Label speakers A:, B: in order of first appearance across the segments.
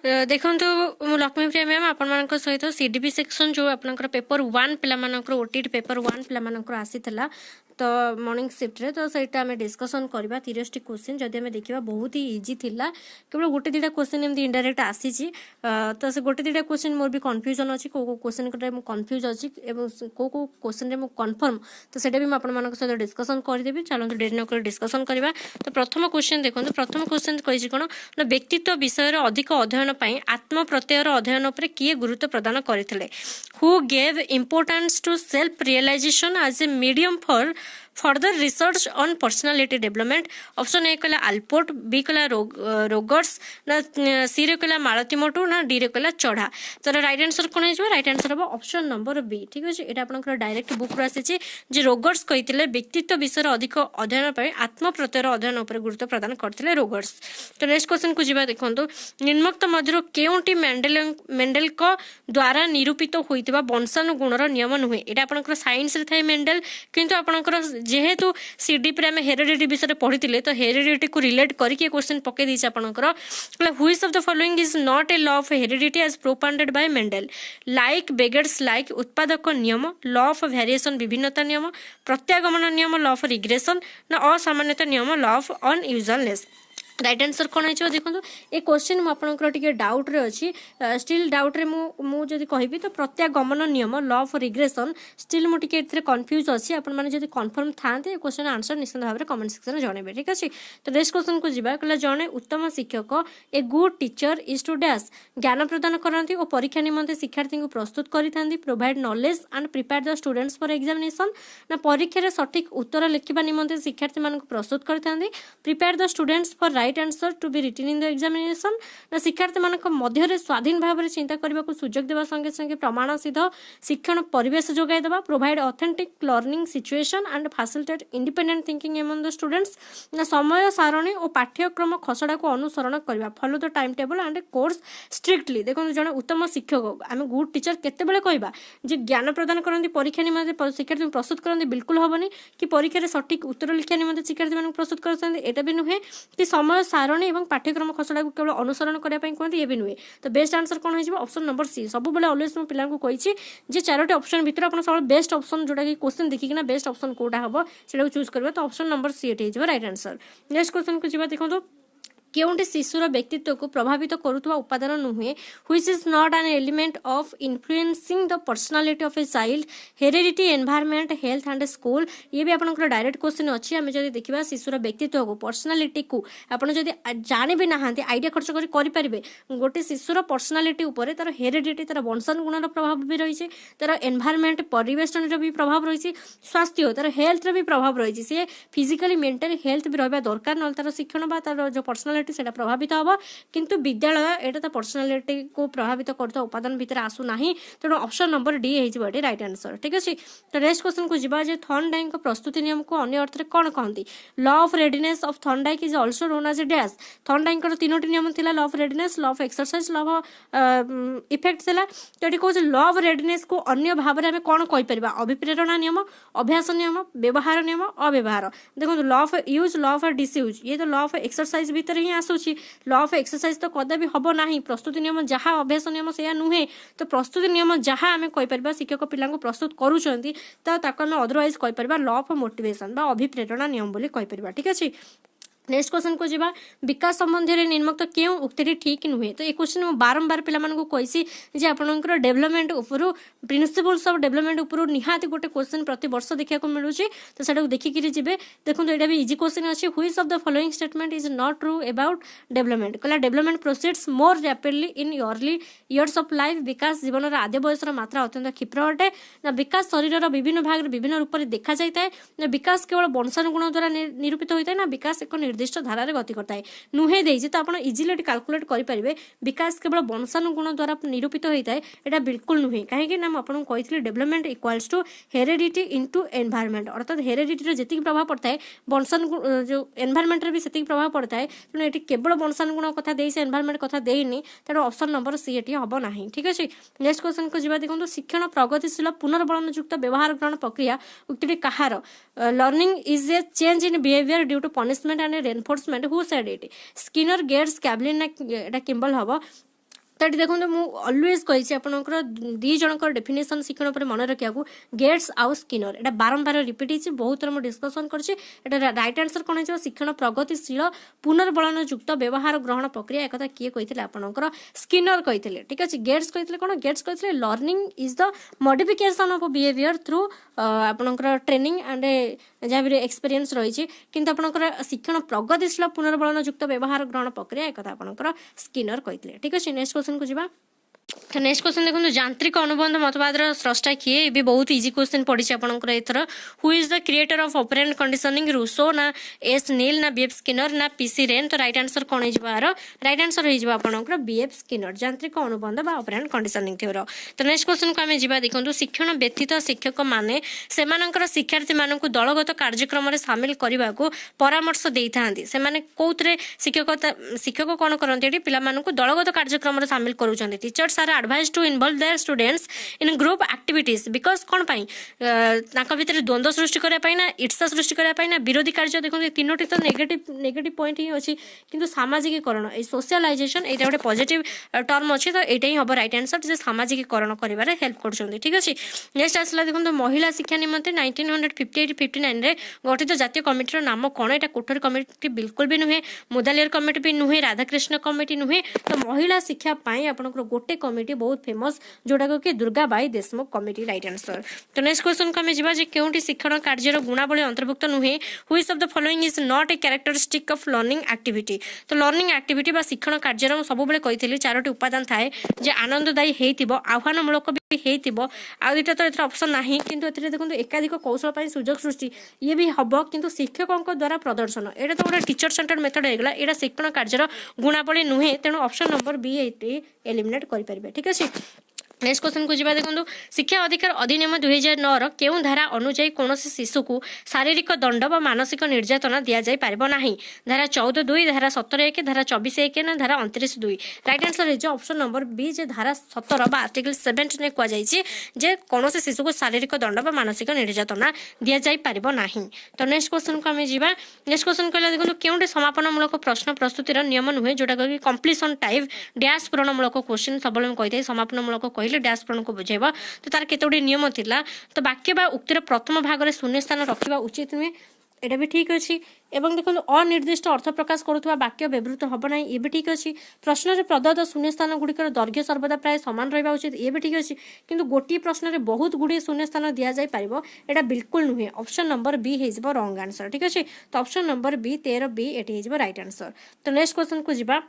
A: देखो लक्ष्मीप्रिया मैम आपण सहित सीडीपी सेक्शन जो आपनकर पेपर 1 पिलामानकर ओटीटी पेपर 1 पिलामानकर आसीथिला तो मॉर्निंग शिफ्ट रे तो सेटा हमें डिस्कशन करबा 30 क्वेश्चन जदि हमें देखिबा बहुत ही इजी थिला केवल गोटे दिटा क्वेश्चन एमदी इनडायरेक्ट आसीची तो से गोटे दिटा क्वेश्चन मोर भी कंफ्यूजन अछि को क्वेश्चन रे मु कंफ्यूज अछि एवं को क्वेश्चन रे मु कंफर्म तो सेटा भी मैं आपण मानक सहित डिस्कशन कर देबी चलो डेरी न कर डिस्कशन करबा। तो प्रथम क्वेश्चन देखो प्रथम क्वेश्चन कहिछि कोन व्यक्तित्व विषय रे अधिक अध्ययन पई आत्म प्रत्ययर अध्ययन पर किए गुरुत्व प्रदान करथिले who gave importance to self realization as a medium for further research on personality development. Option A कहला अल्पोर्ट, बी कहला रोगर्स, ना सी रे कहला मालतीमोटू, ना डी रे कहला चढ़ा। तो राइट आंसर कोन हे राइट आंसर हम ऑप्शन नंबर बी। ठीक अछि एटा आपनकर डायरेक्ट बुक रो आसीची जे रोगर्स कहितले व्यक्तित्व विषय अधिक अध्ययन पय आत्म प्रत्ययर अध्ययन उपर गुरुत्व प्रदान करथिले रोगर्स। तो नेक्स्ट क्वेश्चन को जिबा देखंतु निम्नोक्त मध्यरु केउंटी मेंडेल को द्वारा निरूपित होइतबा वंशानुगुणर नियम नुहे। एटा आपनकर साइंस रे थाय मेंडेल किंतु आपनकर जेहेतु सीडीपी रे हम हेरिडिटी विषय पढ़ी तो हेरिडिटी को रिलेट करके क्वेश्चन पके दी आपनकर which of the following is not a law of heredity as propounded by Mendel. Like begets like उत्पादक नियम, लॉ ऑफ वेरिएशन विभिन्नता नियम, प्रत्यागमन नियम, लॉ ऑफ रिग्रेशन, ना असामान्यता नियम, लॉ ऑफ अनयूजुअलनेस। राइट आंसर कौन है देखो ये क्वेश्चन मुझे डाउट रे अच्छी स्टिल डाउट रे मुझे कहबी तो प्रत्यागमन नियम लॉ ऑफ रिग्रेशन स्टिल मुझे कन्फ्यूज अच्छी आपड़ी कन्फर्म था क्वेश्चन आंसर निश्चित भाव में कमेंट सेक्शन जनइबे। ठीक अच्छे तो नेक्स्ट क्वेश्चन को जीवा कहला जड़े उत्तम शिक्षक a good teacher is to dash ज्ञान प्रदान करती और परीक्षा निमंते शिक्षार्थी को प्रस्तुत करी provide knowledge and prepare the students for examination ना परीक्षा सठिक उत्तर लिखा निमंते शिक्षार्थी मान प्रस्तुत करती prepare the students for right answer to be written in the examination ना शिक्षार्थी मानक मध्य स्वाधीन भाव में चिंता करने को सुजोग देवा संगे संगे प्रमाण सिद्ध शिक्षण परिवेश जोगाई देवा provide authentic learning situation and facilitate independent thinking among the students ना समय सारणी और पाठ्यक्रम खसड़ा को अनुसरण करवा follow the time table and course strictly. देखो जड़े उत्तम शिक्षक आम गुड टीचर केते कहवा जे ज्ञान प्रदान करती परीक्षा निमंते शिक्षार्थी प्रस्तुत करते बिल्कुल हेनी कि परीक्षा सठिक उत्तर लिखा निमंते शिक्षार्थी मान प्रस्तुत करते एटा भी नुहे कि समय सारणी और पाठ्यक्रम खसड़ा को केवल अनुसरण करने कहते ये भी नुहे। तो बेस्ट आंसर कौन हो ऑप्शन नंबर सी। सब बेले ऑलवेज मो पिला कही जे चारोटी ऑप्शन भितर आप सब बेस्ट ऑप्शन जोटा कि क्वेश्चन देखिकिना बेस्ट ऑप्शन कोटा हम से चूज करेंगे तो ऑप्शन नंबर सी एट हो राइट आंसर। नेक्स्ट क्वेश्चन को जी देखो केउंटी शिशुर व्यक्तित्व को प्रभावित करुवा उपादान नुहे which is not an element of influencing the personality of a child heredity environment health and school. ये भी आपनकर डायरेक्ट क्वेश्चन अच्छी आम जब देखा शिशुर व्यक्तित्व को पर्सनालिटी को आप जानी भी ना आइडिया खर्च करें गोटे शिशुर पर्सनालिटी उपर तार हेरिडिटी तार वंशानुगुणर प्रभाव भी रही तार एनवायरनमेंट परिवेश भी प्रभाव रही स्वास्थ्य तार हेल्थ भी प्रभाव रही सी फिजिकली मेंटली हेल्थ भी रहा दरकार ना तार शिक्षण तार जो पर्सनालिटी से प्रभावित हम किंतु विद्यालय एटा तो पर्सनालिटी को प्रभावित करता उपादान भितर आसुना तेणु ऑप्शन नंबर डी हो राइट आंसर। ठीक अच्छे तो नेक्स्ट क्वेश्चन को जीवा जे थॉर्नडाइक प्रस्तुति नियम को अन्य अर्थ में कौन कहती। Law of readiness of Thorndike is also known as a dash. Thorndike तीनोटी नियम थिला law of readiness law of exercise law of effect थिला तो ये कहूँ लॉ ऑफ रेडीनेस को अन्य भाव में आम कौन कहीपर अभिप्रेरणा नियम अभ्यास नियम व्यवहार नियम अव्यवहार। देखो law of use law of disuse ये तो लॉ ऑफ एक्सरसाइज भीतर ही आसूची लॉ ऑफ एक्सरसाइज तो कदा भी हम ना प्रस्तुति नियम जहाँ अभ्यास नियम से नुहे तो प्रस्तुति नियम जहाँ आम कहीपर शिक्षक पिला प्रस्तुत करुँच तो अदरवाइज कहीपर लॉ ऑफ मोटिवेशन अभिप्रेरणा नियम बोली कहीपर। ठीक अच्छे नेक्स्ट क्वेश्चन को जीवा विकास संबंधी में निम्नोक्त क्यों उक्ति ठीक नुहे। तो ये क्वेश्चन बारंबार पिला कही जे आपनकर डेवलपमेंट उपरू प्रिंसिपल्स ऑफ डेवलपमेंट उपरू निहाती गोटे क्वेश्चन प्रति वर्ष देखा मिलूँ तो सेटा देखिक जी देखो यहाँ भी इजी क्वेश्चन अच्छे which of the following statement is not true about development कहला development proceeds more rapidly in early years of life विकास जीवन आद्य बयसर मात्रा अत्यंत क्षिप्र अटे ना विकास शरीर विभिन्न भाग विभिन्न रूप से देखा जाए ना विकास केवल वंशानुगुण द्वारा निरूपित होता है ना विकास एक निर्दिष्ट धारा गति करता है नुहे देजी तो आप इजिली कैलकुलेट करेंगे विकास केवल वंशानुगुण द्वारा निरूपित होता है यहाँ बिल्कुल नुहे कहीं आपको कही development equals to heredity into environment अर्थात हेरिडिटी जी प्रभाव पड़ता है वंशानुगुण जो एनवायरनमेंट भी से प्रभाव पड़ता है तेणु ये केवल वंशानुगुण कथा दे से एनवायरनमेंट कथा देनी तेणु ऑप्शन नंबर सी ये हम ना। ठीक अच्छे नेक्स्ट क्वेश्चन को जी देखो शिक्षण प्रगतिशील पुनर्बलनयुक्त व्यवहार ग्रहण प्रक्रिया उक्ति कहार learning is a change in behaviour due to punishment and reinforcement who said it Skinner Gates कैबलिन ना किम्बल हम तो ये देखो मुझे अलवेज कही आपंकर दी जनकर डेफिनेशन शिक्षण पर मन रखा गेट्स आउ स्किनर एटा बारंबार रिपीट होती बहुत थर मुझे डिस्कसन कर राइट आंसर कौन हो शिक्षण प्रगतिशील पुनर्बलन युक्त व्यवहार ग्रहण प्रक्रिया एक किए कही आपंकर स्किनर कही ठीक अच्छे गेट्स कही कौन गेट्स कही learning is the modification of behaviour through आपंकर ट्रेनिंग एंड जहाँ भी एक्सपीरियंस रही किंतु आपंकर शिक्षण प्रगतिशील पुनर्बलन युक्त व्यवहार ग्रहण प्रक्रिया एक आपंकर स्किनर कही ठीक अच्छे नेक्स्ट क्वेश्चन को जीवा तो नेक्स्ट क्वेश्चन देखो यांत्रिक अनुबंध मतवाद स्रष्टा किए भी बहुत इजी क्वेश्चन पड़ी आपंकर एथर who is the creator of operant conditioning Rousseau ना एस नील ना बीएफ स्किनर ना पीसी रेन तो राइट आंसर कौन हो राइट आंसर हो बीएफ स्किनर यांत्रिक अनुबंध बा ऑपरेंट कंडीशनिंग थ्योरी तो नेक्स्ट क्वेश्चन को आम जा देखो शिक्षण व्यतीत शिक्षक माने सेमानंकर शिक्षार्थी मानक दलगत कार्यक्रम में सामिल करने को परामर्श देते से कौन शिक्षक कौन करते पिलामानक दलगत कार्यक्रम में सामिल करुँच teachers are advised to involve their students in group activities because कौन भितर द्वंद्व सृष्टि करने ना ईर्षा सृष्टि करने ना विरोधी कार्य देखो तीनोटी तो नेगेटिव पॉइंट ही अच्छी किंतु सामाजिकरण ये सोशलाइजेशन यहाँ गोटे पॉजिटिव टर्म अच्छी तो यहाँ ही हम राइट आंसर जे सामाजिकरण कर हेल्प कर ठीक अच्छे नेक्स्ट आसला देखो महिला शिक्षा निमंते 1958-59 गठित जातीय कमिटीर नाम कौन यहाँ कोठरी कमिटी बिल्कुल भी नुहे मुदालियर कमिटी भी नुहे राधाकृष्ण कमिटी नुहे तो महिला शिक्षा आपंकर गोटे कमिटी बहुत फेमस जोड़ा कि Durgabai Deshmukh committee right answer तो नेक्स्ट क्वेश्चन को आम केउंटी शिक्षण कार्यर गुणावली अंतर्भुक्त नुहे which of the following is not A characteristic of learning activity तो लर्निंग एक्टिविटी बा शिक्षण कार्यर सब बेले कही चारोटी उपादान थाए जे आनंददायी होइतिबो आह्वानमूलक भी होइतिबो आ दुईटा तो एथर ऑप्शन नाही किंतु एथरे देखो एकाधिक कौशल पाई सुजोग सृष्टि ये भी हम किंतु शिक्षकों द्वारा प्रदर्शन एटा तो गोटे टीचर सेंटर मेथड होगा यहाँ शिक्षण कार्यर गुणावली नुहे तेणु ऑप्शन नंबर बी एलिमिनेट करें ठीक अच्छे नेक्स्ट क्वेश्चन को जीवा देखो शिक्षा अधिकार अधिनियम 2009 केउं धारा अनुଯାयी कौन शिशु को शारीरिक दंड व मानसिक निर्यातना दि जाई पारिबो नाही धारा 14(2) धारा 17(1) धारा 24(1) ना धारा 29(2) राइट आंसर है ऑप्शन नंबर बी जे धारा 17 बा आर्टिकल 7 ने कह जाई जे कौन शिशु को शारीरिक दंड व मानसिक निर्यातना दि जाई पारिबो नाही तो नेक्स्ट क्वेश्चन को आम जीवा नेक्स्ट क्वेश्चन कहला देखो केउंटे समापनमूलक प्रश्न प्रस्तुतिर नियम नुहे जोटा कि कंप्लीशन टाइप डैश पूरणमूलक क्वेश्चन सब कही समापनमूलक कहले डैश पूरण को बुझेबा तो तार केतोडी नियम थिला तो वाक्य बा उक्तिर प्रथम भाग रे शून्य स्थान रखिबा उचित नुहे एटा भी ठीक अच्छी एवं देखो अनिर्दिष्ट अर्थ प्रकाश करुवा वाक्य व्यवहृत हम ना ये भी ठीक अच्छी प्रश्न में प्रदत्त शून्य स्थान गुड़िकर दैर्घ्य सर्वदा प्राय सामान रहा उचित ये भी ठीक अच्छी किंतु गोटे प्रश्न में बहुत गुड़े शून्य स्थान दि जाई पारिबो एटा बिल्कुल नुहे ऑप्शन नंबर बी हो रॉन्ग आंसर ठीक अच्छे तो ऑप्शन नंबर बी 13 बी एटी हो राइट आंसर तो नेक्स्ट क्वेश्चन को जीवा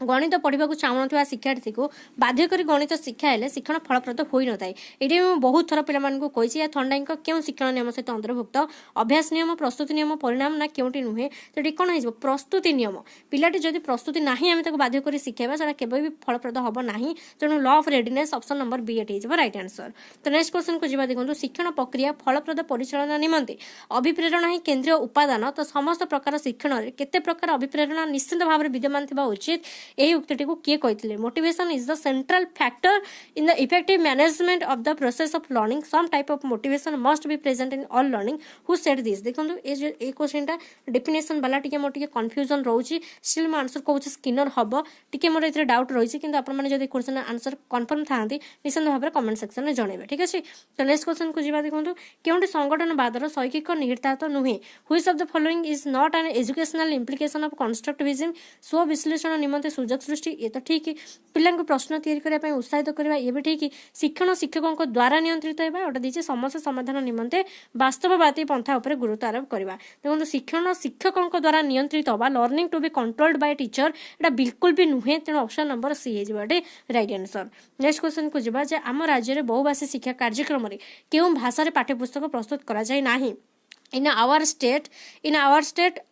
A: गणित पढ़ा चाहूना शिक्षार्थी को बाध्य कर गणित शिक्षा है शिक्षण फलप्रद हो न था ये बहुत थर पिला कही थंडाई क्यों शिक्षण नियम सहित अंतर्भुक्त अभ्यास नियम प्रस्तुति नियम परिणाम ना क्योंटी नुहे तो ये कौन हो प्रस्तुति नियम पिलाटी जब प्रस्तुति ना आम बाध्य कर शिखेबा से केवे भी फलप्रद हम ना तेणु law of readiness option number B एट हो राइट आंसर तो नेक्स्ट क्वेश्चन को जीवा देखो शिक्षण प्रक्रिया फलप्रद परिचालना निमंते अभिप्रेरणा ही केंद्रीय उपादान तो समस्त प्रकार शिक्षण में केते प्रकार अभिप्रेरणा निश्चित भाव में विद्यमान थी उचित यही उक्ति को किए कहते motivation is the central factor in the effective management of the process of learning some type of motivation must be present in all learning who said this देखो ये क्वेश्चन टा डेफिनेशन वाला टिके मोर टिके कंफ्यूजन रोची स्टिल मैं answer कहूँ स्किनर हम टिके मोर ए डाउट रही कि आपने क्वेश्चन आंसर कन्फर्म था निश्चित भाव में कमेंट सेक्शन में जनइबे ठीक अच्छे तो नेक्स्ट क्वेश्चन को जीवा देखो क्योंकि संगठनवादर शैक्षिक निहितार्थ नुहे which of the following is not an educational implication of constructivism स्व विश्लेषण निमंते सुजोग सृष्टि ये तो ठीक पिला प्रश्न या उत्साहित करवा ये भी ठीक शिक्षण शिक्षकों द्वारा नियंत्रित होगा दीजिए समस्या समाधान निमंते वास्तववादी पंथा उपर गुरुत्व आरोप करवा देखो शिक्षण शिक्षकों द्वारा नियंत्रित होगा learning to be controlled by teacher यहाँ बिल्कुल भी नुहे तेणु ऑप्शन नंबर सी है राइट आंसर नेक्स्ट क्वेश्चन को जीवा आम राज्य में बहुभाषी शिक्षा कार्यक्रम में क्यों भाषा पाठ्यपुस्तक प्रस्तुत करा जाए नाही in our state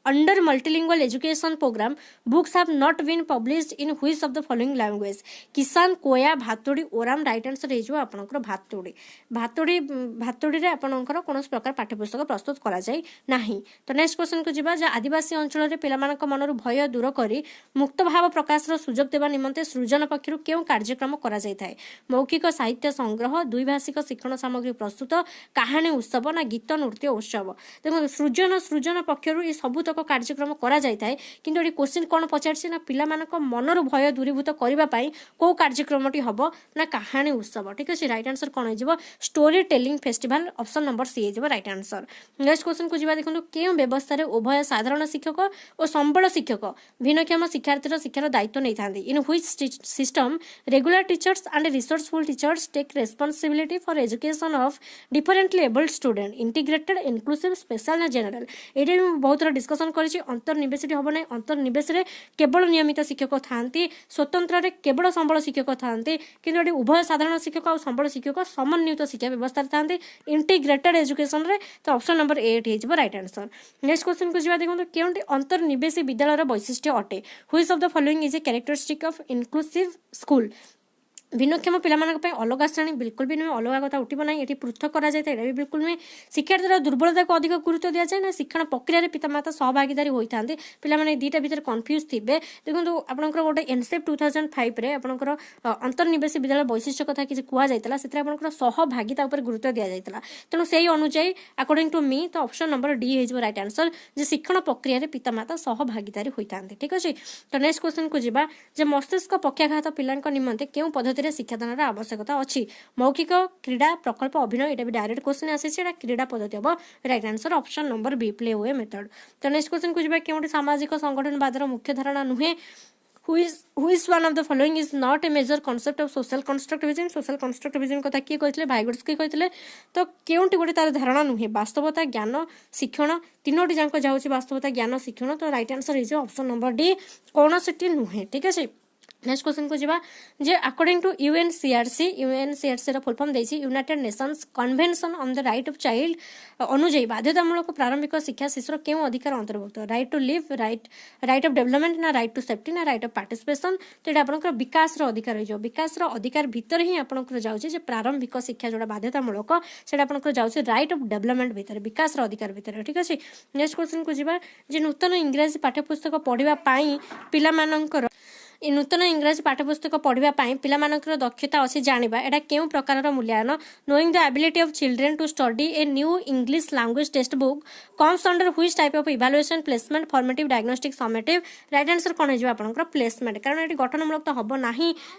A: under multilingual education program books have not been published in which of the following language किसान कोया भातुड़ी ओराम राइट आंसर हो आपनकर भातुड़ी रे आपनकर कोन प्रकार पाठ्यपुस्तक प्रस्तुत करा जाय नाही तो नेक्स्ट क्वेश्चन को जीवा आदिवासी अंचल रे पिलामानक मनरु भय दूर करी मुक्त भाव प्रकाश रो सुजोग देबा निमंते सृजन पक्षरु केउ कार्यक्रम करा जाय थाए मौखिक साहित्य संग्रह द्विभाषिक शिक्षण सामग्री प्रस्तुत कहानी उत्सव ना गीत नृत्य उत्सव देखो सृजन सृजन पक्षर ये सबुतक कार्यक्रम करा जाय थाए किंतु एटी क्वेश्चन कोन पचारछि ना पिला मानक मनर भय दूरीभूत करबा पई को कार्यक्रमटी हबो ना कहानी उत्सव ठीक अछि राइट आंसर कोन होइजबो story telling festival option number C होइजबो राइट आंसर नेक्स्ट क्वेश्चन को जिबा देखंतु केउ व्यवस्था रे उभय साधारण शिक्षक और संबल शिक्षक भिन्नक्षम शिक्षार्थीर शिक्षार दायित्व नै थांदी in which system regular teachers and resourceful teachers take responsibility for education of differently abled student integrated inclusive special ना जनरल एटे बहुत थोड़ा डिस्कशन करिछि अंतर्निवेश हबो नै अंतर्निवेश रे केवल नियमित शिक्षक थांती स्वतंत्र रे केवल संबल शिक्षक थांती किंतु एटी उभय साधारण शिक्षक और संबल शिक्षक समन्वित शिक्षा व्यवस्था थांती इंटीग्रेटेड एजुकेशन रे तो ऑप्शन नंबर 8 हेजबो राइट आंसर नेक्स्ट क्वेश्चन को जिबा देखंतु केउंटी अंतर्निवेशी विद्यालयर वैशिष्ट्य अटे which of the following is a characteristic of inclusive school भिन्नक्षम पिलामानक अलग श्रेणी बिल्कुल भी नुहे अलग कथा उठब ना ये पृथक करा जाए भी बिल्कुल नुहे शिक्षार्थीर दुर्बलता को अधिक गुरुत्व दि जाए ना शिक्षण प्रक्रिया पितामाता सहभागीदारी होता पे दुईटा भितर कन्फ्यूज थे देखो आपंकर गोटे एनसेप 2005 रे आपंकर अंतर्निवेशी विद्यालय वैशिष्ट्य कथा किसी कहुई से सहभागिता गुरुत्व दि जाता तेणु से अनुजाई अकॉर्डिंग टू मी तो ऑप्शन नंबर डी हो राइट आंसर जे शिक्षण प्रक्रिया पितामाता सहभागीदारी होता ठीक अच्छे तो नेक्स्ट क्वेश्चन को जीवा मस्तिष्क पक्षाघात पिला निमंते क्यों पद्धति शिक्षादान आवश्यकता अच्छी मौखिक क्रीड़ा प्रकल्प अभिनय ये भी डायरेक्ट क्वेश्चन आसी क्रीड़ा पद्धति हम right answer option number B play way method तो नेक्स्ट क्वेश्चन को जीवा क्यों सामाजिक संगठनवादर मुख्य धारणा नुहे who is one of the following is not a major concept of social constructivism कथा किए कहते भाइगोड्सकी कहते तो केउंटी गोटे तार धारणा नुहे वास्तवता ज्ञान शिक्षण तीनोटी जाक जाऊँगी वास्तवता ज्ञान शिक्षण तो राइट आंसर हो ऑप्शन नंबर डी कौन सी नुहे ठीक है नेक्स्ट क्वेश्चन को जीवा जे अकॉर्डिंग टू यूएनसीआरसी रा फुल फॉर्म देछि United Nations convention on the right of child अनुଯାयୀ बाध्यतामूलक प्रारंभिक शिक्षा शिशुर केउ अधिकार अंतर्भुक्त right to live right of development ना राइट टू सेफ्टी ना राइट ऑफ पार्टिसिपेशन तो ये आपनकर विकास रो अधिकार हो विकास रो अधिकार भीतर ही आपनकर जाउछि जे प्रारंभिक शिक्षा जोड़ा बाध्यतामूलक सेटा आपनकर जाउछि राइट ऑफ डेवलपमेंट भीतर विकास रो अधिकार भीतर ठीक अछि नेक्स्ट क्वेश्चन को जीवा जे नूतन इंग्रजी पाठ्यपुस्तक पढ़िबा पई पिला मानकर नूतन इंग्रजी पाठ्यपुस्तक पढ़ाई पिलामानकर दक्षता अच्छी जाना एटा क्यों प्रकार मूल्यांकन knowing the ability of children to study a new English language textbook comes under which type of evaluation placement formative diagnostic summative right answer कौन हो आपंकर प्लेसमेंट कारण ये गठनमूलक तो हम ना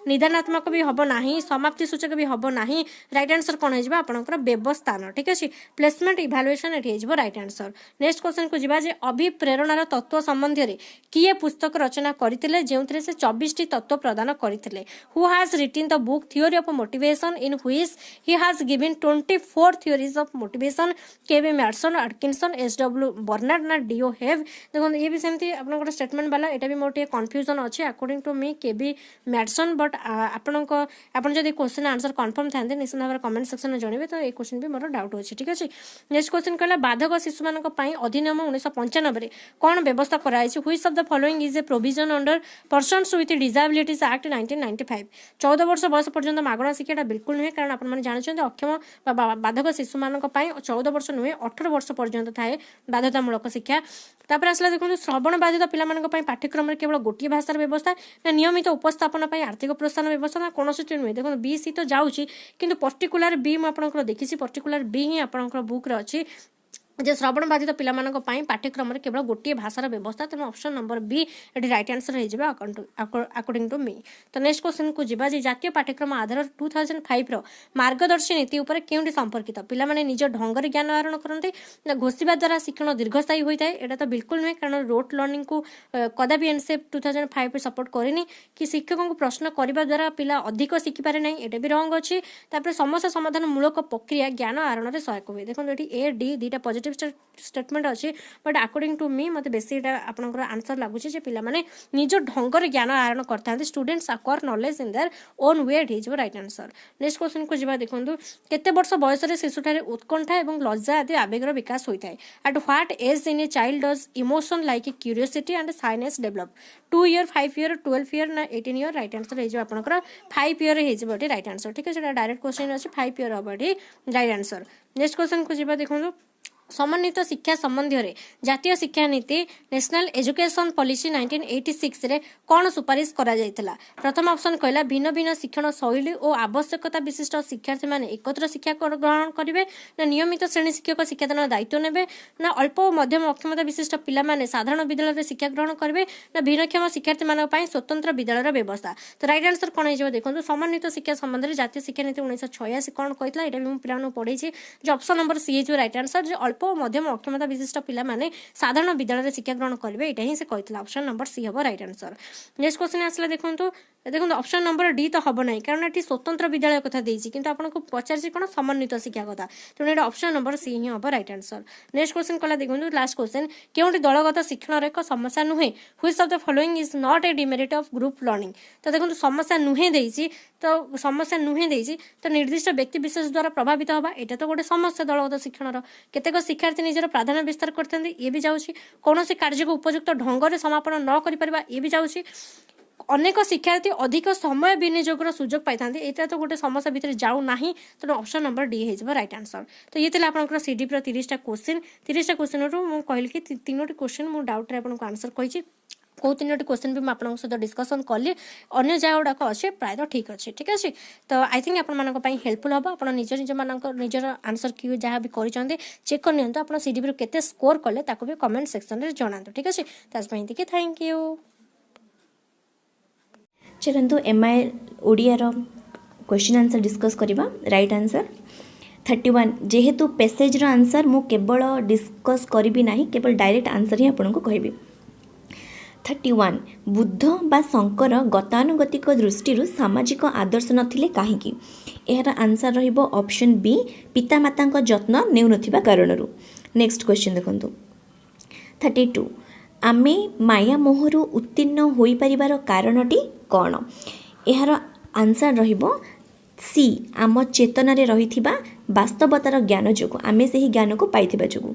A: निदानात्मक भी हम ना समाप्ति सूचक भी हम ना राइट आंसर कौन हो आपंकर व्यवस्थान ठीक अच्छे प्लेसमेंट इवैल्यूएशन ये राइट आंसर नेक्स्ट क्वेश्चन को जीवा जे अभिप्रेरणार तत्व संबंधी में किए पुस्तक रचना करते जो से 24 तत्व प्रदान करते who has written the book theory of motivation in which he has given 24 theories of motivation KB Madsen Atkinson SW Bernard ना डीओ हेव देखो ये भी सेमती आपन स्टेटमेंट वाला एटा भी मोर टे कंफ्यूजन अछि according to me KB Madsen but आपन जदी क्वेश्चन आंसर कंफर्म थांदे निश्चित भाव कमेंट सेक्शन में जणिबे तो ए क्वेश्चन भी मोर डाउट अछि ठीक अछि नेक्स्ट क्वेश्चन कहला बाधक शिशु मानक पई अधिनियम 1995 रे कोन व्यवस्था कराई छि which of the following is A provision under persons with disabilities act 1995 14 वर्ष बयस पर्यंत मागणा शिक्षा बिल्कुल नुहे कारण आपन जानते अक्षम बाधक शिशु मानक पई 14 वर्ष नुहे 18 वर्ष पर्यंत थाए बाध्यतामूलक शिक्षा तापर आसला देखो श्रवण बाधित पिला मानक पई पाठ्यक्रम में केवल गोटे भाषार व्यवस्था ना नियमित उपस्थापन पई आर्थिक प्रोत्साहन व्यवस्था ना कौन सी नुहे देखो बी सी तो जाऊँगी किंतु पर्टिकुलर बी मुझे देखी पर्टिकुलर बी ही आपंकर बुक रे अच्छी जे श्रवण बाधित पिला मानक पई पाठ्यक्रम में केवल गोटे भाषार व्यवस्था तेणु ऑप्शन नंबर बी ये राइट आंसर हो अकॉर्डिंग टू मी तो नेक्स्ट क्वेश्चन को जीवा जे जातीय पाठ्यक्रम आधार 2005 रो मार्गदर्शी नीति उपर केउंटी संपर्कित पिला माने निज ढंगर ज्ञान आहरण करते घोषिबा द्वारा शिक्षण दीर्घस्थायी होता है एटा तो बिल्कुल नहीं कारण रोट लर्निंग को कदापि एनसेप 2005 सपोर्ट करेनी कि शिक्षकों को प्रश्न करने द्वारा पिला अधिक शिखिपारे ना ये भी रंग अच्छी समस्या समाधान मूलक प्रक्रिया ज्ञान आहरण में सहायक हुए देखो ये ए डी दुईटा पॉजिटिव स्टेटमेंट अच्छी बट अकॉर्डिंग टू मी मत बेसी आपनकर आंसर लगुच पिला माने निज ढंगर ज्ञान आहरण करते students acquire knowledge in their own way is right answer next question को जीवा देखो केते वर्ष बयस शिशुठारे उत्कंठा एवं लज्जा आदि आवेगर विकास होता है at what age in a child does emotion like a curiosity and shyness develop 2 year 5 year 12 year ना 18 ईयर राइट आंसर हो आपनकर 5 ईयर हो राइट आंसर ठीक है डायरेक्ट क्वेश्चन अच्छे 5 ईयर हम राइट आंसर नेक्स्ट क्वेश्चन को जीवा देखो समन्वित शिक्षा संबंधी जातीय शिक्षा नीति नेशनल एजुकेशन पॉलिसी 1986 रे कौन सुपारिश करा जायतिला। प्रथम ऑप्शन कहला भिन्न भिन्न शिक्षण शैली और आवश्यकता विशिष्ट शिक्षार्थी माने एकत्र शिक्षा ग्रहण करेंगे ना नियमित श्रेणी शिक्षक शिक्षादान दायित्व नेबे ना अल्प और मध्यम अक्षमता विशिष्ट पिला माने साधारण विद्यालय में शिक्षा ग्रहण करेंगे ना भिन्नक्षम शिक्षार्थी मान स्वतंत्र विद्यालय व्यवस्था। तो राइट आंसर कौन हो देखो समन्वित शिक्षा संबंध में जातीय शिक्षा नीति 1986 कौन कहता है भी पिला पढ़े जो ऑप्शन नंबर सी हो राइट आंसर जो अल्प और मध्यम अक्षमता विशिष्ट पिला माने साधारण विद्यालय में शिक्षा ग्रहण करेंगे यहाँ ही से कहता ऑप्शन नंबर सी हम राइट आंसर। नेक्स्ट क्वेश्चन आसला देखो देखो ऑप्शन नंबर डी तो हम ना कारण ये स्वतंत्र विद्यालय कथा देती कि आपको पचार कौन समन्वित शिक्षा कथा तेणु ये ऑप्शन नंबर सी ही हम राइट आंसर। नेक्स्ट क्वेश्चन कला देखो लास्ट क्वेश्चन क्योंकि दलगत शिक्षण एक समस्या नुहे which of the following is not A demerit of group learning. तो देखो समस्या नुहे देसी तो समस्या नुहे देसी तो निर्दिष्ट व्यक्ति विशेष द्वारा प्रभावित हवा यहाँ तो गोटे समस्या दलगत शिक्षण केतेक शिक्षार्थी निजर प्राधान्य विस्तार करते ये भी जाऊँगी कौन कार्य को उपयुक्त ढंग से समापन न कर ये भी जाऊँगी अनेक शिक्षार्थी अधिक समय विनियोगर सुजोग पाई था तो गोटे समस्या भितर जाऊ ना तो ऑप्शन नंबर डी हो राइट आंसर। तो ये आप सीडीपी 30टा क्वेश्चन मुझे कहली कि 3टी क्वेश्चन मुझे डाउट आपको आंसर कही कौ 3टी क्वेश्चन भी मुझे सहित डिस्कसन कली अन्य जगह गुड़ाक अच्छे प्रायः ठीक अच्छे ठीक अच्छे। तो आई थिंक आपंपाई हेल्पफुल हम आप निजर आंसर क्यू जहाँ भी कर चेक कर आप सीडीपी केते स्कोर कले भी कमेंट सेक्शन में जनातु ठीक अच्छे। तो थैंक यू।
B: चलतु MI Odiyar question answer discuss करवा। राइट आंसर 31 जेहेतु पैसेज आंसर मु केवल डिस्कस करी ना केवल डायरेक्ट आंसर ही आपको कहबी। 31 बुद्ध बा शंकर गतानुगतिक दृष्टि सामाजिक आदर्श नथिले काहेकि। यार आंसर रहिबो ऑप्शन बी पितामाता जत्न नेउ नथिबा कारणरू। नेक्स्ट क्वेश्चन देखंतु 32 आमे माया मोहरु उत्तीर्ण होई परिवार कारणटी कौन। यार आंसर रहिबो सी आम चेतना रे रहिथिबा वास्तवतार ज्ञान जोगु आमे से ही ज्ञान को पाइथिबा जोगु।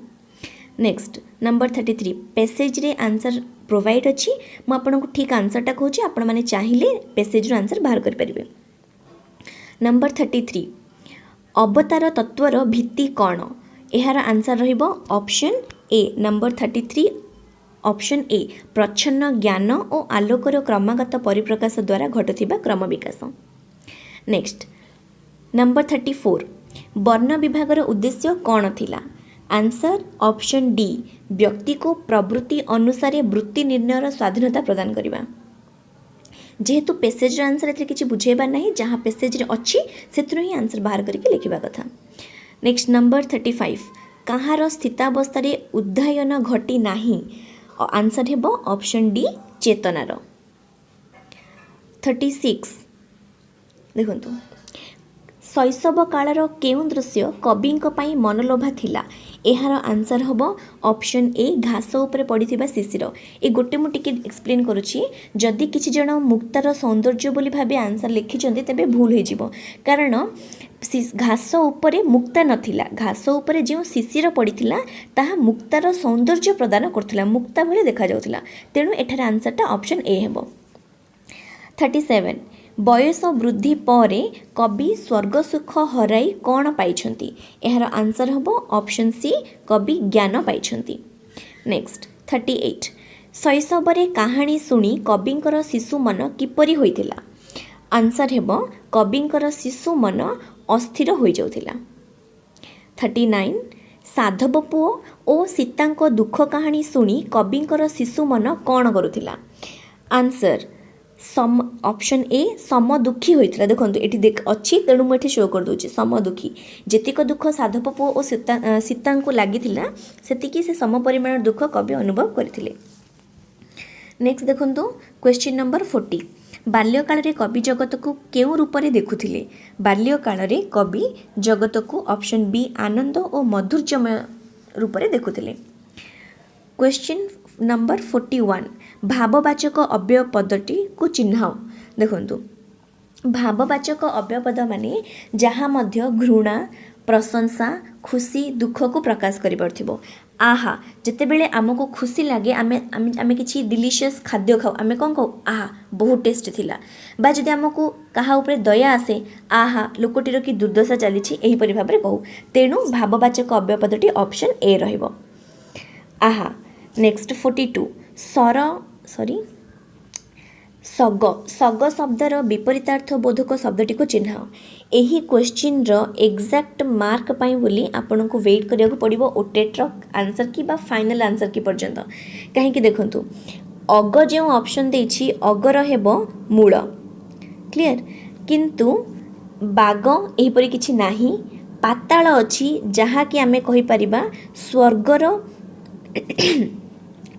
B: नेक्स्ट नंबर 33 पैसेज रे आंसर प्रोवाइड अच्छी मु आपको ठीक आंसरटा कहूँ आपण मैंने चाहिए पैसेज रो आंसर बाहर कर पारिबे। नंबर 33 अवतार तत्वर भित्ति कौन। यार आंसर रहिबो option A number 33 option A प्रच्छन्न ज्ञान और आलोकर क्रमागत परिप्रकाश द्वारा घटुवा क्रम विकास। नेक्स्ट नंबर 34 वर्ण विभागर उद्देश्य कौन थिला। आंसर ऑप्शन डी व्यक्ति को प्रवृत्ति अनुसार वृत्ति निर्णयर स्वाधीनता प्रदान करवा। जेहेतु पैसेज आंसर एथरे किछि बुझेबार नाही जहाँ पैसेज अच्छी से ही आंसर बाहर करके लिखिबा कथा। नेक्स्ट नंबर 35 कहार स्थितावस्था उद्धायन घटी नाही। आंसर हेबो ऑप्शन डी चेतनार। 36 देखंतु शैशव कालर केउं दृश्य कविंक पई मनलोभा थिला। एहार आंसर हेबो ऑप्शन ए घास उपरे पड़िथिबा शिशिर। ए गोटे मु टिके एक्सप्लेन करूची जदि किछि जण मुक्तार सौंदर्य बोली भाबे आंसर लिखिचंदी तेबे भूल हो जिवो कारण घास उपरे मुक्ता नथिला घास उपरे जो शिशिर पड़िथिला ताहा मुक्तार सौंदर्य प्रदान करथिला मुक्ता भले देखा जाउथिला तेणु एठार आंसरटा ऑप्शन ए हेबो। 37 बयस वृद्धि परे कवि स्वर्ग सुख हराई कौन पाइछंती। एहार आंसर हेबो ऑप्शन सी कवि ज्ञान पाइछंती। नेक्स्ट 38 शैशवरे कहानी शुणी कविंकर शिशु मन किपरि होइथिला। आंसर हेबो कविंकर शिशु मन अस्थिर हो जाउथिला। 39 साधव पुओ और सीतांको दुख कहानी शुणी कविंकर शिशु मन कौन करुथिला। आंसर सम ऑप्शन ए सम दुखी होइथिला। देखंतु एठी देख अछि तेणु मु एठी शो कर दोछि सम दुखी जेतिक दुख साधव पुओ और सीतांको लागिथिला सेतिकी से सम परिमाण दुख कवि अनुभव करथिले। नेक्स्ट देखंतु क्वेश्चन नंबर 40 बाल्यकाल रे कवि जगत को केउ रूप रे देखुथिले। बाल्यकाल रे कवि जगत को ऑप्शन बी आनंद और मधुर्यमय रूप रे देखुथिले। क्वेश्चन नंबर 41 भाववाचक अव्यय पदटी को चिन्हाओ। देखंतु भाववाचक अव्यय पद माने जहाँ मध्य घृणा प्रशंसा खुशी दुख को प्रकाश करि परथिबो। आहा जितेबले आमको खुशी लगे आमे किसी डिलीशियस खाद्य खाऊ आमे कौन कहू आहा बहुत टेस्ट थिला बा जदि आमको कहा उपरे दया आसे आहा लोकटीर कि दुर्दशा चली एहीपरि भाव में कहू तेणु भाववाचक अव्यय पदटी ऑप्शन ए रहिबो आहा। नेक्स्ट 42 सर सॉरी सग सग शब्दर विपरीतार्थ बोधक शब्दटी को चिन्ह यही क्वेश्चन रो एग्जैक्ट मार्क पाई बोली आपन को वेट करिया को पड़िबो ओटेट रो आंसर की बा फाइनल आंसर की पर्यंत कहीं कि देखंतु अग जो ऑप्शन देछि अगर हेबो मूल क्लियर किंतु बाग एही परि किछि नाही पाताल अछि जहा कि आमे कहि परिबा स्वर्गर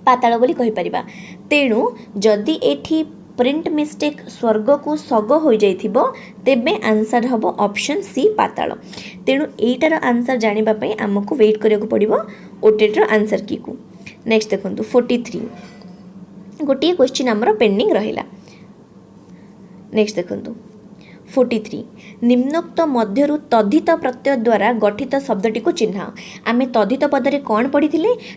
B: पाताल बोली कहि परिबा तेणु जदि एठी प्रिंट मिस्टेक स्वर्ग को सग हो जाइथिबो तेबे आंसर हबो ऑप्शन सी पाताल तेणु एटार आंसर जानिबा पई हमको वेट करिया को पड़िबो ओटेटर आंसर की को। नेक्स्ट देखंतु 43 गोटे क्वेश्चन हमर पेंडिंग रहिला। नेक्स्ट देखंतु 43 निम्नोक्त मध्यरु तद्धित प्रत्यय द्वारा गठित शब्दटी को चिन्ह आमे तद्धित पदरे कौन पढ़ी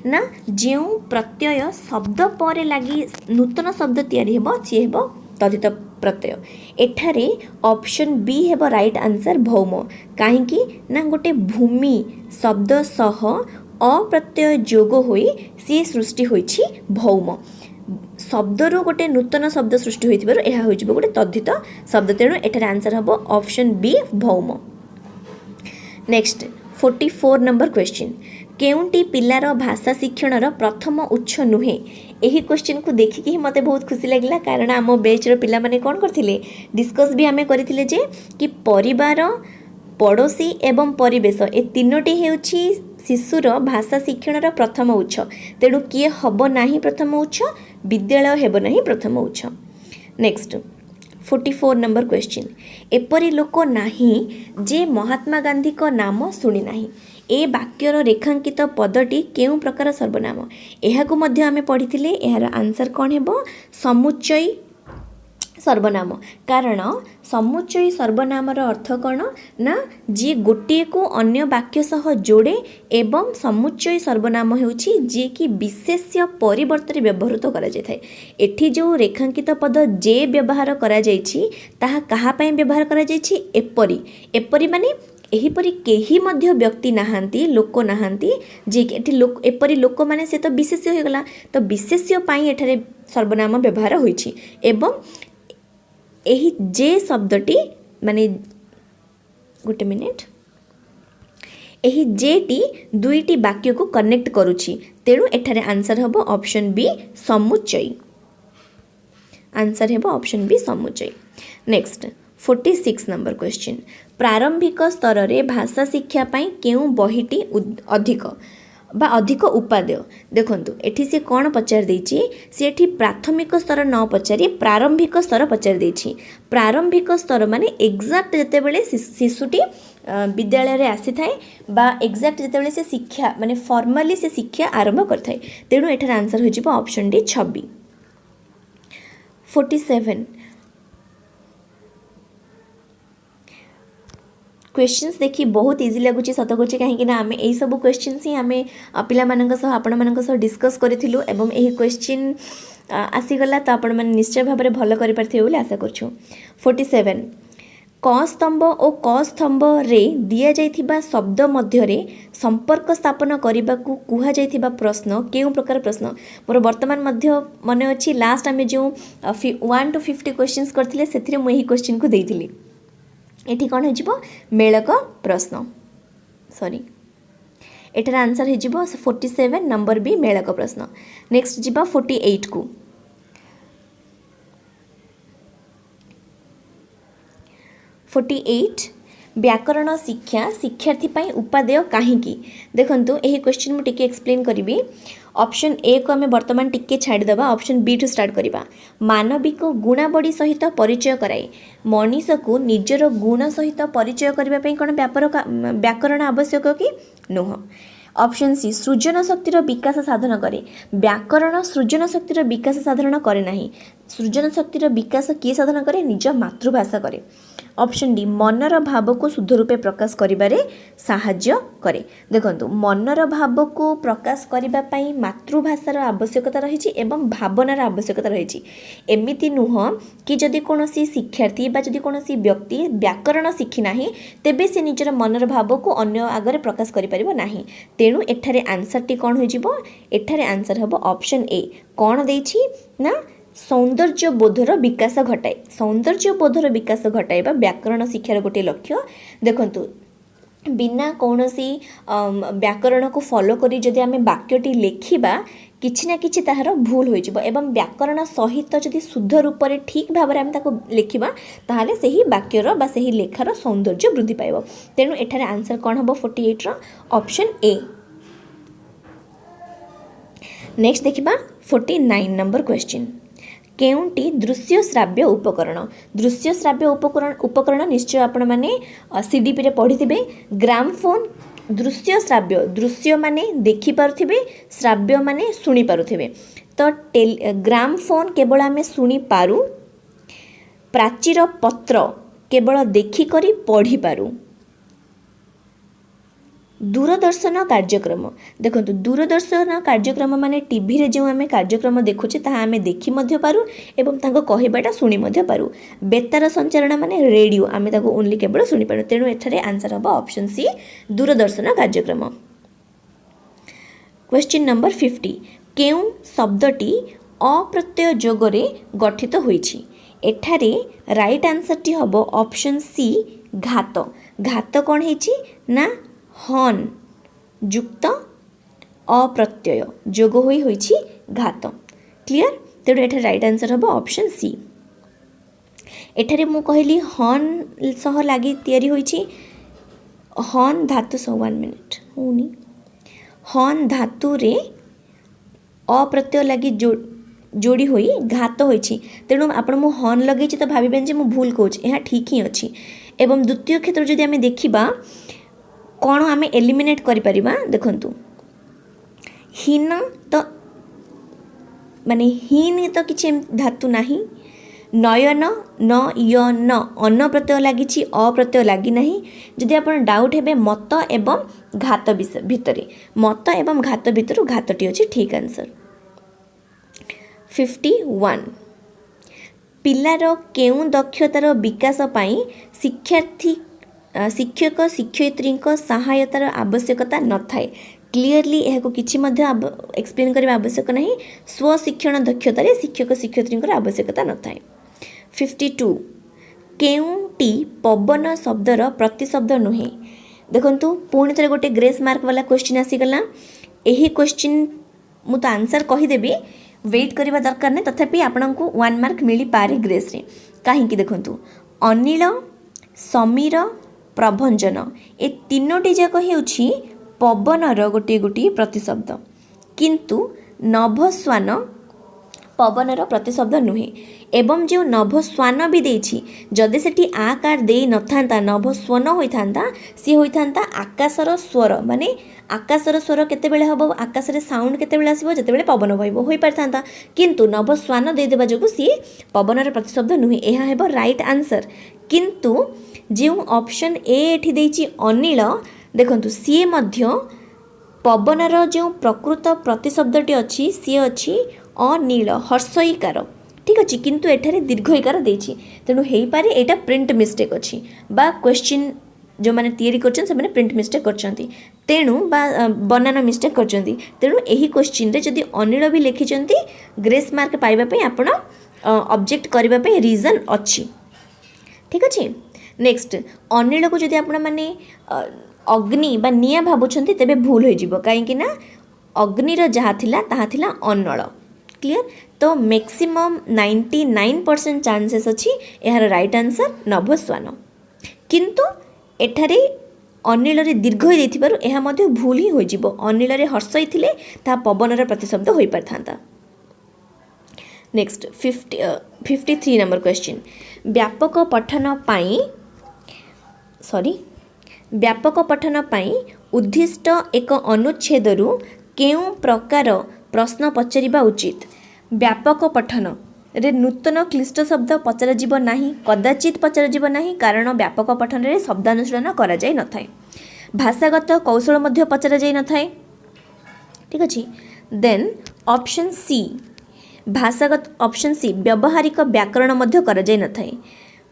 B: ना जो प्रत्यय शब्द पर लगी नूतन शब्द तैयारी हेबो सी हेबो तद्धित प्रत्यय एठारे ऑप्शन बी हेबो राइट आंसर भौम काहेकि ना गोटे भूमि शब्द सह अप्रत्यय जोग होई सी सृष्टि होईछि भौम शब्दरू गोटे नूतन शब्द सृष्टि होइथिबारु एहा होइजिबो गोटे तद्धित शब्द तेणु एठारे आंसर हबो ऑप्शन बी भौम। नेक्स्ट 44 नंबर क्वेश्चन केउंटी पिलार भाषा शिक्षणर प्रथम उच्च नुहे यही क्वेश्चन को देखिकी मते बहुत खुशी लगिला कारण आम बेचर पिला माने कोन करथिले डिस्कस भी आमे करथिले जे कि परिवार पड़ोशी एवं परिवेश ए तीनोटी हेउछि शिशुर भाषा शिक्षणर प्रथम उच्च तेणु किए हब नाही प्रथम उच्च विद्यालय हेब नाही प्रथम उच्च। नेक्स्ट 44 नंबर क्वेश्चन एपरी लोक नाही जे महात्मा गांधी को नाम शुणी नाही ए वाक्यर रेखांकित पदटी केउ प्रकार सर्वनाम एहाकु मध्य आमे पढ़िथिले एहार आंसर कोन हेबो समुच्चय सर्वनाम कारण समुच्चय सर्वनामर अर्थ कौन ना जी गोटे को अन्य वाक्य सह जोड़े एवं समुच्चय सर्वनाम हेउछि जे कि विशेष्य परिवर्तन व्यवहृत करा जाय थाए एठी जो रेखांकित पद जे व्यवहार करा जायछि ताहा कहा पय व्यवहार करा जायछि एपरी एपरी माने एहीपरी केही मध्य व्यक्ति नाहांती लोक नाहांती जे कि एठी लोक एपरी लोक माने से तो विशेष्य हो गला तो विशेष्य पय एठारे सर्वनाम व्यवहार होइछि एवं एही जे शब्दटी माने गोटे मिनिट एही जेटी दुईटी वाक्य को कनेक्ट करूछि तेणु एठारे आंसर हबो ऑप्शन बी समुच्चय आंसर हेबो ऑप्शन बी समुच्चय। नेक्स्ट 46 नंबर क्वेश्चन प्रारंभिक स्तर रे भाषा शिक्षा पई केउ बहिटी अधिक बा अधिक उपादेय देखंतु एठी से कौन पचार देछि से एठी प्राथमिक स्तर न पचारि प्रारंभिक स्तर पचार देछि प्रारंभिक स्तर माने एग्जैक्ट जते बेले शिशुटी विद्यालय रे आसी थाए बा एग्जैक्ट जते बेले से शिक्षा माने फॉर्मली से शिक्षा आरंभ करथाय तेणु एठार आंसर हो जिवो ऑप्शन डी 26। 47 क्वेश्चंस देखी बहुत इजी लगुच सत कहे कहीं आम यही सब क्वेश्चंस ही आम पिला आपण मान डिस्कस करूँ एवं यही क्वेश्चन आसीगला तो आपण मैंने निश्चय भाव में भल कर आशा करूँ। 47 क स्तंभ और क स्तंभ रे दिया जाइथिबा शब्द मध्य संपर्क स्थापन करने को कुहा जाइथिबा प्रश्न केउ प्रकार प्रश्न मोर वर्तमान मध्य मन अच्छी लास्ट आम जो 1 to 50 क्वेश्चंस करथिले सेथिरे मु एही क्वेश्चन को देइथिली एठी कौन हो मेलक प्रश्न सॉरी एटार आंसर हो 47 नंबर बी मेलक प्रश्न। नेक्स्ट जीवा 48 को 48 व्याकरण शिक्षा शिक्षार्थी पाई उपादेय काहींकी देखंतु एही क्वेश्चन मु टिके एक्सप्लेन करिवि ऑप्शन ए को आम वर्तमान टिके छाड़ीदबा ऑप्शन बी टू स्टार्ट करवा मानविक गुणावली सहित परिचय कराए मनीष को निजर गुण सहित परिचय करने कौन व्याकरण आवश्यक कि नुह। ऑप्शन सी सृजन शक्तिर विकास साधन करे व्याकरण सृजन शक्तिर विकास साधन करे नाही सृजन शक्तिर विकास किए साधन करे निज मातृभाषा करे ऑप्शन डी मनर भाव को शुद्ध रूपे प्रकाश करिबारे साहाय्य करे देखंतु मनर भाव को प्रकाश करिबा पई मातृभाषार आवश्यकता रही एवं भावनार आवश्यकता रही एमिति नुह कि जदि कोनोसी शिक्षार्थी बा जदि कोनोसी व्यक्ति व्याकरण शिखि नाही तेबे से निजर मनर भाव को अन्य आगरे प्रकाश करि परिबो नाही तेणु एठारे आंसर टी कोन होई जिवो एठारे आंसर हबो ऑप्शन ए कोन देछि ना सौंदर्य बोधर विकास घटाए सौंदर्य बोधर विकास घटाइबा व्याकरण शिक्षार गोटे लक्ष्य देखंतु बिना कौनसी व्याकरण को फॉलो करी जदि आमे वाक्यटी लेखिबा किछि ना किछि ताहार भूल होई जिवो एवं व्याकरण सहित जदि शुद्ध रूप रे ठीक भाव रे आमे ताको लेखिबा ताहाले सेही वाक्यर बा सेही लेखार सौंदर्य वृद्धि पाइबो तेणु एठारे आंसर कोन हबो 48 रो ऑप्शन ए नेक्स्ट देखिबा 49 नंबर क्वेश्चन केउंटी दृश्य श्राव्य उपकरण निश्चय आपण माने सीडीपी रे पढ़ी ग्रामफोन दृश्य श्राव्य दृश्य माने देखि पारुथिबे श्राव्य माने सुनी पारुथिबे तो ग्रामफोन केवल आमे सुनी पारु प्राचीर पत्र केवल देखि करी पढ़ी पारु दूरदर्शन कार्यक्रम देखंतु दूरदर्शन कार्यक्रम माने टीवी रे जो आमे कार्यक्रम देखुचे ताहा आमे देखि मध्य पारु एवं ताको कहिबाटा सुनी मध्य पारु बेतार संचारण माने रेडियो आमे ताको ओनली केवल सुनी पारु तेणु एठारे आंसर हबो ऑप्शन सी दूरदर्शन कार्यक्रम क्वेश्चन नंबर 50 केउ शब्दटी अप्रत्यय जोगरे गठित होईछि एठारे राइट आंसर टी हबो ऑप्शन सी घात घात कोन हेछि ना हन युक्त अप्रत्यय जोग होई होईछि घात क्लियर तेणु एठारे राइट आंसर हबो ऑप्शन सी एठारे मु कहली हन सह लागि तयारी होईछि हन धातु सह 1 मिनिट होनी हन धातु रे अप्रत्यय लागि जोड़ी होई घात होईछि तेणु आपण मु हन लगेछि तो भाबिबेन जे मु भूल कहूछि एहा ठीक ही अछि एवं द्वितीय क्षेत्र जदि आमे देखिबा कौन आम एलिमिनेट करि परिबा देखंतु हीन तो माने हीन तो किछि धातु नाही नयन न य न अन्न प्रत्यय लागिछि अप्रत्यय लागि नाही जदि आपण डाउट हेबे मत एवं घात भितरे मत एवं घात भितरु घातटी अछि ठीक आंसर 51 पिलार केउ दक्षतार विकास पई शिक्षक शिक्षयित्री सहायतार आवश्यकता न थाए क्लीयरली यह किसी एक्सप्लेन करने आवश्यक नहीं स्वशिक्षण दक्षतार शिक्षक शिक्षयित्री आवश्यकता न थाए 52 केउटी पवन शब्दर प्रतिशब्द नुहे देखंतु पुणी थे गोटे ग्रेस मार्क वाला क्वेश्चन आसीगला यही क्वेश्चन मु तो आंसर कहीदेवी वेट करने दरकार नहीं तथापि आपण को 1 मार्क मिली पारे ग्रेस रे कहीं देखंतु अनिल समीर प्रभंजन ए तीनोटी जाक हेउछि पवनर गोटे गोटे प्रतिशब्द किंतु नभस्वान पवनर प्रतिशब्द नुहे एवं जो नभस्वान भी देछि जदि सेठी आकार दे न थांता नभस्वन होइथांता सी होइथांता आकाशर स्वर माने आकाशर स्वर केतेबेले हबो आकाश रे साउंड केतेबेले आसीबो जेतेबेले पवन बहिबो होई पारथांता किंतु नभस्वान दे देबा जोगु सी पवनर प्रतिशब्द नुहे एहा हेबो राइट आंसर किंतु जो ऑप्शन ए एठी देछि अनिल देखंतु सी मध्य पवनर जो प्रकृत प्रतिशब्दटी अछि सी अछि अनिल हर्षईकार ठीक अच्छे किंतु एठारे दीर्घईकार देछि तेणु हेई पारे एटा प्रिंट मिस्टेक अछि बा क्वेश्चन जो माने तैयारी करछन से माने प्रिंट मिस्टेक करछंती तेणु बा बनाना मिस्टेक करछंती तेणु एही क्वेश्चन रे जदि अनिल भी लिखिछंती ग्रेस मार्क पाइबा पई आपण ऑब्जेक्ट करबा पई रीजन अछि ठीक अछि नेक्स्ट अनिल को जदि आपण माने अग्नि बा निया भाबुछंती तेबे भूल होई जिवो काहे कि ना अग्निर जहा थिला ताहा थिला अनल क्लियर तो मैक्सिमम 99% चांसेस अच्छी यार राइट आंसर नभस्वान किंतु एठारे अनिल रे दीर्घ होई देथिबारु एहा मध्ये भूल ही होई जिवो अनिल रे हर्ष होइथिले ता पवनर प्रतिशब्द होई परथांता नेक्स्ट 53 नंबर क्वेश्चन व्यापक पठन पाई उद्दिष्ट एक अनुच्छेदरु केउ प्रकार प्रश्न पचारिबा उचित व्यापक पठन रे नूतन क्लिष्ट शब्द पचराଯିब नाही, कदाचित पचराजिब नाही, कारण व्यापक पठन रे शब्दानुसरण करा जाय नथाय। भाषागत कौशल मध्य पचरा जाय नथाय। ठीक अछि। देन ऑप्शन सी भाषागत, ऑप्शन सी व्यावहारिक व्याकरण मध्य करा जाय नथाय।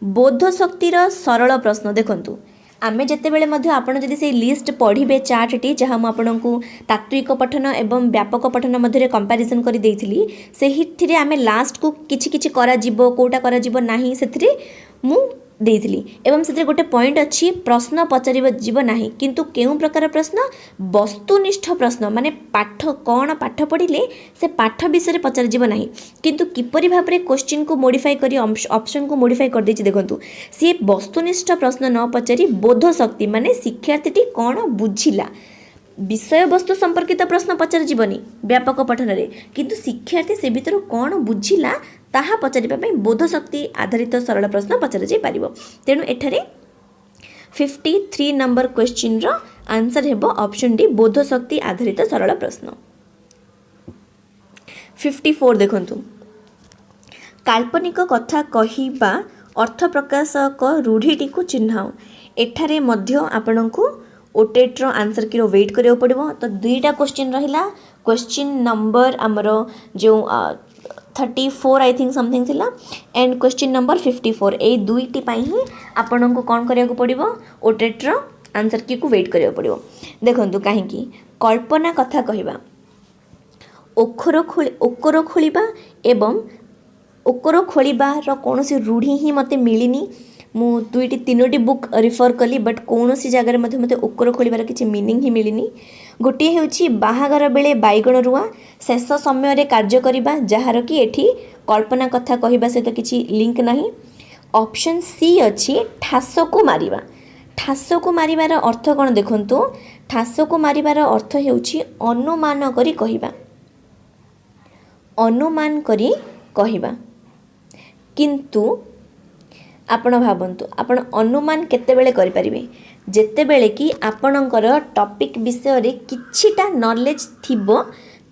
B: बोध शक्तिर सरल प्रश्न देखंतु आमे जेतेबेले मध्य आपण जदि से लिस्ट पढ़िबे चार्टटी जहाँ मु आपनकु तात्विक पठन एवं व्यापक पठन मध्य कंपैरिजन करि देइथिली सेहिथिरे आमे लास्ट को किछि किछि करा जिवो कोटा करा जिवो नाही सेथिरे मु देइथिली एवं सेथिरे गोटे पॉइंट अछि प्रश्न पचारिबो जिवो नाही किंतु केउ प्रकार प्रश्न वस्तुनिष्ठ प्रश्न माने पाठ कोन पाठ पढ़िले से पाठ विषय पचार जिवो नाही किंतु किपरि भाबरे क्वेश्चन को मॉडिफाई करी ऑप्शन को मॉडिफाई कर देछि देखंतु सी वस्तुनिष्ठ प्रश्न न पचारि बोध शक्ति माने शिक्षार्थीटी कोन बुझिला विषय वस्तु संपर्कित प्रश्न पचार जीवनी व्यापक पठन रे किंतु शिक्षार्थी से भीतर कौन बुझिला ताहा पचारिबा पई बोध शक्ति आधारित सरल प्रश्न पचार जाय पारिबो। तेणु एठारे 53 नंबर क्वेश्चन रो आंसर हेबो ऑप्शन डी बोध शक्ति आधारित सरल प्रश्न। 54 देखंतु काल्पनिक कथा कहिबा अर्थ प्रकाशक रूढ़ीटी को चिन्हाओ। एठारे मध्य आपनकु ओटेट रो आंसर की वेट करियो पड़िबो। तो दुईटा क्वेश्चन रहिला क्वेश्चन नंबर हमरो जो 34 आई थिंक समथिंग थिला एंड क्वेश्चन नंबर 54 ए दुईटी पाई ही आपनकु कोन करिया को पड़िबो ओटेट रो आंसर की को वेट करियो पड़िबो। देखंतु काहे कि कल्पना कथा कहिबा ओकर खोलिबा एवं ओकर खोलिबार कौनसी रूढ़ी ही मते मिलिनी मु दुईटी तीनोटी बुक रिफर कली बट कौन सी जगह मते ओकर खोलिबार किछि मीनिंग ही मिलिनी। गोटे हेउछि बाहागर बेले बाइगण रुआ शेष समय रे कार्य करिबा जहार कि एठी कल्पना कथा कहिबा सहित किछि लिंक नाही। ऑप्शन सी अछि ठास को मारिबा। ठास को मारिबार अर्थ कोन देखंतु ठास को मारिबार अर्थ हेउछि अनुमान करी कहिबा अनुमान करी कहिबा किंतु आपण भावन्तु आपण अनुमान केतेबेले करि परिबे जेतेबेले कि आपणकर टॉपिक विषय रे किछिटा नॉलेज थिबो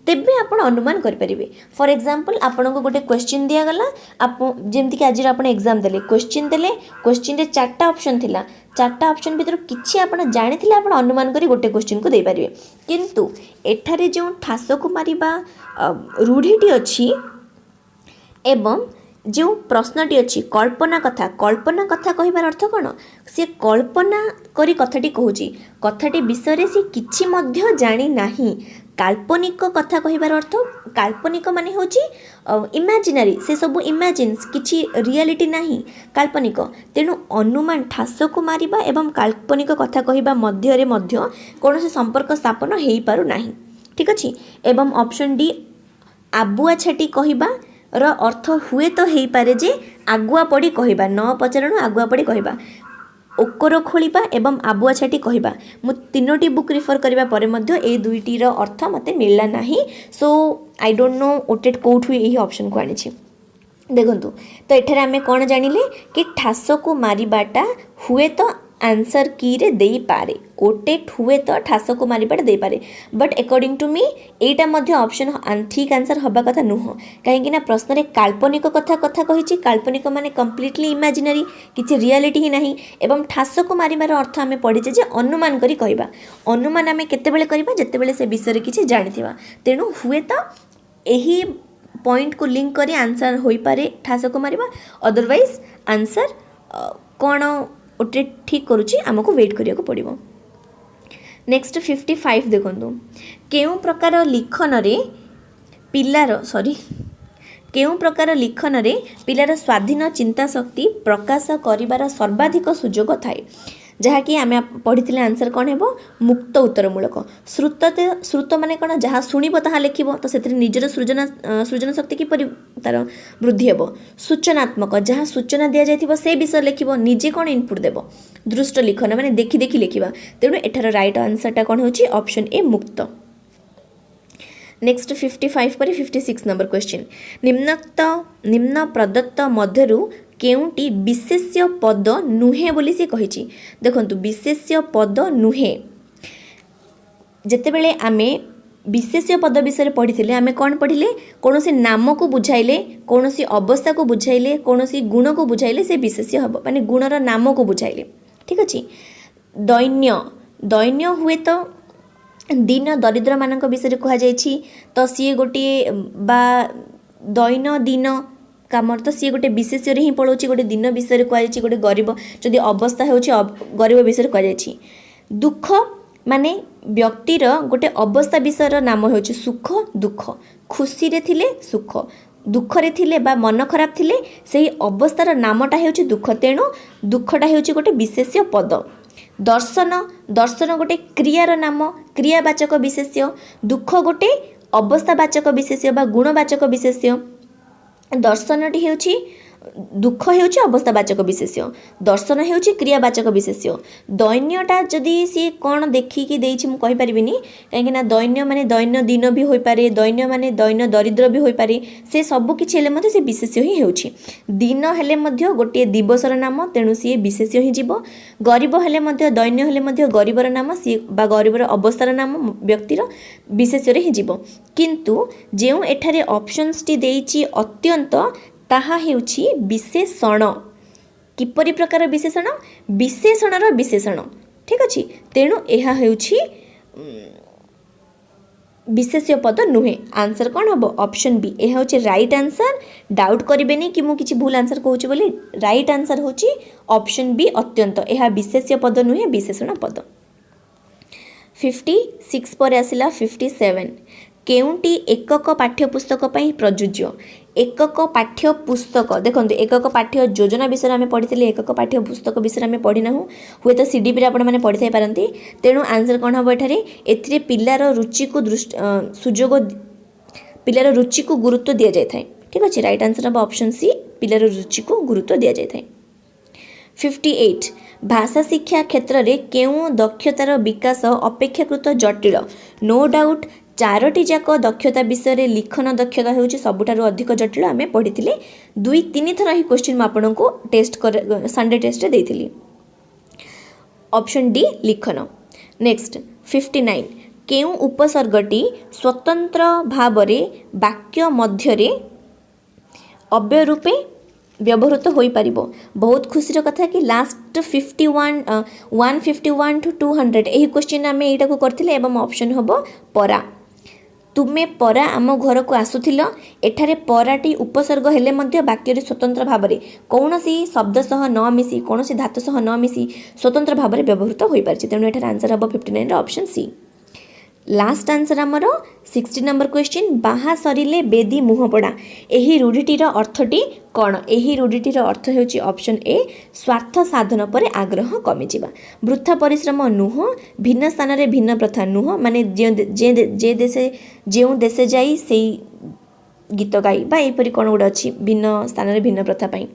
B: तेबे आपण अनुमान करि परिबे। फॉर एग्जांपल आपण को गोटे क्वेश्चन दिया गला आप जेमति कि आज आपण एग्जाम देले क्वेश्चन रे चारटा ऑप्शन थिला चारटा ऑप्शन भीतर किछि आपण जानिथिले आपण अनुमान करी गोटे क्वेश्चन को दे परिबे किंतु एठारे जो ठास को मारिबा रूढ़ीटी अछि एवं जो प्रश्नटी अच्छी कल्पना कथा कहिबार अर्थ कौन सी कल्पना करी कथाटी कहूची कथाटी विषय से किछि मध्य जानी नाही। काल्पनिक कथा कहिबार अर्थ काल्पनिक माने होची इमेजिनरी से सब इमेजिन किछि रियलिटी नाही काल्पनिक। तेणु अनुमान ठास को मारिबा एवं काल्पनिक कथा कहिबा मध्य रे मध्य कौन संपर्क स्थापन हेई पारु नाही। ठीक अछि। एवं ऑप्शन डी आबुआ छाटी कहिबा र अर्थ हुए तो हेई पारे जे आगुआ पड़ी कहिबा न पचारणु आगुआ पड़ी कहिबा ओकर खोलिबा एवं आबुआ छाटी कहिबा मु तीनोटी बुक रिफर करिबा परे मध्य ए दुईटी रो अर्थ मते मिलला नाही। सो आई डोंट नो ओटेट कोठु एही ऑप्शन को आनी छी। देखंतु तो एठारे आमे कोन जानिले कि ठास को मारिबाटा हुए तो आंसर की रे देई पारे ओटेट हुए तो ठास को मारिबाटा देई पारे but according to me Etah Madhya option ठीक आंसर हबा कथा नुह कहीं ना प्रश्न रे काल्पनिक कथा कहिछि काल्पनिक माने कंप्लीटली इमेजिनरी किछि रियलिटी ही नाही एवं ठास को मारिबार अर्थ आमे पढिचे जे अनुमान करी कहिबा अनुमान आमे केतेबेले करिबा जेतेबेले से विषय रे किछि जानिथिबा। तेणु हुए तो एही पॉइंट को लिंक करी आंसर होई पारे ठास को मारिबा अदरवाइज आंसर कोन ओटे ठीक करुची आमको वेट करिया को पड़िबो। नेक्स्ट 55 देखंतु केउ प्रकार लिखन रे पिलार केउ प्रकार लिखन रे पिलार स्वाधीन चिंता शक्ति प्रकाश करिबार सर्वाधिक सुजोग थाए जहाँकि आम पढ़ी आंसर कौन है मुक्त उत्तरमूलक श्रुत माने कौन जहाँ शुणव ताहा लिखिब तो से निजर सृजन शक्ति किपर तार वृद्धि हेब सूचनात्मक जहाँ सूचना दि जाए से विषय लिखिब निजे कौन इनपुट देव दृष्ट लिखन माने देखी देखी लिखा तेणु एठार राइट आंसरटा कौन हो ऑप्शन ए मुक्त। नेक्स्ट 55 पर 56 नंबर क्वेश्चन निम्न प्रदत्त मध्यरु केउटी विशेष्य पद नुहे बोली से कहिछि। देखंतु विशेष्य पद नुहे जेतेबेले आमे विशेष्य पद विषय पढ़ी आम कौन पढ़ले कौन से नाम को बुझाइले कौन सी अवस्था को बुझाइले कौन सी गुण को बुझाइले से विशेष्य हम माने गुणर नाम को बुझाइले ठीक अच्छे। दैन्य दैन्य हुए तो दिन दरिद्र मान विषय कहुई तो सी गोटे बा दैन दिन कम तो सी गोटे विशेष्य ही पड़ोची गोटे दिन विषय कहुई गोटे गरीब जदि अवस्था हो गरीब विषय कहुई। दुख माने व्यक्तिर गोटे अवस्था विषय नाम हो सुख दुख खुशी रे थिले सुख दुख रे थिले बा मन खराब थिले सही अवस्थार नामटा हो दुख तेणु दुखटा हो गोटे विशेष्य पद। दर्शन दर्शन गोटे क्रियार नाम क्रियावाचक विशेष्य दुख गोटे अवस्थावाचक विशेष्य बा गुणवाचक विशेष्य दर्शनटी होची दुख होची अवस्थावाचक विशेष्य दर्शन होची क्रियावाचक विशेष्य। दैन्यटा जदि सी कौन देखिकी देछि मु कहि परिबिनी कहीं दैन्य माने दैन्य दिन भी होई पारे दैन्य माने दैन्य दरिद्र भी होई पारे से सब किछि हेले मध्ये से विशेष्य ही होची। दिन हेले मध्ये गोटे दिवसर नाम तेणु सी विशेष्य ही जीव गरीब हेले मध्ये दैन्य हेले मध्ये गरीबर नाम सी बा गरीबर अवस्थार नाम व्यक्तिर विशेष्य रे ही जीव किंतु जेउ एठारे ऑप्शंस टी देछि अत्यंत ताहा हेउछि विशेषण किपरि प्रकार विशेषण विशेषणर विशेषण ठीक अछि तेणु एहा हेउछि विशेष्य पद नुहे आंसर कौन हम ऑप्शन बी यह हूँ राइट आंसर डाउट करें कि मुझे किसी भूल आंसर कहूँ बोली राइट आंसर हूँ ऑप्शन बी अत्यंत यह विशेष्य पद नुहे विशेषण पद। 56 पर आसिला 57 केउंटी एकक पाठ्यपुस्तक पई प्रयोज्य एकक पाठ्यपुस्तक देखो एकक पाठ्य योजना विषय में पढ़ी एकक पाठ्यपुस्तक विषय में पढ़ी ना हुए तो सीडीपी आपण मैंने पढ़ी थी पारती तेणु आंसर कौन हम एठारे एथिरे पिलार रुचि को सुजोग पिलार रुचि को गुरुत्व दि जाए ठीक अच्छे राइट आंसर हम ऑप्शन सी पिलार रुचि को गुरुत्व दि जाए। 58 भाषा शिक्षा क्षेत्र में केउं दक्षतार विकास अपेक्षाकृत जटिल नो डाउट चारोटी जाक दक्षता विषय लिखन दक्षता हूँ सबुठारु अधिक जटिल आम पढ़ी 2-3 थर ही क्वेश्चन आपन को टेस्ट कर संडे टेस्ट देती ऑप्शन डी लिखन। नेक्स्ट 59 केउं उपसर्गटी स्वतंत्र भावरे वाक्य मध्यरे अव्यय रूपे व्यवहृत हो पारिबो बहुत खुशी कथा कि लास्ट 151 to 200 यही क्वेश्चन आम यहीटा को करथिले एवं ऑप्शन हम परा तुमे परा आम घर को आसुथिल एठारे पराटी उपसर्ग हेले मध्य वाक्य स्वतंत्र भाव में कौन सी शब्द सह न मिसी कौन सी धातु सह न मिसी स्वतंत्र भाव में व्यवहृत हो पारे तेणु एठारे आंसर हम 59 ऑप्शन सी। लास्ट आंसर आमर 60 नंबर क्वेश्चन बाहा सरिले बेदी मुह पड़ा यही रूढ़ीटीर अर्थटी कौन यही रूढ़ीटीर अर्थ होची ऑप्शन ए स्वार्थ साधन पर आग्रह कमिजा वृथा परिश्रम नुह भिन्न स्थान रे भिन्न प्रथा नुह माने जो देशे जाई से गीत गाई बा एपरी कौन गोटे अच्छी भिन्न स्थान रे भिन्न प्रथा पाई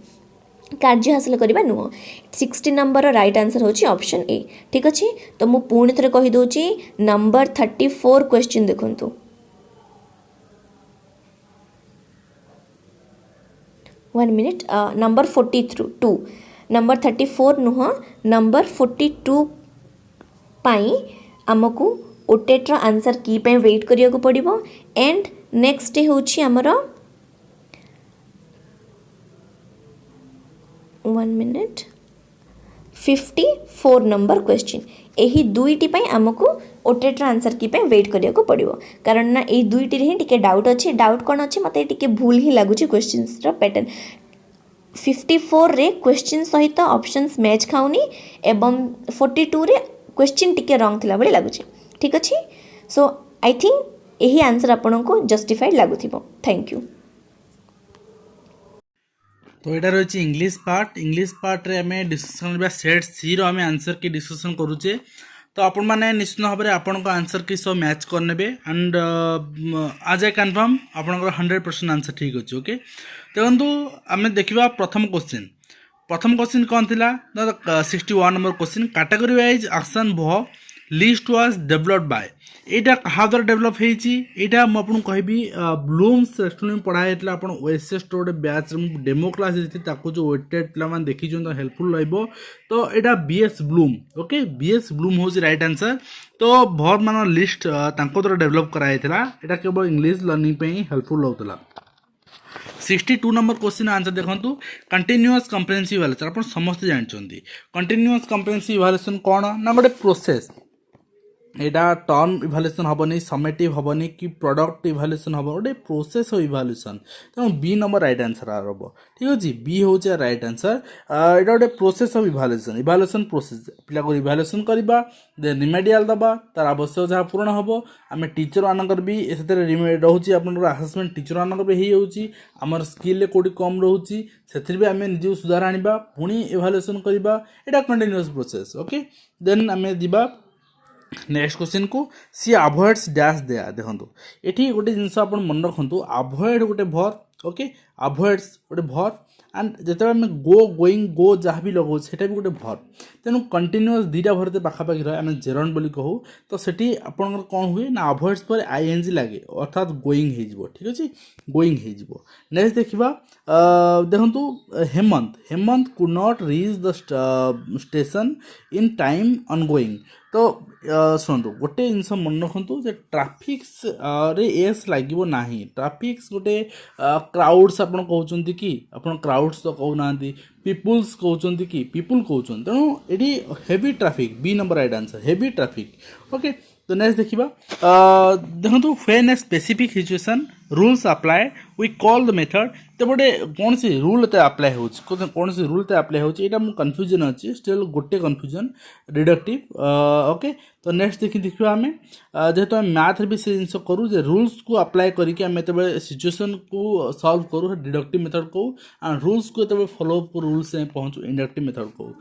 B: कार्य हासिल करवा नुह 60 नंबर राइट आंसर होची ऑप्शन ए ठीक अच्छे। तो मु पुणी थे कहीदे नंबर 34 क्वेश्चन देखु 1 मिनिट नंबर 42 नंबर 34 नुह नंबर 42 पाई आमको ओटेट्र आंसर की पे वेट करिया को पड़िबो एंड नेक्स्ट होची हमर 1 मिनिट 54 नंबर क्वेश्चन यही दुईटी आमको ओटेट्र आंसर की पे वेट करिया को पड़िबो कारण ना यही दुईटी रे टिके डाउट अच्छे डाउट कौन अच्छे मते टिके भूल ही लगुच क्वेश्चंस रो पैटर्न 54 रे क्वेश्चन सहित ऑप्शंस मैच खाउनी एवं 42 रे क्वेश्चन टिके रॉन्ग थिला बळे लगुच ठीक अच्छे। सो आई थिंक यही आंसर आपन को जस्टिफाइड लगुथिबो थैंक यू।
C: तो यहाँ रही इंग्लिश पार्ट रे आम डिस्कसन करवा सेट सी रो आम आंसर की डिस्कसन करुचे तो आपण मैंने निश्चित भाव में आपण आंसर की सब मैच करने एंड आज आई कन्फर्म आपंकर 100% आंसर ठीक अच्छे ओके। देखो आम देखा प्रथम क्वेश्चन कौन थी 61 number question category wise action भो लिस्ट वाज डेभलप्ड बाय एटा कहा द्वारा डेभलप होईची एटा म आपन कहबी ब्लूम्स एक्चुअली पढ़ा हेतला आपन ओएसएस गोटे बैच डेमो क्लास देती ताको जो वेटेड पिला मान देखि जन हेल्पफुल रहइबो तो एटा BS Bloom okay BS Bloom होज राइट आंसर तो बहुत मान लिस्ट तांको द्वारा डेभलप करा हेतला एटा केवल इंग्लिश लर्निंग पे हेल्पफुल होतला 62 नंबर क्वेश्चन आंसर देखंतु कंटीन्यूअस कंप्रेहेंसिव इवैल्यूएशन आपण समस्त जानचोंदी कंटीन्यूअस कंप्रेहेंसिव इवैल्यूएशन कोन ना गोटे प्रोसेस एटा टर्म इवैल्यूएशन हबनी समेटिव हबनी कि प्रोडक्ट इवैल्यूएशन हबो गोटे प्रोसेस ऑफ इवैल्यूएशन तो बी नंबर राइट आंसर आरबो ठीक अछि बी हो जे राइट आंसर एटा गोटे प्रोसेस ऑफ इवैल्यूएशन प्रोसेस पिला को इवैल्यूएशन करबा देन रिमेडियल दबा तार आवश्यक जहा पूर्ण हबो आमे टीचर आनकर भी एतरे रहउची आपनकर असेसमेंट टीचर आनकर भी हे होउची हमर स्किल ले कोडी कम रहउची सेथिर भी आमे निजु सुधार आनिबा पुनी इवैल्यूएशन करबा एटा कंटीन्यूअस प्रोसेस ओके देन आमे दिबा नेक्स्ट क्वेश्चन को सी अवॉइड्स डैश दिया देखो ये गोटे जिनस आप मन रखु अवॉइड गोटे भर ओके अवॉइड्स गोटे भर एंड जिते आम गो गोइंग गो जहाँ भी लगाऊ से भी गोटे भर तेणु कंटिन्यूअस दुईटा भर पाखापाखि रहे आम जेरन बोली कहू तो सेठी आपंकर कौन हुए ना अवॉइड्स पर आईएनजी लगे अर्थात गोइंग हो ठीक अच्छे गोइंग हो नेक्स्ट देखा देखु Hemant could not reach the station in time on going तो शुणु गोटे जिनस मन रखु ट्राफिक्स रे एस लगे ना ट्राफिक्स गोटे क्राउड्स आप कहते कि आप क्राउड्स तो कहना पीपुल्स कहते कि पीपुल कहते तेणु ये heavy traffic B number right answer heavy traffic okay तो नेक्स्ट देखा देखो when a specific situation rules apply we call the method तो गोटे कौन सी रूल अप्लाई हो कौन सी रूल अप्लाई हो कन्फ्यूजन अच्छी स्टिल गोटे कन्फ्यूजन डिडक्टिव ओके तो नेक्स्ट देखा आम जेहेतु आम मैथ भी से जिन करूँ रूल्स को अप्लाई करके आम जो सिचुएशन को सॉल्व करूँ डिडक्टिव मेथड को एंड रूल्स को जो फॉलो अप रूल्स से पहुँचू इंडक्टिव मेथड को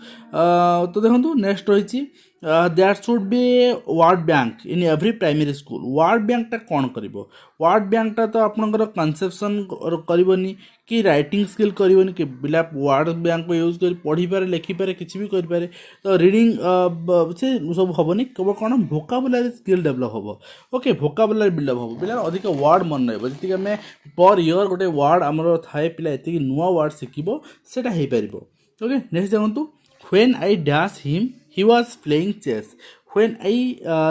C: तो देखो नेक्स्ट रही there should be word bank in every primary school word बैंकटा कौन कर वर्ड बैंकटा तो आपंकर कनसेप्शन करनी कि राइटिंग स्किल करनी कि पिला वर्ड बैंक को यूज कर पढ़ी पारे लिखि पारे किसी भी करि पारे तो रीडिंग से सब हेनी केवल कौन भोकाबुलारी स्किल डेभलप हम ओके भोकाबुलारी बिल्डअप हम पिला अधिक वर्ड मन रही जी आम पर इयर गोटे वर्ड आमर थाए पिला ये नुआ वर्ड शिखब से ओके नेक्स्ट देखो when I dash him he was playing chess when I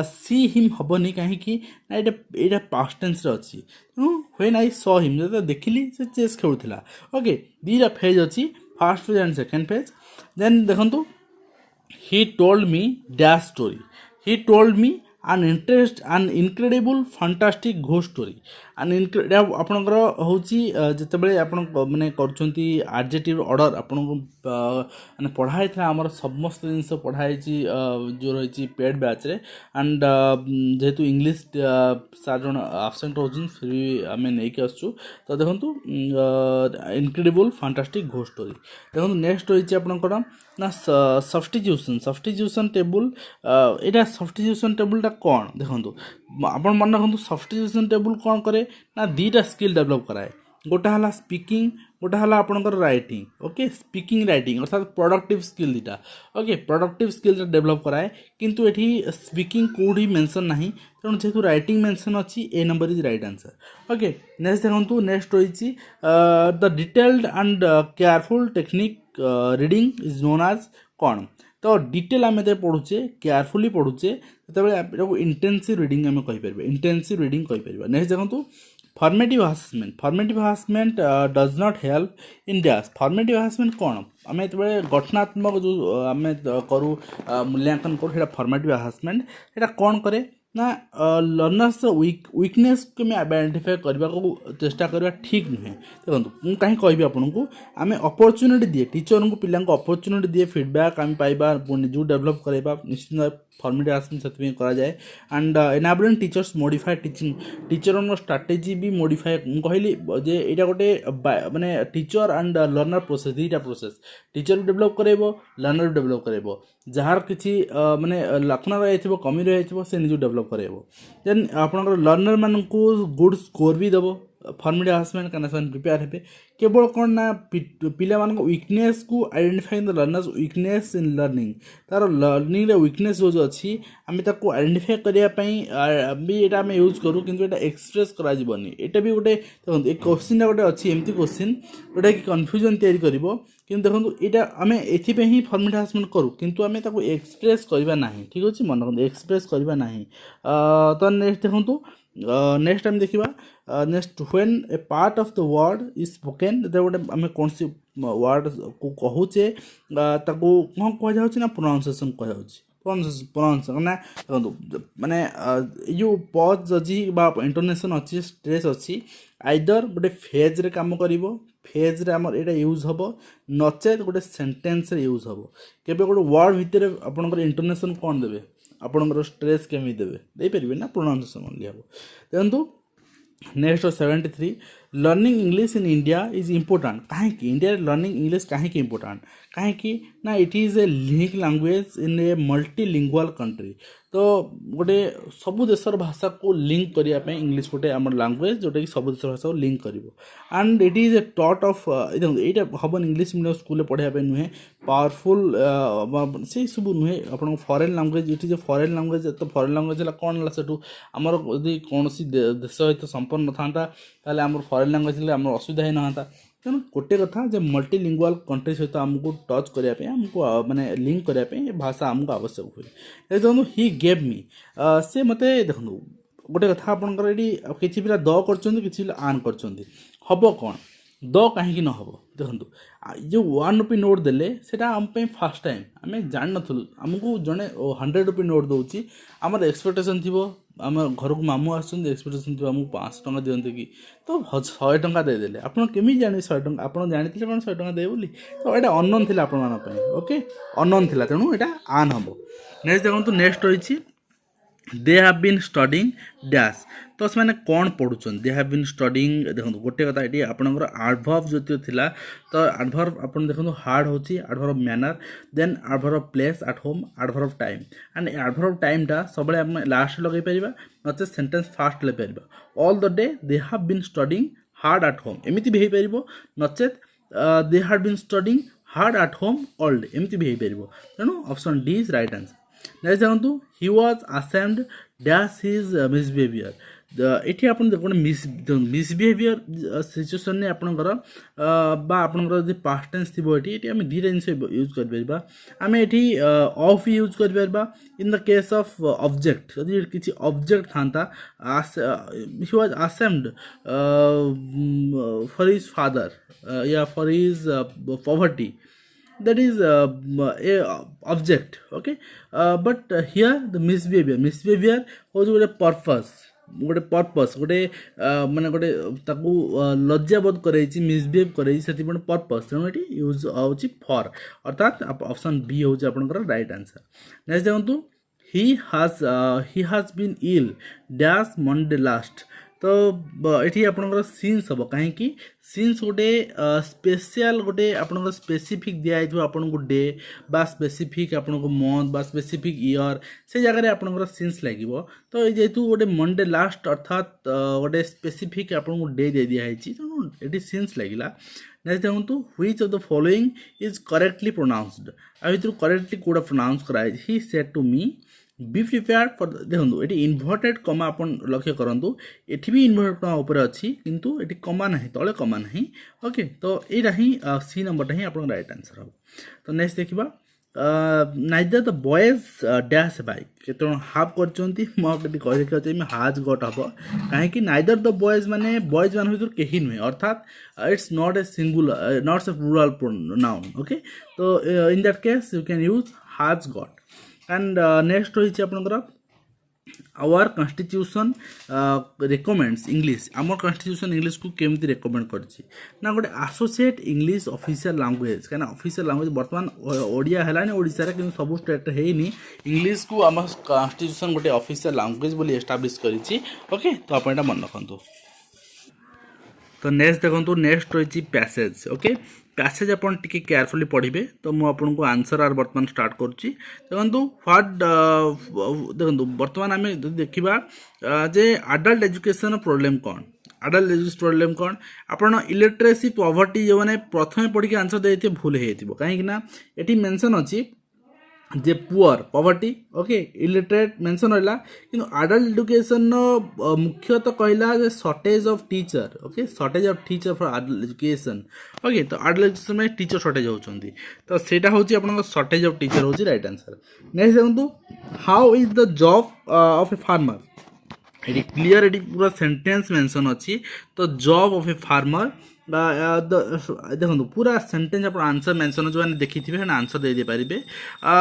C: see him हबनी कहीं ना ये past tense रे अच्छी when I saw him जब देखिली से चेस खेलुला ओके दीटा फेज अच्छी first phase and second phase then देखो he told me dash story he told me an incredible fantastic ghost story आपणकर हूँ जितेबाला आप मानने करजेक्टिव ऑर्डर आपन माने पढ़ाई आमर समस्त जिन पढ़ाई जो रही पेड बैच रे एंड जेहेतु इंग्लिश सार जन आबसेंट हो फिर भी आम नहीं आसचु तो देखो इनक्रेडिबल फैंटास्टिक घोस्ट स्टोरी देखो नेक्स्ट रही आपंकर ना सब्स्टिट्यूशन टेबल यहाँ सब्स्टिट्यूशन टेबलटा कौन देखो आपण मन रखु सब्स्टिट्यूशन टेबल कौन करे ना दीटा स्किल डेभलप कराए गोटा हला स्पीकिंग गोटा हला आपनकर राइटिंग ओके स्पीकिंग राइटिंग अर्थात प्रोडक्टिव स्किल दीटा ओके प्रोडक्टिव स्किल डेभलप कराए किंतु एठी स्पीकिंग कोडी मेंशन नहीं तेणु जेहेतु राइटिंग मेंशन अच्छी A number is right answer okay next देखो नेक्स्ट रही the detailed and careful technique reading is known as कौन तो डिटेल आम जो पढ़ुचे केयरफुली पढ़ुचे जो इंटेंसिव रीडिंग आम कहीपर इंटेंसिव रीडिंग कहीपर नेक्स्ट देखो formative harassment does not help in dash formative harassment कौन आम जो गठनात्मक जो आम करूँ मूल्यांकन करूँ फॉर्मेटिव हारासमेंट ये कौन करे ना लर्नर्स वीकनेस को आइडेंटिफाई करने को चेष्टा करवा ठीक नुहे देखो कहीं कहि आपन को आम अपॉर्चुनिटी दिए टीचर को पिला अपॉर्चुनिटी दिए फीडबैक आम पाइबा निजू डेभलप करवा निश्चित फॉर्मेटिव हारासमेंट से करा जाए and enabling teachers modify teaching teacher strategy भी मॉडिफाई कहली जे यहाँ गोटे माने टीचर एंड लर्नर प्रोसेस दुईटा प्रोसेस टीचर डेभलप करेबो लर्नर डेभलप करेबो जार किसी माने लक्षण रही कमी रही से निज डेभलप करेबो देन आपनकर लर्नर मान को गुड स्कोर भी देबो फर्मिड हारासमेंट काना से प्रिपेयर हेबे केवल कौन ना पिला मान वीकनेस को identify the learners weakness in learning तार लर्निंग रे वीकनेस जो अछि आमे ताको आइडेंटिफाई करिया पई भी एटा आमे यूज करू किंतु एटा एक्सप्रेस करा जीवनी एटा भी गोटे देखो एक क्वेश्चन गोटे अछि एमती क्वेश्चन गोटे कि कन्फ्यूजन तैयारी करिवो किंतु देखो एटा आमे एथि पे ही फर्मिड हारासमेंट करू किंतु आमे ताको एक्सप्रेस करबा नाही ठीक अछि मन रखो एक्सप्रेस करबा नाही तो नेक्स्ट देखो नेक्स्ट टाइम देखा next when A part of the word is spoken गोटे आम कौन सी वर्ड को कहूचे ताको कौन कह जाउछि ना प्रोनाउंसिएशन कह जाउछि प्रोनाउंस माने जो पॉज अछि बा इंटोनेशन अछि स्ट्रेस अछि आइदर गोटे फेज रे काम करिवो फेज रे हमर एटा यूज हबो नचेत गोटे सेंटेंस रे यूज हबो केबे गोटे वर्ड भितर आपनकर इंटोनेशन कोन देबे आपनकर स्ट्रेस केमी देबे दे परिबे ना प्रोनाउंसिएशन ओनली हबो देखंतु next 73 learning English in India is important कहीं इंडिया लर्निंग इंग्लिश कहीं इम्पोर्टेंट कहीं ना it is A link language in A multilingual country तो गोटे सबु देशर भाषा को लिंक करिया पे इंग्लिश गोटे आम लैंग्वेज जोटा कि सबु देशर भाषा को लिंक करिवो and it is a taught of एटा हबन इंग्लिश मीडियम स्कूल पढ़ाया पे नुहे पावरफुल से सब नुहे अपन foreign language it is a foreign language तो फॉरेन लैंग्वेज है कौन है सेठू आमर यदि कौन देश सहित संपन्न था ताले आमर फॉरेन लैंग्वेज ले आमर असुविधा ही ना तेणु गोटे कथा जे मल्टीलिंगुअल कंट्री सहित आमको टच करने आमको माने लिंक करने भाषा आमको आवश्यक हुए देखो हि गेव मी से मते देखो गोटे कथा आपंकर ये किसी पिला द कर किसी पिला आन कर हम कौन द कहीं न हम देखो जो 1 रुपी नोट देले सेटा आम पे फर्स्ट टाइम आम जान नथुलु आमको जड़े 100 रुपी नोट दौची आमर एक्सपेक्टेशन थी आम घर को मामू आसुन एक्सपेक्टेशन थी आमको 500 टंका दियंते कि तो 100 टंका देदेले आप केमी जाने 100 टंका आप जानते 100 टंका देवे बोली तो यहाँ अननोन थी आप ओके अननोन थी तेणु यहाँ आन हम नेक्स्ट देखो नेक्स्ट रही they have been studying dash तो से कौन पढ़ुन दे हैव बीन स्टडिंग देखो गोटे कथा ये आपंकर एडवर्ब जो थिला तो एडवर्ब आप देखो हार्ड होची adverb manner then adverb place at home adverb time and adverb time टा सब लास्ट लगे पारिबा नचे सेंटेंस फास्ट लगे पारिबा all the day they have been studying hard at home एमती भी हो पारिबो नचेत they have been studying hard at home all day एमती भी हो पारिबो तेणु option D is right answer next देखो he was ashamed dash his misbehaviour ये आप मिसबिहेवियर सिचुएसन ने आपंकर आपंकर पास्ट टेंस थी ये आम दुटा जिन यूज कर आम ये ऑफ यूज कर in the case of object यदि किसी ऑब्जेक्ट था he was ashamed for his father या for his poverty that is a object okay but here the misbehavior was गोटे पर्पस गोटे माने गोटे ताकू लज्जा बोध कराई मिसबिहेव कराई से पर्पस तेणु ये यूज होची फॉर अर्थात ऑप्शन बी होची आपनकर राइट आंसर नेक्स्ट देखंतु he has been ill dash Monday last तो ये आपंकर सीन्स हम कहीं सीन्स गोटे स्पेशल गोटे आपंकर स्पेसिफिक दिखाई आपन को डे बा स्पेसिफिक आपन को मंथ बा स्पेसिफिक ईयर से जगह आपंकर सीन्स लगे तो जेहेतु गोटे मंडे लास्ट अर्थात गोटे स्पेसिफिक आपन को डे दे दिखाई तेणु ये सीन्स लगे नेक्स्ट देखो which of the following is correctly pronounced आ भर करेक्टली कौटा प्रोनाउंस कराई he said to me be prepared for देखो ये इन्वर्टेड कमा आप लक्ष्य करूँ ये भी इन्वर्टेड कमा ऊपर अच्छी किंतु ये कमा ना तले कमा ना ओके तो यहाँ ही सी नंबरटा ही आप राइट आंसर हम तो नेक्स्ट देखा neither the boys dash bike केत हाफ कर हाज गट हम कहीं नाइदर द बॉयज माने बॉयज मान भर कहीं नुहे अर्थात it's not a singular not a plural noun okay तो in that case you can use has got and next रही आपंकर आवर कन्स्टिट्यूशन रिकमेंड्स इंग्लिश आम कन्स्टिट्यूशन इंग्लिश को केमती रिकमेंड करछि ना गोटे एसोसिएट इंग्लिश ऑफिशियल लैंग्वेज कहीं ऑफिशियल लैंग्वेज बर्तमान ओडिया है ओडिशा रे कि सब स्टेट है इंग्लिश को आम कन्स्टिट्यूशन गोटे ऑफिशियल लैंग्वेज बोली एस्टाब्लिश करिछि ओके तो आप मन रखु तो नेक्स्ट देखो नेक्स्ट रही पैसेज ओके पैसेज अपन टिके केयरफुली पढ़िबे तो मु आपन को आंसर आर वर्तमान स्टार्ट करछि देखंतु व्हाट देखंतु वर्तमान आमे देखिबा जे एडल्ट एजुकेशन प्रॉब्लम कोन अडल्ट एजुकेशन प्रॉब्लम कौन आपण इलिटरेसी पॉवर्टी जो मैंने प्रथम पढ़ी आंसर देते भूल हो कहीं ये मेंशन अच्छी जे poor poverty okay illiterate mention रहा कि अडल्ट एजुकेशन मुख्यतः कहला जे shortage of teacher okay shortage of teacher for adult education okay तो अडल्ट एजुकेशन में टीचर शॉर्टेज होती तो सेटा हूँ आप शॉर्टेज ऑफ टीचर हूँ राइट आंसर नेक्स्ट देखो how is the job of a farmer ये क्लियर ये पूरा सेंटेंस मेंशन अच्छी तो जॉब ऑफ ए फार्मर देखो पूरा सेंटेंस आप आंसर मेंशन जो देखी थे आंसर दे पारे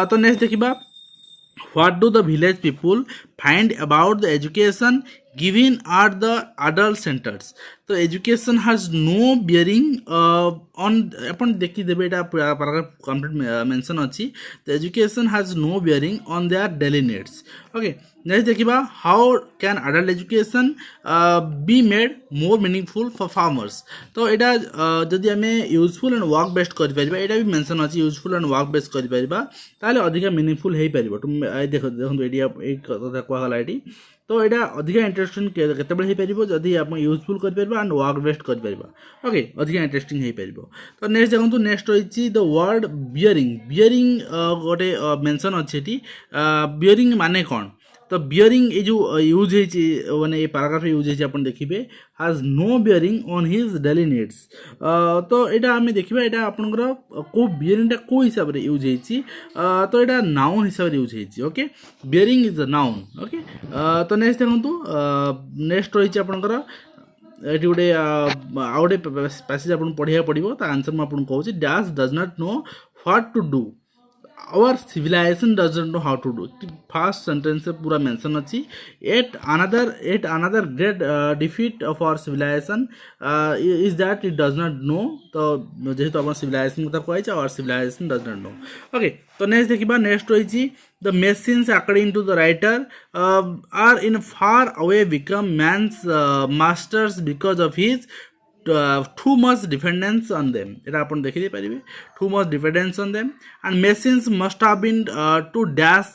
C: तो नेक्स्ट देखा what do the village people find about the education given at the adult centres तो education has no bearing on अपन देखीदेवे यहाँ पैराग्राफ कंप्लीट मेंशन अच्छी तो education has no bearing on their daily needs okay next देखा how can adult education be made more meaningful for farmers तो यहाँ जदि आम यूजफुल एंड वर्क बेस्ड करें भी मेंशन अच्छी यूजफुल एंड वर्क बेस्ड करें अधिक मीनिंगफुल हो पार देख कथा कहला ये तो यहाँ अधिक इंटरेस्टिंग केतबे जदि आप यूजफुल करें एंड वर्क बेस्ट करें ओके अधिक इंटरेस्टिंग हो पार तो नेक्स्ट देखो नेक्स्ट रही द वर्ड बियरिंग बियरिंग गोटे मेंशन अच्छे बियरिंग माने कौन तो बियरिंग ये जो यूज माने ये पैराग्राफ यूज आप देखिए has no bearing on his daily needs तो यहाँ आम देखा यहाँ आपंकर को बियरिंग को हिसाब से यूज तो यहाँ नाउन हिसाब से use okay bearing is a noun okay तो नेक्स्ट देखो नेक्स्ट रही आपंकर ये गोटे आउ गोटे पैसेज आप पढ़ा पड़ो तो आंसर मुझे कहूँ dash does not know what to do our civilization doesn't know how to do first sentence से पूरा mention अच्छी yet another great defeat of our civilization is that it does not know तो जेहेतु अपन civilization कथा कहै our civilization does not know okay तो next देखिबा next रही the machines according to the writer are in far away become man's masters because of his too much dependence on them এটা আপন দেখি দে পারিবে too much dependence on them and machines must have been to dash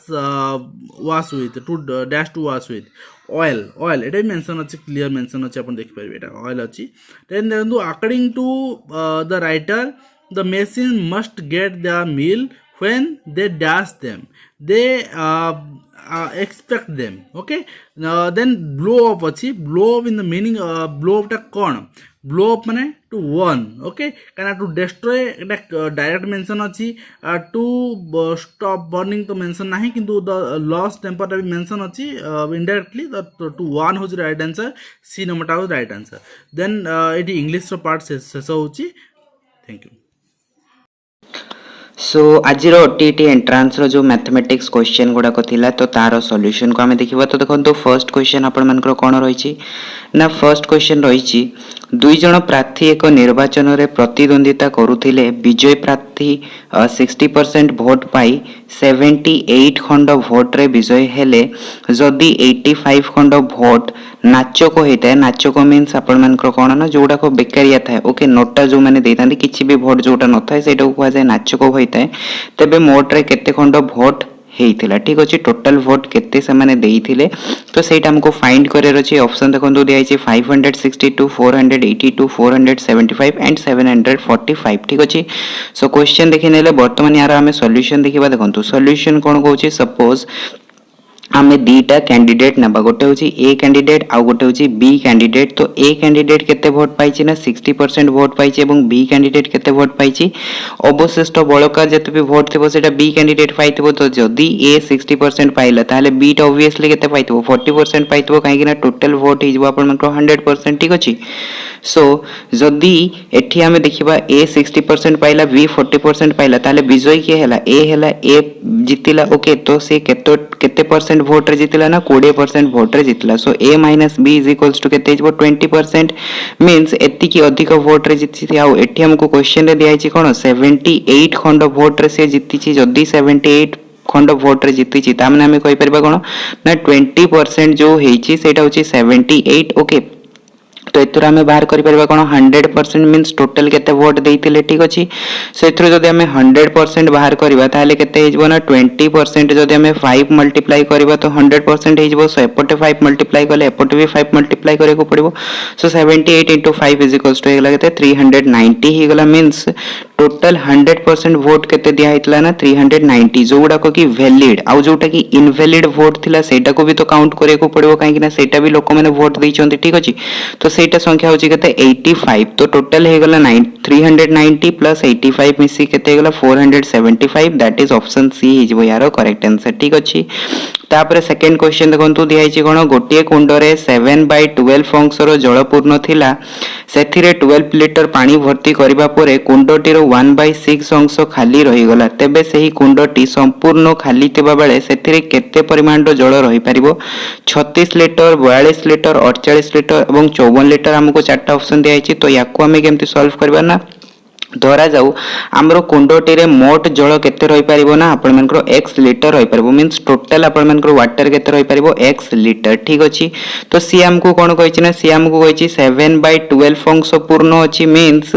C: wash with oil এটা mention আছে clear mention আছে আপন দেখি পারিবে এটা oil আছে then দেখন্তু according to the writer the machine must get their meal when they dash them they expect them okay then blow up अच्छी blow up in the meaning blow up टा कौन blow up माने to warn okay कहना to destroy direct mention अच्छी to stop burning तो mention नहीं किंतु the lost temper टा भी मेंशन अच्छी indirectly to warn हो राइट आंसर सी नंबर टा हो राइट आंसर then ये इंग्लिश रो पार्ट शेष होची थैंक यू
D: सो आज ओटीटी एंट्रांस रो जो मैथमेटिक्स क्वेश्चन गुड़ाक थिला तो तार सॉल्यूशन को आम देखा तो देखो तो फर्स्ट क्वेश्चन आपण मानकर कौन रही ना फर्स्ट क्वेश्चन रही दुई जन प्रार्थी एक निर्वाचन रे प्रतिद्वंदिता करुथिले विजय प्रार्थी 60% भोट पाई 78 खंड भोट रे विजय हेले जदि 85 खंड भोट नाचक होता है नाचक मीन्स आपण मानकर कौन ना जोटा को बेकारिया था ओके नोटा जो मैंने देता किसी भी भोट जोटा न था से कहुए नाचक होता है तेबे मोट रे केते खंड भोट हेइथिला ठीक अछि टोटल वोट केते से माने देइथिले तो सेटा हमको फाइंड करेर अछि ऑप्शन देखंतु दिया अछि 562 482 475 एंड 745 ठीक अछि सो क्वेश्चन देखि नेले वर्तमान यार हमें सॉल्यूशन देखिबा देखंतु सॉल्यूशन कोन कहउछि सपोज आमे दीटा कैंडिडेट नबा गोटे होची ए कैंडिडेट आ गोटे होची बी कैंडिडेट तो ए कैंडिडेट केते वोट पाइछि ना 60% वोट पाइछि एवं बी कैंडिडेट केते वोट पाइछि अवशिष्ट बळका जते भी वोट थिबो सेटा बी कैंडिडेट पाइथिबो तो जदी ए 60% पाइला ताले बी टा ऑब्वियसली केते पाइथिबो 40% पाइथिबो काहे कि ना टोटल वोट हिजबो आपण मानकर 100% ठीक अछि सो जदी एठी हमें देखिबा ए 60% पाइला बी 40% पाइला ताले विजय के हैला ए जितिला ओके तो से केते परसेंट वोट रे जितिला ना 20% वोट रे जितिला सो a - b = केते हिजबो 20% मींस एति की अधिक वोट रे जिति आ एठी हमको क्वेश्चन रे दिया छि कोन 78 खंड वोट रे से जिति छि जदी 78 खंड वोट रे जिति छि ता माने हमें कहि परबा कोन ना 20% जो हेछि सेटा होछि 78 ओके तो एथुर आम बाहर कर कौन 100% मीन्स टोटल केते वोट देते ठीक अच्छे सो एथुर जदि आम 100% बाहर करवा ताले केते हो ना 20% जदि आम 5 मल्टीप्लाई करवा तो 100% हो सो एपटे 5 मल्टीप्लाई कले एपटे भी 5 मल्टीप्लाई करने को पड़ो सो 78 इंटू 5 इज इक्वल्स टू होगा केते 390 हो गला मीन्स टोटल 100% वोट केते दिया हितला ना 390 जो गुडा को कि वैलिड आउ जोटा कि इनवैलिड वोट थिला सेटा को भी तो काउंट करे को पड़ो काहे कि ना सेटा भी लोक माने वोट दैचंती ठीक अछि तो सेटा संख्या होची केते 85 तो टोटल हे गला 390 प्लस 85 मिसी केते हे गला 475 दैट इज ऑप्शन सी हिजबो यारो करेक्ट आंसर ठीक अछि तापर सेकंड क्वेश्चन देखंतु दिया हिची कोन गोटिए कुंडरे 7/12 अंशर जल पूर्ण थिला सेथिरे 12 लिटर पानी भर्ती करिबा परे कुंडटीर 1/6 अंश खाली रही गला तेबे सेही कुंडटी संपूर्ण खाली थिबा बेले सेथिरे केते परिमाणर जल रही परिबो 36 लिटर 42 लिटर 48 लिटर एवं 54 लिटर हमको चारटा ऑप्शन दिया हिची तो याको हमें केमती सॉल्व करबा ना धरा जाऊ आमर कुंडटी रे मोट जल केते रही परिबो ना आपण मानकर x लिटर रही परिबो मींस टोटल आपण मानकर वाटर केते रही परिबो x लिटर ठीक अछि तो सी हमको कोन कहिछि ना सी हमको कहिछि 7/12 अंश पूर्ण अछि मींस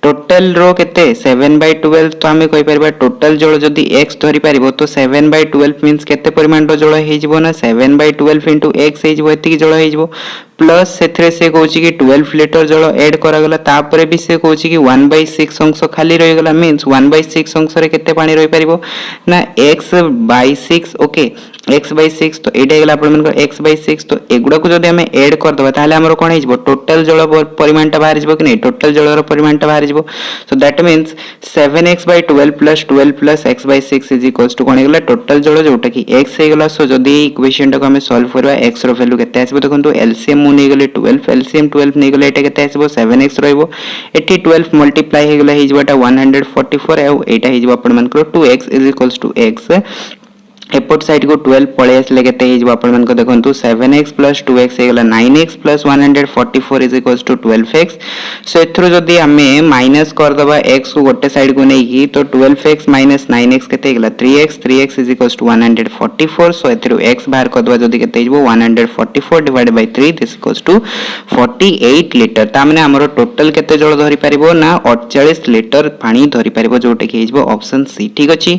D: टोटल रो केते 7/12 तो हमें कहि परबा टोटल जल जदी x धरि परिबो तो 7/12 मींस केते परिमाण रो जल हे जिवो ना 7/12 इनटू x हे जिवो एति जल हे जिवो प्लस सेथरे से कहूची कि 12 लिटर जल ऐड करा गला तापरे भी से कहूची कि 1/6 अंश खाली रही गला मींस 1/6 अंश रे केते पानी रही परिबो ना x/6 ओके x/6 तो एटा गला आपण मन x/6 तो एगुडा को जदी हमें ऐड कर दबा ताले हमरो कोन हे जिवो टोटल जल परिमाणटा बाहर जिवो कि नै टोटल जलर परिमाणटा बाहर जिवो so that means 7x/12 plus 12 plus x/6 is equals to कोन गला टोटल जल जोटा कि x हे गला सो जदी इक्वेशन टा को हमें सॉल्व करबा x रो वैल्यू केते आसीबो देखंतु एलसीएम मु नै गले 12 एलसीएम 12 नै गले एटा केते आसीबो 7x रहइबो एठी 12 मल्टीप्लाई हे गला हे जिवोटा 144 ए एटा हे जिवो आपण मानकर 2x is equals to x एपट साइड को 12 पळे आसले केते हे जिवो आपण मानको देखंतु 7x + 2x हे गला 9x + 144 is equals to 12x so एथरो जदी हमें माइनस कर दबा x को गोटे साइड को नै की तो 12x - 9x केते हे गला 3x is equals to 144 so एथरो x बाहर कर दबा जदी केते हिजबो 144 divide by 3 this equals to 48 litre ता माने हमरो टोटल केते जल धरि परिबो ना 48 लिटर पानी धरि परिबो जोटे कि हिजबो ऑप्शन सी ठीक अछि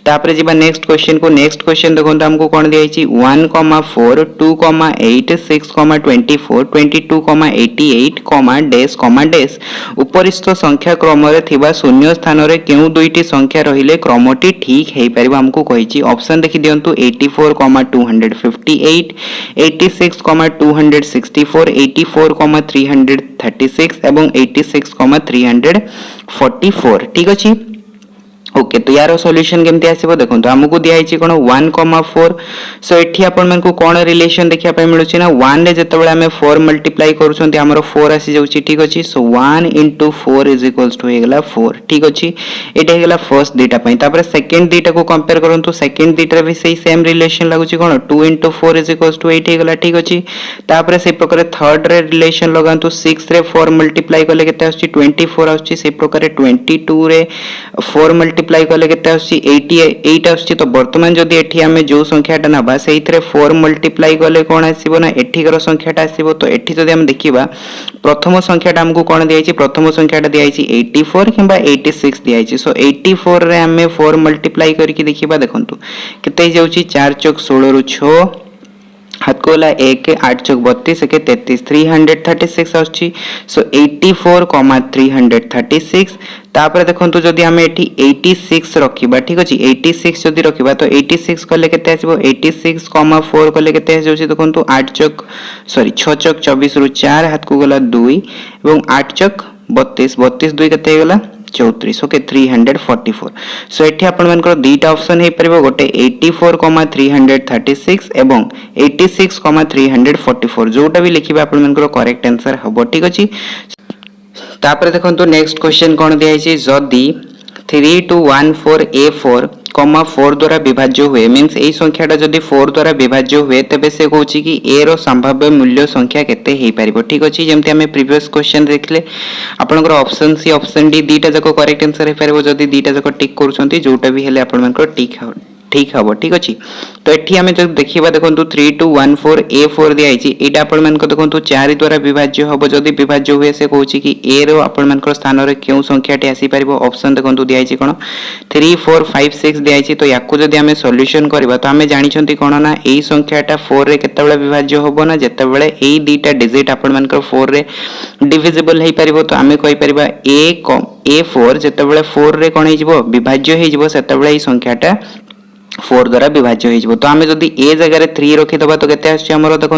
D: तापरे जिबा नेक्स्ट क्वेश्चन को नेक्स्ट क्वेश्चन देखो हमको कौन दिया 1,4 2,8 6,24 22,88 डैश उपरिस्थ संख्या क्रम रे थिबा शून्य स्थान रे केउ दुईटी संख्या रहिले क्रमटी ठीक हेई परिबा हमको कहिछि ऑप्शन देखि दियंतु 84,258 86,264 84,336 एवं 86,344 ठीक अछि ओके तो यार सॉल्यूशन केमती आसीबो देखंतु हमकु दिया हिची कोन 1,4 सो एठी आपण मन को कोन रिलेशन देखिया पय मिलुची ना 1 रे जतबेले हमें 4 मल्टीप्लाई करूछंती हमरो 4 आसी जाउची ठीक अछि सो 1 * 4 इज इक्वल्स टू हेगला 4 ठीक अछि एटा हेगला फर्स्ट डेटा पय तापर सेकंड डेटा को कंपेयर करंतु सेकंड डेटा भी सही सेम रिलेशन लागुची कोन 2 * 4 इज इक्वल्स टू 8 हेगला ठीक अछि तापर से प्रकार थर्ड रे रिलेशन लगांतु 6 रे 4 मल्टीप्लाई करले केते आछी 24 आछी से प्रकार 22 रे 4 मल्टीप्लाई करले केते आछी 88 आछी तो वर्तमान जदी एठी हमें जो संख्याटा नबा सेइथरे 4 मल्टीप्लाई करले कोन आसीबो ना एठीकर संख्याटा आसीबो तो एठी जदी हम देखिबा प्रथम संख्याटा हमको कोन दियाइछि प्रथम संख्याटा दियाइछि 84 किबा 86 दियाइछि सो 84 रे हमें 4 मल्टीप्लाई करके देखिबा देखंतु केते जाउछि 4 * 16 रु 6 हाथ को ला 1 8 * 32 के 33 336 आछि सो 84,336 तापर देखंतु जदी हम एठी 86 रखिबा ठीक अछि 86 जदी रखिबा तो 86 करले केते आसीबो 86,4 करले केते आसी देखंतु 6 * 24 रु 4 हाथ को गला 2 एवं 8 * 32 32 2 केते गला 34 ओके 344 सो एठी आपण मानकर दुईटा ऑप्शन हे परबो गोटे 84,336 एवं 86,344 जोटा भी लिखिबा आपण मानकर करेक्ट आंसर हबो ठीक अछि तापर देखंतु नेक्स्ट क्वेश्चन कोन दिया छि जदी 3214A4 4 द्वारा विभाज्य हुए मींस एई संख्याटा जदी 4 द्वारा विभाज्य हुए तबे से कहूची कि a रो संभाव्य मूल्य संख्या केते हेई परिबो ठीक अछि जेमते हमें प्रीवियस क्वेश्चन देखले आपनकर ऑप्शन सी ऑप्शन डी दीटा जको करेक्ट आंसर हे परिबो जदी दीटा जको टिक करूछंती जोटा भी हेले आपन मानकर टिक ठीक हम ठीक अच्छे। तो ये आम जो देखा देखो 3214 A4 दिखाई यहाँ आपण मान देखो 4 द्वारा विभाज्य हम जदि विभाज्य हुए से कौन कि ए रण स्थान में क्यों संख्याटी आसीपर ऑप्शन देखो दिखाई कौन 3 4 5 6 दिखाई। तो या जब आम सॉल्यूशन करवा तो आम जानते कौन ना यही संख्याटा 4 रे केते विभाज्य हम ना जितेबाला यही दुईटा डिजिट आपण मान 4 रे डिविजिबल हो पार। तो आम कहीपर A4 जितेबाला 4 रे कौन हो विभाज्य हो संख्याटा 4 द्वारा विभाज्य हो। तो आम जदि ए जगह 3 रखीदबा तो केते आमर देखो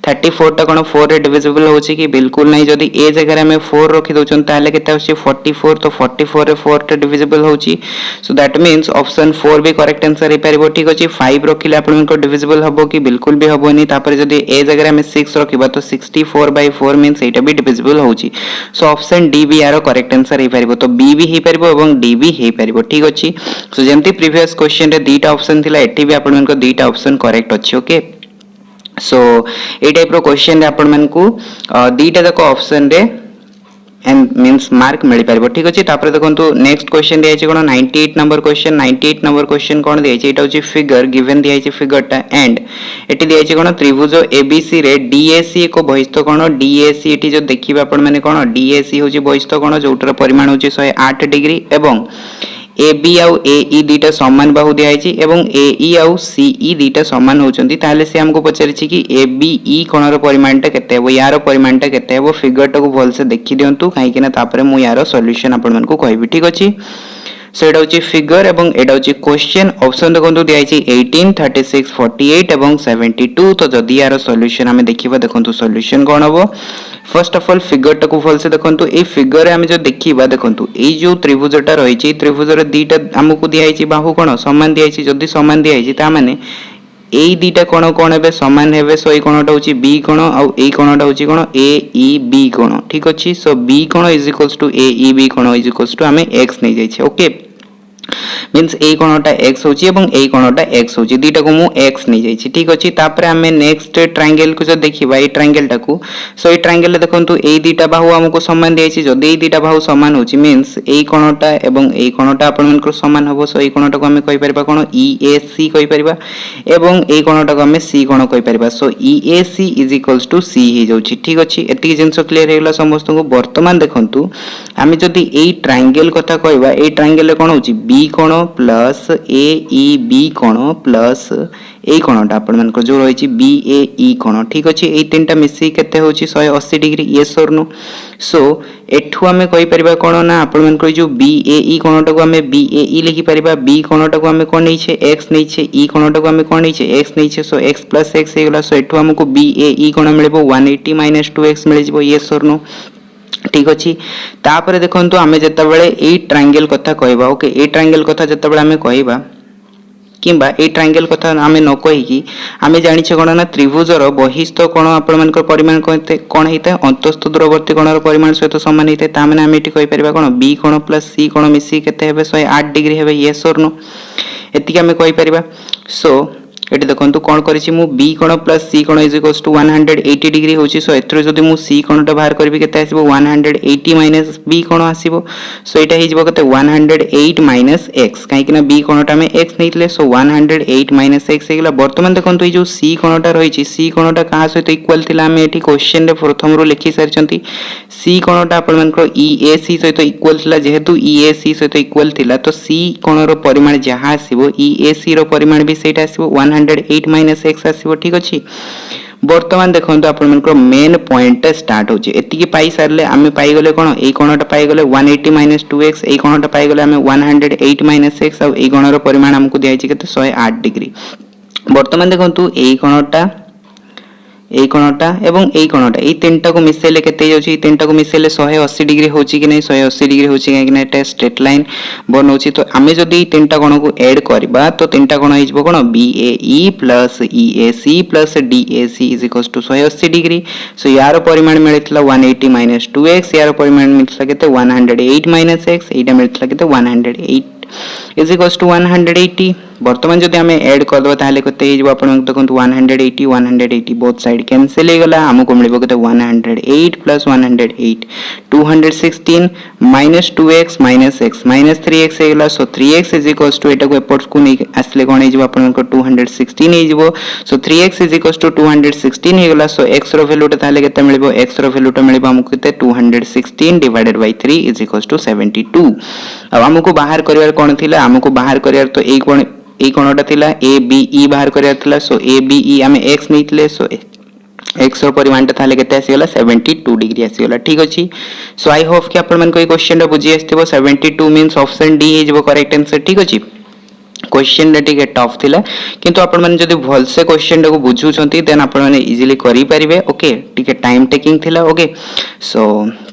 D: 34 टा कौन 4 रे डिविजिबल होची कि बिल्कुल नहीं। जदि ए जगह आम 4 रखी दउछन ताले केते आछी 44 तो 44 रे 4 टा डिविजिबल होची। सो दैट मींस ऑप्शन 4 भी करेक्ट आंसर हे परबो ठीक अछि। 5 रखिले आपन को डिविजिबल हबो कि बिल्कुल भी हबोनी। तापर जदि ए जगह आम 6 रखिबा तो 64/4 मींस एटा भी डिविजिबल होची। सो ऑप्शन डी भी यार करेक्ट आंसर हे परबो। तो बी भी हे परबो एवं डी भी हे परबो ठीक अछि। सो जेंति प्रीवियस क्वेश्चन रे दुईटा ऑप्शन थिला एठी भी आपन को दुईटा ऑप्शन करेक्ट अछि ओके। सो ए टाइप रो क्वेश्चन रे आपन मन को दुईटा जाक ऑप्शन रे एंड मींस मार्क मिल पारिबो ठीक अछि। तापर देखंतु नेक्स्ट क्वेश्चन दिया छै कोन 98 नंबर क्वेश्चन कोन दिया छै एटा होची फिगर गिवन दिया छै फिगरटा एंड एटी दिया छै कोन त्रिभुज एबीसी रे डीएसी को बहिस्थ कोण डीएसी एटी जो देखिबा आपण माने कोन डीएसी होची बहिस्थ कोण जोटर परिमाण होची 108 डिग्री एवं AB आउ AE दुईटा समान बाहु दिया है एवं AE आउ CE दुईटा समान होचंती ताले से हमको पचारिछि कि ABE कोणर परिमाणटा केते हेबो यार परिमाणटा केते हेबो फिगरटा को भल से देखि दियंतु काहे कि ना तापरे मु यार सॉल्यूशन आपण मन को कहबी ठीक अछि। सो एटा होची फिगर एवं एटा होची क्वेश्चन ऑप्शन देखंतु दिया है 18 36 48 एवं 72। तो जदि यार सॉल्यूशन हमें देखिबा देखंतु सॉल्यूशन कोन हबो। फर्स्ट ऑफ ऑल फिगर टाको भल से देखंतु ए फिगर रे हम जो देखिबा देखंतु ए जो त्रिभुजटा रहिछि त्रिभुज रे दुईटा हमकु दिया है बाहु कोन समान दिया है। जदि समान दिया है ता माने एई दुईटा कोण कोण हेबे समान हेबे। सो ए कोणटा होची बी कोण आ ए कोणटा होची कोण ए ई बी कोण ठीक अछि। सो बी कोण is equals to A E B कोण इज इक्वल्स टू हमें x नै जाय छै ओके। मींस ए कोणटा x होची एवं ए कोणटा x होची दुईटा को मु x नै जाय छी ठीक अछि। तापर हमें नेक्स्ट ट्रायंगल को जो देखिबा ए ट्रायंगल टाको। सो ए ट्रायंगल देखंतु ए दुईटा बाहु हमको समान दिया छै। जदि ए दुईटा बाहु समान होची मींस ए कोणटा एवं ए कोणटा आपण मनकर समान हबो। सो ए कोणटा को हमें कहि परबा कोन EAC कहि परबा एवं ए कोणटा को हमें C कोण कहि परबा। So EAC is equals to C हे जाउची ठीक अछि। एति जिंस क्लियर हेला समस्त को। वर्तमान देखंतु हमें जदि ए ट्रायंगल कथा कहबा ए ट्रायंगल रे कोन होची B कोण प्लस AEB कोण प्लस ए कोणटा आपण मनकर जो रहिछि BAE कोण ठीक अछि। ए तीनटा मिसी केते होछि 180 डिग्री यस और नो। सो एठु हमें कहि परबा कोन ना आपण मनकर जो BAE कोणटा को हमें BAE लिखि परबा। B कोणटा को हमें कोन नै छै x नै छै E कोणटा को हमें कोन नै छै x नै छै। सो x प्लस x हे गेला। सो एठु हमको BAE कोण मिलबो 180 - 2x मिल जिवो यस और नो ठीक अछि। तापर देखंतु हमें जत्ता बेले ए ट्रायंगल कथा कहबा ओके ए ट्रायंगल कथा जत्ता बेले हमें कहबा किंबा ए ट्रायंगल कथा हमें न कहि कि हमें जानि छै कोन ना त्रिभुजर बहिस्थ कोण आपण मानकर परिमाण कोन हेता अंतस्थ दूरवर्ती कोणर परिमाण सहित समान हेता। ता माने हमें एठी कहि परबा कोन B कोण प्लस C कोण मिसी केते हेबे 108 डिग्री हेबे यस और नो एति हमें कहि परबा। सो एटी देखंतु कोन करिछि मु B कोण प्लस C कोण इज इक्वल्स टू 180 डिग्री होछि। सो एथरो जदि मु C कोणटा बाहर करबी केते आसीबो 180 माइनस B कोण आसीबो। सो एटा हि जिवो केते 108 माइनस x काहे कि ना B कोणटा में x नैतले। सो 108 माइनस x हे गेला। वर्तमान देखंतु ए जो C कोणटा रहिछि C कोणटा का सहित इक्वल थिला हमें एठी क्वेश्चन रे प्रथम रो लिखि सारिचंती। C कोणटा आपण मानकर EAC सहित इक्वल थिला जेहेतु EAC सहित इक्वल थिला तो C कोणर परिमाण जहा आसीबो EAC रो परिमाण भी सेटा आसीबो 108 माइनस x आसीबो ठीक अछि। वर्तमान देखंतु आपण मनकर मेन पॉइंट स्टार्ट होचे एति की पाई सारले आमे पाई गले कोन ए कोणटा पाई गले 180 - 2x ए कोणटा पाई गले आमे 108 माइनस x आ ए कोणर परिमाण हमकु दिया छि केते 108 डिग्री। वर्तमान देखंतु ए कोणटा एवं ए कोणटा ए तीनटा को मिसेले केते जाउची तीनटा को मिसेले 180 डिग्री होची कि नै 180 डिग्री होची कि नै एटा स्ट्रेट लाइन बनौची। तो आमे जदी तीनटा कोण को ऐड करबा तो तीनटा कोण हिजबो कोण BAE plus EAC plus DAC is equals to 180 degree. So यार परिमाण मिलितला 180 माइनस 2x यार परिमाण मिलितला केते 108 माइनस x एटा मिलितला केते 108 इज इक्वल्स टू 180 बर्तमान जदि आम एड करदे ताहले केते हे आप देखो 180 180 बोथ साइड कैंसिल हो गला हमको मिल के 108 plus 108 216 minus 2x minus x minus 3x हो गला सो 3x इज इक्वल्स टू एटा को एपोर्ट को नहीं आसले कोन हे आपनको 216 हे जिवो सो 3x इज इक्वल्स टू 216 हो गला सो x रो वैल्यू ताहले केते मिलबो x रो वैल्यू मिलबो हमको केते 216 divided by 3 is equals to 72 अब हमको बाहर करिवार कोन थिला हमको बाहर करिवार तो ए कोणटा थिला ए बी ई बाहर करिवार थिला सो ए बी ई आमे x नैतले सो x रो परिमाणटा थाले केते आसीगला 72 डिग्री आसीगला ठीक अछि सो आई होप कि आपण मन को ए क्वेश्चन रा बुझी आस्थिबो 72 मींस ऑप्शन डी इज वो करेक्ट आंसर ठीक अछि क्वेश्चन टे टफ थिला किंतु आपण माने जदी भल से क्वेश्चन को बुझुछंती देन आपण माने इजीली करि परिबे ओके टिके टाइम टेकिंग थिला ओके सो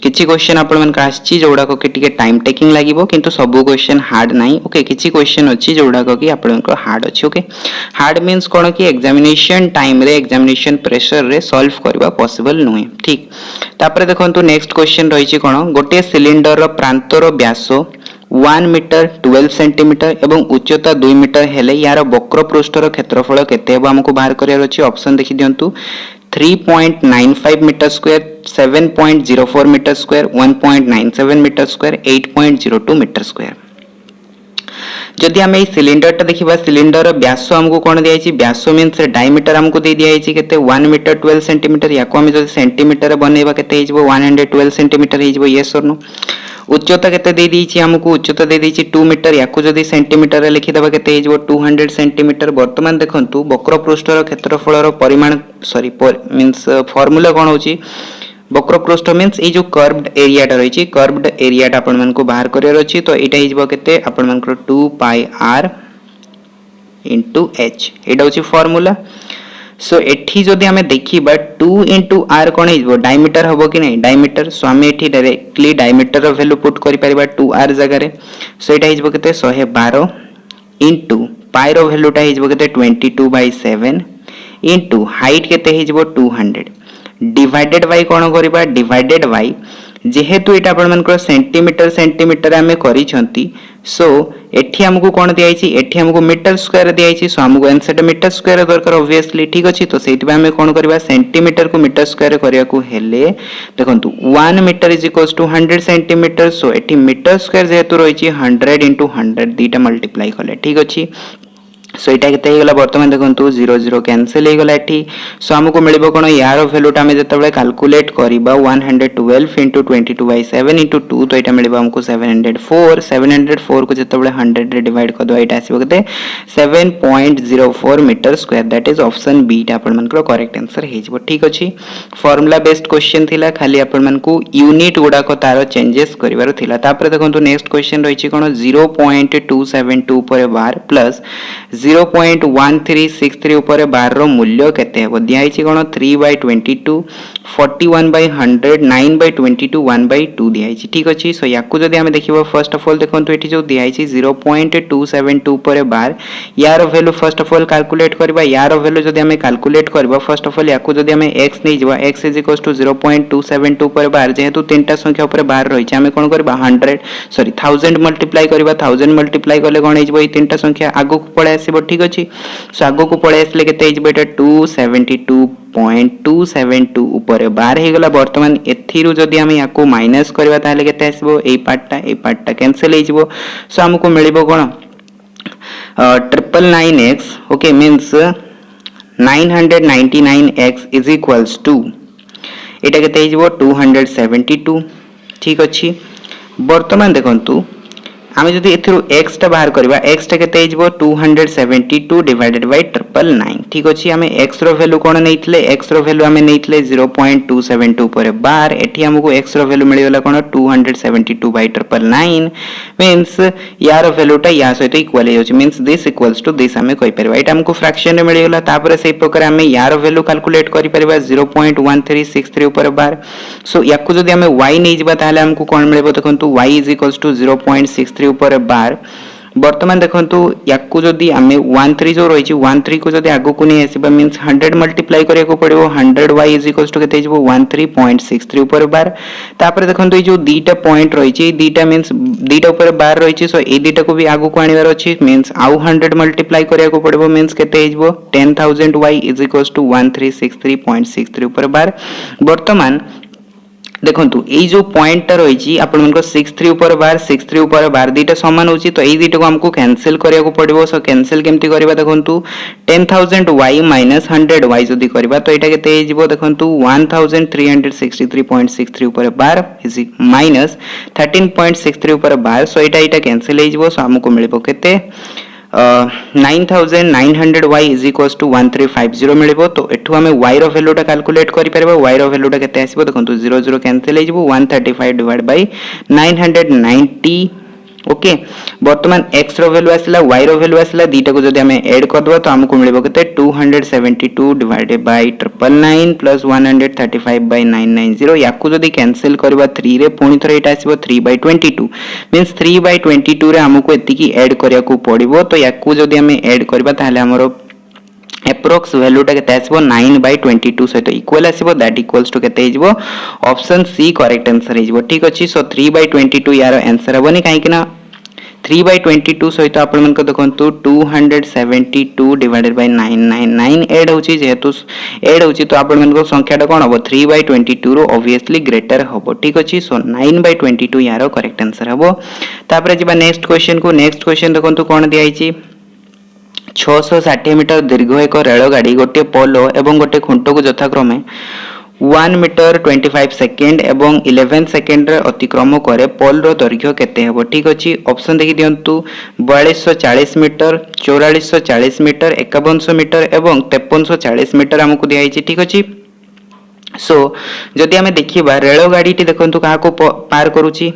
D: किछि क्वेश्चन आपण मन का आछि जोडा को कि टिके टाइम टेकिंग लागिबो किंतु सब क्वेश्चन हार्ड नाही ओके किछि क्वेश्चन अछि जोडा को कि आपण को हार्ड अछि ओके हार्ड मींस कोन कि एग्जामिनेशन टाइम रे एग्जामिनेशन प्रेशर रे सॉल्व करबा पॉसिबल नुहे ठीक तापर देखंतु नेक्स्ट क्वेश्चन रहिछि कोन गोटे सिलिंडर रो प्रांतर व्यास 1 मीटर 12 सेंटीमीटर एवं उच्चता 2 मीटर हेले यार वक्र पृष्ठर क्षेत्रफल केते हेबो हमको बाहर करियार अछि ऑप्शन देखि दियंतु 3.95 metre square 7.04 metre square 1.97 metre square 8.02 metre square जदि हम सिलिंडर टा देखिबा सिलिंडर व्यास हमको कोन दिया अछि व्यास मींस डायमीटर हमको दे दिया अछि केते 1 मीटर 12 सेंटीमीटर याको हम जदि सेंटीमीटर बनेबा केते हिजबो 112 सेंटीमीटर हिजबो यस और नो उच्चता केते दे दी हमको उच्चता दे दी 2 मीटर याको जदि सेंटीमीटर रे लिखि देबा केते हिजबो 200 सेंटीमीटर वर्तमान देखंतु वक्र पृष्ठर क्षेत्रफल रो परिमाण सॉरी मींस फार्मूला कोन होची वक्र पृष्ठ मींस ए जो कर्व्ड एरिया टा रही कर्व्ड एरिया टा आपण मन को बाहर करियर अछि तो एटा हिजबो केते आपण मन को 2 पाई r इनटू h एटा होची फार्मूला सो एठी जदि हमें देखिबा 2 into r कोन हिजबो डायमीटर हबो कि नै डायमीटर सो हमें एठी डायरेक्टली डायमीटर रो वैल्यू पुट करि परिबा 2r जगह रे सो एटा हिजबो केते 112 इनटू पाई रो वैल्यू टा हिजबो केते 22/7 इनटू हाइट केते हिजबो 200 डिवाइडेड बाय कोन करबा डिवाइडेड बाय जेहेतु एटा आपण मन को सेंटीमीटर सेंटीमीटर हमें करि छंती सो एठी हमको कोन दिया छि एठी हमको मीटर स्क्वायर दिया छि सो हमको आंसर मीटर स्क्वायर दरकार ऑब्वियसली ठीक अछि तो सेति बा हमें कोन करबा सेंटीमीटर को मीटर स्क्वायर करिया को हेले देखंतु 1 metre is equals to 100 centimetre so एठी मीटर स्क्वायर जेहेतु रही छि 100 into 100 दीटा मल्टीप्लाई कले ठीक अछि सो एटा केते हे गला वर्तमान देखंतु 0 0 कैंसिल हे गला एठी सो हमको मिलबो कोन यार वैल्यू टा हम जतबे कैलकुलेट करबा 112 into 22/7 into 2 तो एटा मिलबो हमको 704 को जतबे 100 रे डिवाइड कर दो एटा आसीबो केते 7.04 metre square that is option B टा अपन मन को करेक्ट आंसर हे जबो ठीक अछि फार्मूला बेस्ड क्वेश्चन थिला खाली अपन मन को यूनिट गुडा को तारो चेंजेस करिवार थिला तापर देखंतु नेक्स्ट क्वेश्चन रही छि कोन 0.272 पर बार प्लस 0.1363 ऊपर बार रो मूल्य केते हेबो दिया छि कोन 3/22 41/100 9/22 1/2 दिया छि ठीक अछि सो याकू जदि हम देखिबो फर्स्ट ऑफ ऑल देखंतु एठी जो दिया छि 0.272 ऊपर बार यार value first of all calculate करबा यार वैल्यू जदि हम कैलकुलेट करबा फर्स्ट ऑफ ऑल याकू जदि हम x नै जबा x = 0.272 ऊपर बार जेहेतु तीनटा संख्या ऊपर बार रही छि हम कोन करबा 1000 मल्टीप्लाई करबा 1000 मल्टीप्लाई करले कोन हिजबो ई तीनटा संख्या आगु पळे आसीबो ठीक अछि सो आगु को पळे आसले केते हिजबो एटा 272.272 ऊपर बार हे गला वर्तमान एथिरु जदि हम याको माइनस करबा ताले केते आसीबो ए पार्टटा कैंसिल हे जिवो सो हमको मिलिबो कोन 999x okay means 999x is equals to एटा केते हे जिवो 272 ठीक अछि वर्तमान देखंतु आमे जदि एथिरु x टा बाहर करबा x टा केते हिजबो 272 डिवाइडेड बाय 999 ठीक अछि आमे x रो वैल्यू कोन नैथिले x रो वैल्यू आमे नैथिले 0.272 पर बार एठी हमको x रो वैल्यू मिलि गेला कोन 272 बाय 999 मींस यार वैल्यू टा या सहित इक्वल होछि means this equals to this आमे कहि परबा एटा हमको फ्रैक्शन रे मिलि गेला तापर सेही प्रकार आमे यार वैल्यू कैलकुलेट करि परबा 0.1363 ऊपर बार सो याकू जदि आमे y नै जिबा ताले हमको कोन मिलबो देखंतु y = 0.63 ऊपर बार बर्तमान देखंतु याकू जदी आमे 13 जो रही 13 को जदी आगु को नहीं आसीबा मींस 100 मल्टीप्लाई करिया को पड़िबो 100y टू 13.63 ऊपर बार तापर देखंतु ए जो दीटा पॉइंट रही दीटा मींस दीटा ऊपर बार रही सो ए दीटा को भी आगु को आनिबार अछि मींस आउ 100 मल्टीप्लाई करिया को पड़िबो मींस केते हिजबो 10000y टू 1363.63 ऊपर बार बर्तमान देखंतु ए जो पॉइंट रही आपण मन को 63 ऊपर बार दीटा समान होची तो ए दीटा को हमको कैंसिल करिया को पड़िबो सो कैंसिल केमती करबा देखंतु 10000y माइनस 100y जदी करबा तो एटा केते हिजबो देखंतु 1363.63 ऊपर बार इज माइनस 13.63 ऊपर बार सो एटा कैंसिल हिजबो सो हमको मिलबो केते 9900y is equals to 1350 मिलबो तो एठु हमें y रो वैल्यूटा कैलकुलेट करि परबो y रो वैल्यूटा केते आसीबो देखंतु 0 0 कैंसिल हे जिवो 135 डिवाइड बाय 990 ओके वर्तमान x रो वैल्यू आसला y रो वैल्यू आसला दीटा को जदी हमें ऐड कर दबा तो हमको मिलबो केते 272 डिवाइडेड बाय 999 प्लस 135 बाय 990 याकू जदी कैंसिल करबा 3 रे पुनी थरे एटा आसीबो 3/22 मींस 3/22 रे हमको एतिकी ऐड करिया को पड़िबो तो याकू जदी हमें ऐड करबा ताले हमरो एप्रोक्स वैल्यूटा केते आसीबो 9/22 सहित इक्वल आसीबो दैट इक्वल्स टू केते हिजबो ऑप्शन सी करेक्ट आंसर हिजबो ठीक अछि सो 3/22 यार आंसर हबनी काहे कि ना 3/22 सहित आपण मन को देखंतु 272 डिवाइडेड बाय 999 ऐड होची जेहेतु ऐड होची तो आपण मन को संख्याटा कोन हबो 3/22 रो ऑब्वियसली ग्रेटर हबो ठीक अछि सो 9/22 यार करेक्ट आंसर हबो तापर जिबा नेक्स्ट क्वेश्चन देखंतु कोन दिया हिची 660 मीटर दीर्घ एक रेलगाड़ी गोटे पोलो एवं गोटे खुंट को यथाक्रमे 1 मीटर 25 सेकेंड एवं 11 सेकेंड रे अतिक्रम करे पोल रो दैर्घ्य केते हेबो ठीक अछि ऑप्शन देखि दियंतु 4240 मीटर 4440 मीटर 5100 मीटर एवं 5340 मीटर हमकु दिया हिची ठीक अछि सो जदि हमें देखिबा रेलगाड़ी टी देखंतु काहा को पार करूची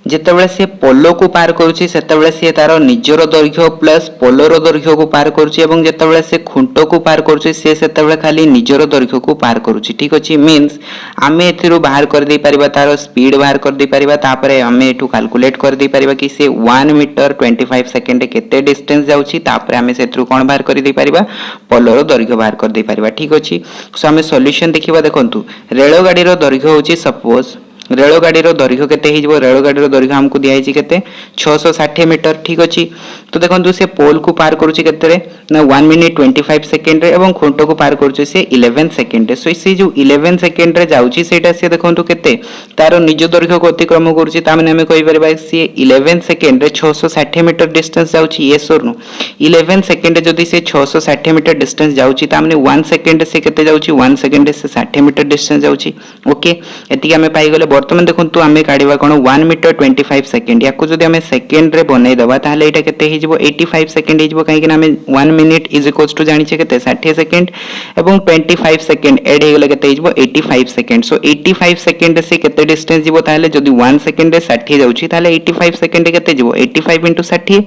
D: जेतेबेले से पोलो को पार करूची सेतेबेले से तार निजर दैर्घ्य प्लस पोलोर दैर्घ्य को पार करूची एवं जेतेबेले से खुंट को पार करूची से सेतेबेले खाली निजर दैर्घ्य को पार करूची ठीक अछि मींस आमे एथिरु बाहर कर दे परिबा तार स्पीड बाहर कर दे परिबा तापरे आमे एठु कैलकुलेट कर दे परिबा कि से 1 मीटर 25 सेकंड केते डिस्टेंस जाउची तापरे आमे सेथरु कोन बाहर कर दे परिबा पोलोर दैर्घ्य बाहर कर दे परिबा ठीक अछि सो आमे सॉल्यूशन देखिबा देखंतु रेलगाड़ी रो दैर्घ्य होची सपोज रेलगाड़ी रो दैर्घ्य केते हिजबो रेलगाड़ी रो दैर्घ्य हमकु दिया हिची केते 660 मीटर ठीक अछि तो देखंतु से पोल को पार करूची केते रे ना 1 मिनिट 25 सेकंड रे एवं खुंट को पार करूची से 11 सेकंड रे सो से जो 11 सेकंड रे जाउची सेटा से देखंतु केते तारो निज दैर्घ्य को अतिक्रम करूची ता माने हमें कहि परबा से 11 सेकंड रे 660 मीटर डिस्टेंस जाउची यस और नो 11 सेकंड रे जदी से 660 मीटर डिस्टेंस जाउची ता माने 1 सेकंड से केते जाउची 1 सेकंड से 60 मीटर डिस्टेंस जाउची ओके एतिके हमें पाई गले वर्तमान देखंतु आमे काढिबा कोन 1 मीटर 25 सेकंड याको जदी हमें सेकंड रे बनै दबा ताले एटा केते हिजबो 85 सेकंड हिजबो काहे कि ना हमें 1 मिनिट इज इक्वल्स टू जानि छे केते 60 सेकंड एवं 25 सेकंड ऐड हे गेले केते हिजबो 85 सेकंड सो 85 सेकंड से केते डिस्टेंस जिवो ताले जदी 1 सेकंड रे 60 जाउची ताले 85 सेकंड केते जिवो 85 * 60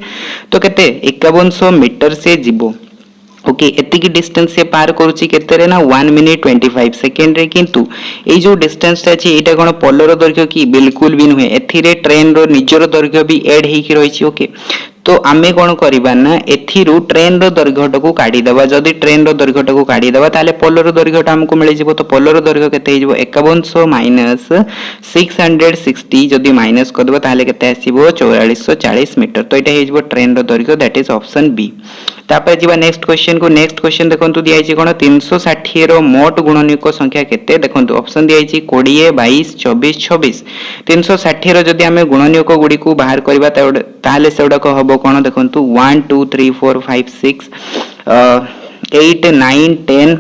D: तो केते 5100 मीटर से जिवो ओके एतिकी डिस्टेंस से पार करूची केते रे ना 1 मिनिट 25 सेकंड रे किंतु ए जो डिस्टेंस अछि एटा कोन पोलर दैर्घ्य की बिल्कुल भी नहे एथिरे ट्रेन रो निजर दैर्घ्य भी ऐड हेकी रहिची ओके तो आमे कोन करबा ना एथिरु ट्रेन रो दैर्घ्य को काढी दबा जदी ट्रेन रो दैर्घ्य को काढी दबा ताले पोलर दैर्घ्य हमको मिले जिवो तो पोलर दैर्घ्य केते हिजबो 5100 माइनस 660 जदी माइनस कर दबा ताले केते आसीबो 4440 मीटर तो एटा हिजबो ट्रेन रो दैर्घ्य दैट इज ऑप्शन बी तापर जीवा नेक्स्ट क्वेश्चन देखंतु दिया छि कोन 360 रो मोट गुणनीयक संख्या केते देखंतु ऑप्शन दिया छि 20 22 24 26 360 रो जदी हमें गुणनीयक गुडी को बाहर करबा ताले सेडा को हबो कोन देखंतु 1 2 3 4 5 6 8 9 10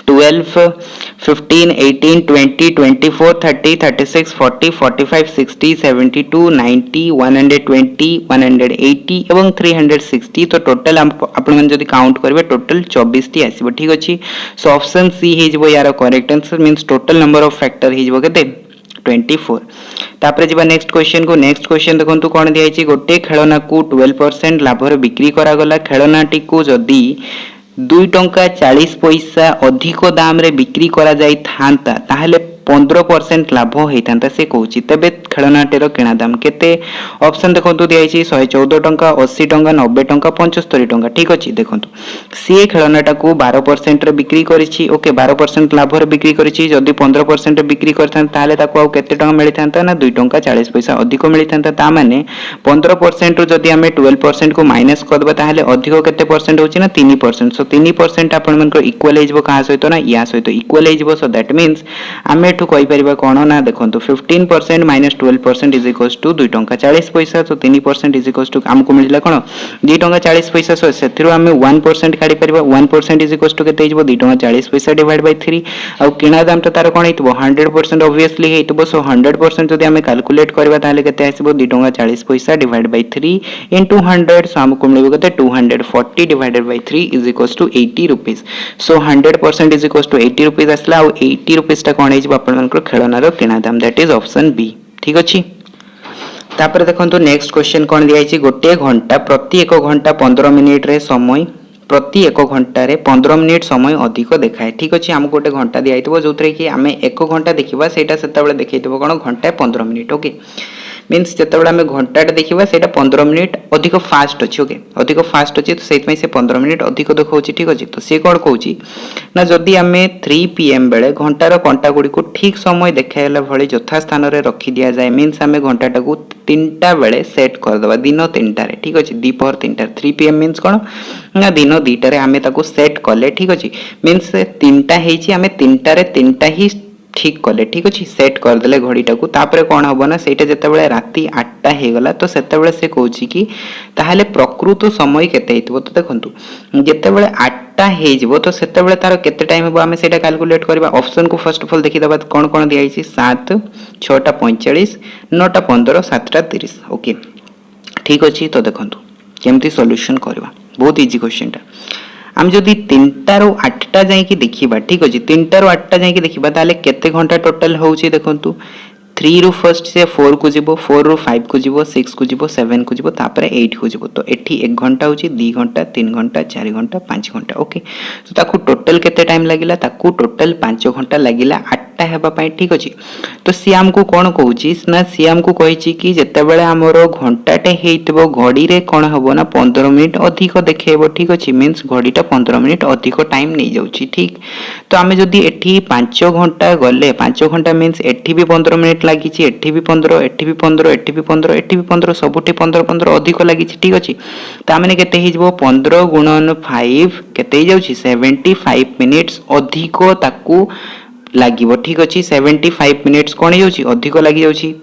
D: 12 15 18 20 24 30 36 40 45 60 72 90 120 180 एवं 360 तो टोटल आपण मन जदी काउंट करबे टोटल 24 टी आसीबो ठीक अछि सो ऑप्शन सी हे जबो यार correct answer means total number of factor हे जबो केते 24 तापर जीवा नेक्स्ट क्वेश्चन देखंतु कोन दिया छि गोटे खेलना को 12% लाभ रे बिक्री करा गला खेलनाटी को जदी 2 टंका 40 पैसा अधिक दाम रे बिक्री करा जाई थांता ताहले 15% लाभ होता से कौन तेज खेलनाटीर किणा दाम केते ऑप्शन देखो दिखाई 114 टंका 80 टंका 90 टंका 75 टंका ठीक अच्छे देखो सी खेलनाटा को 12% बिक्री करी ओके 12% लाभ बिक्री करी जदि 15% बिक्री करते टंका मिली था ना 2 टंका 40 पैसा अधिक मिली था माने 15% रु जदि आम 12% को माइनस करदे अधिक केते परसेंट होची ना 3%। सो 3% आपण इक्वल हो क्या सहित ना या सहित इक्वल हो सो दैट मीन्स आम एठू कहि परिबा कोन ना देखो 15% माइनस 12% इज इक्वल्स टू 2 टंका 40 पैसा। तो 3% इज इक्वल्स टू आमको मिलला कोन 2 टंका 40 पैसा। सो सेथिरु आम 1% काढी परिबा 1% इज इक्वल्स टू केते हिजबो 2 टंका 40 पैसा डिवाइड बाय 3 आ किणा दाम तो तार कोन हितबो 100% ऑब्वियसली हितबो। सो 100% जदि आम कैलकुलेट करबा ताले केते आसीबो 2 टंका 40 पैसा डिवाइड बाय 3 into 100 सो हमको मिलबो केते 240 divided by 3 is equals to 80 rupees। so 100% is equals to 80 rupees असला और 80 rupees टा कोन हिजबो आपण मनकर खेलनार किणा दाम दैट इज ऑप्शन बी ठीक अछि। तापर देखंतु नेक्स्ट क्वेश्चन कोन दिया छि गोटे घंटा प्रति 1 घंटा 15 मिनिट रे समय प्रति 1 घंटा रे 15 मिनिट समय अधिक देखाए ठीक अछि। हमको गोटे घंटा दिया हितबो जोतरे कि आमे 1 घंटा देखिबा सेटा सेताबेले देखैतबो कोन घंटा 15 मिनिट ओके मीन्स जितेबाला आम घंटाटे देखा से 15 मिनिट अधिक फास्ट अच्छे ओके अधिक फास्ट अच्छे तो से 15 मिनिट अधिक देखा ठीक अच्छे। तो सी कौन कौच ना जदि आम 3 PM बेले घंटार कंटा गुड़ी को ठीक समय देखाइला भली यथा स्थान रखी दि जाए मीन्स आम घंटाटा को 3टा बेले सेट करदे दिन 3टारे ठीक अच्छे दीपहर 3टार 3 PM मीन्स कौन ना दिन 2टारे आम सेट कले ठीक अच्छे मीन्स 3टा आम 3टारे 3टा ही ठीक कले ठीक अच्छे सेट करदे घड़ीटा को तापर कौन हम ना से जिते राति 8टा होगला तो से से कौन कि ताहले प्रकृत समय केते तो देखो जिते 8टा हो तो से तार केते टाइम हम आम से कैलकुलेट करवा ऑप्शन को फर्स्ट ऑफ ऑल देखीदा कौन कौन दिखाई 7 6टा 45 9टा 15 7टा 30 ओके ठीक अच्छे। तो देखो केमती सॉल्यूशन करवा बहुत इजी क्वेश्चन टा आम जदि 3टा रू 8टा जाइए देखा ठीक अच्छे 3टा रू 8टा जाइए देखा ताले केते घंटा टोटल होची देखंतु 3 रू फर्स्ट से 4 को जीवो 4 रू 5 को जीवो 6 को जीवो 7 को जीवो तापर 8 को जीवो तो एठी 1 घंटा होची 2 घंटा 3 घंटा 4 घंटा 5 घंटा ओके। तो ताकू टोटल केते टाइम लागिला ताकू टोटल 5 घंटा लागिला 8टा हेबा पई ठीक अछि। तो सी हमको कोन कहूची ना सी हमको कहिची कि जेते बेले हमरो घंटाटे हेइतबो घड़ी रे कोन हबो ना 15 मिनिट अधिक देखेबो ठीक अछि मींस घड़ीटा 15 मिनिट अधिक टाइम नै जाउची ठीक। तो आमे जदी एठी 5 घंटा गले 5 घंटा मींस एठी भी 15 मिनिट लगी एठी भी 15 एठी भी 15 एठी भी 15 एठी भी 15 सबुठी 15 15 अधिक लगी ठीक अछि। तामने केते हिजबो 15 गुणन 5 केते hi जाउची 75 मिनिट्स अधिक ताकू लागिवो ठीक अछि 75 मिनिट्स कोन जाउची अधिक लागि जाउची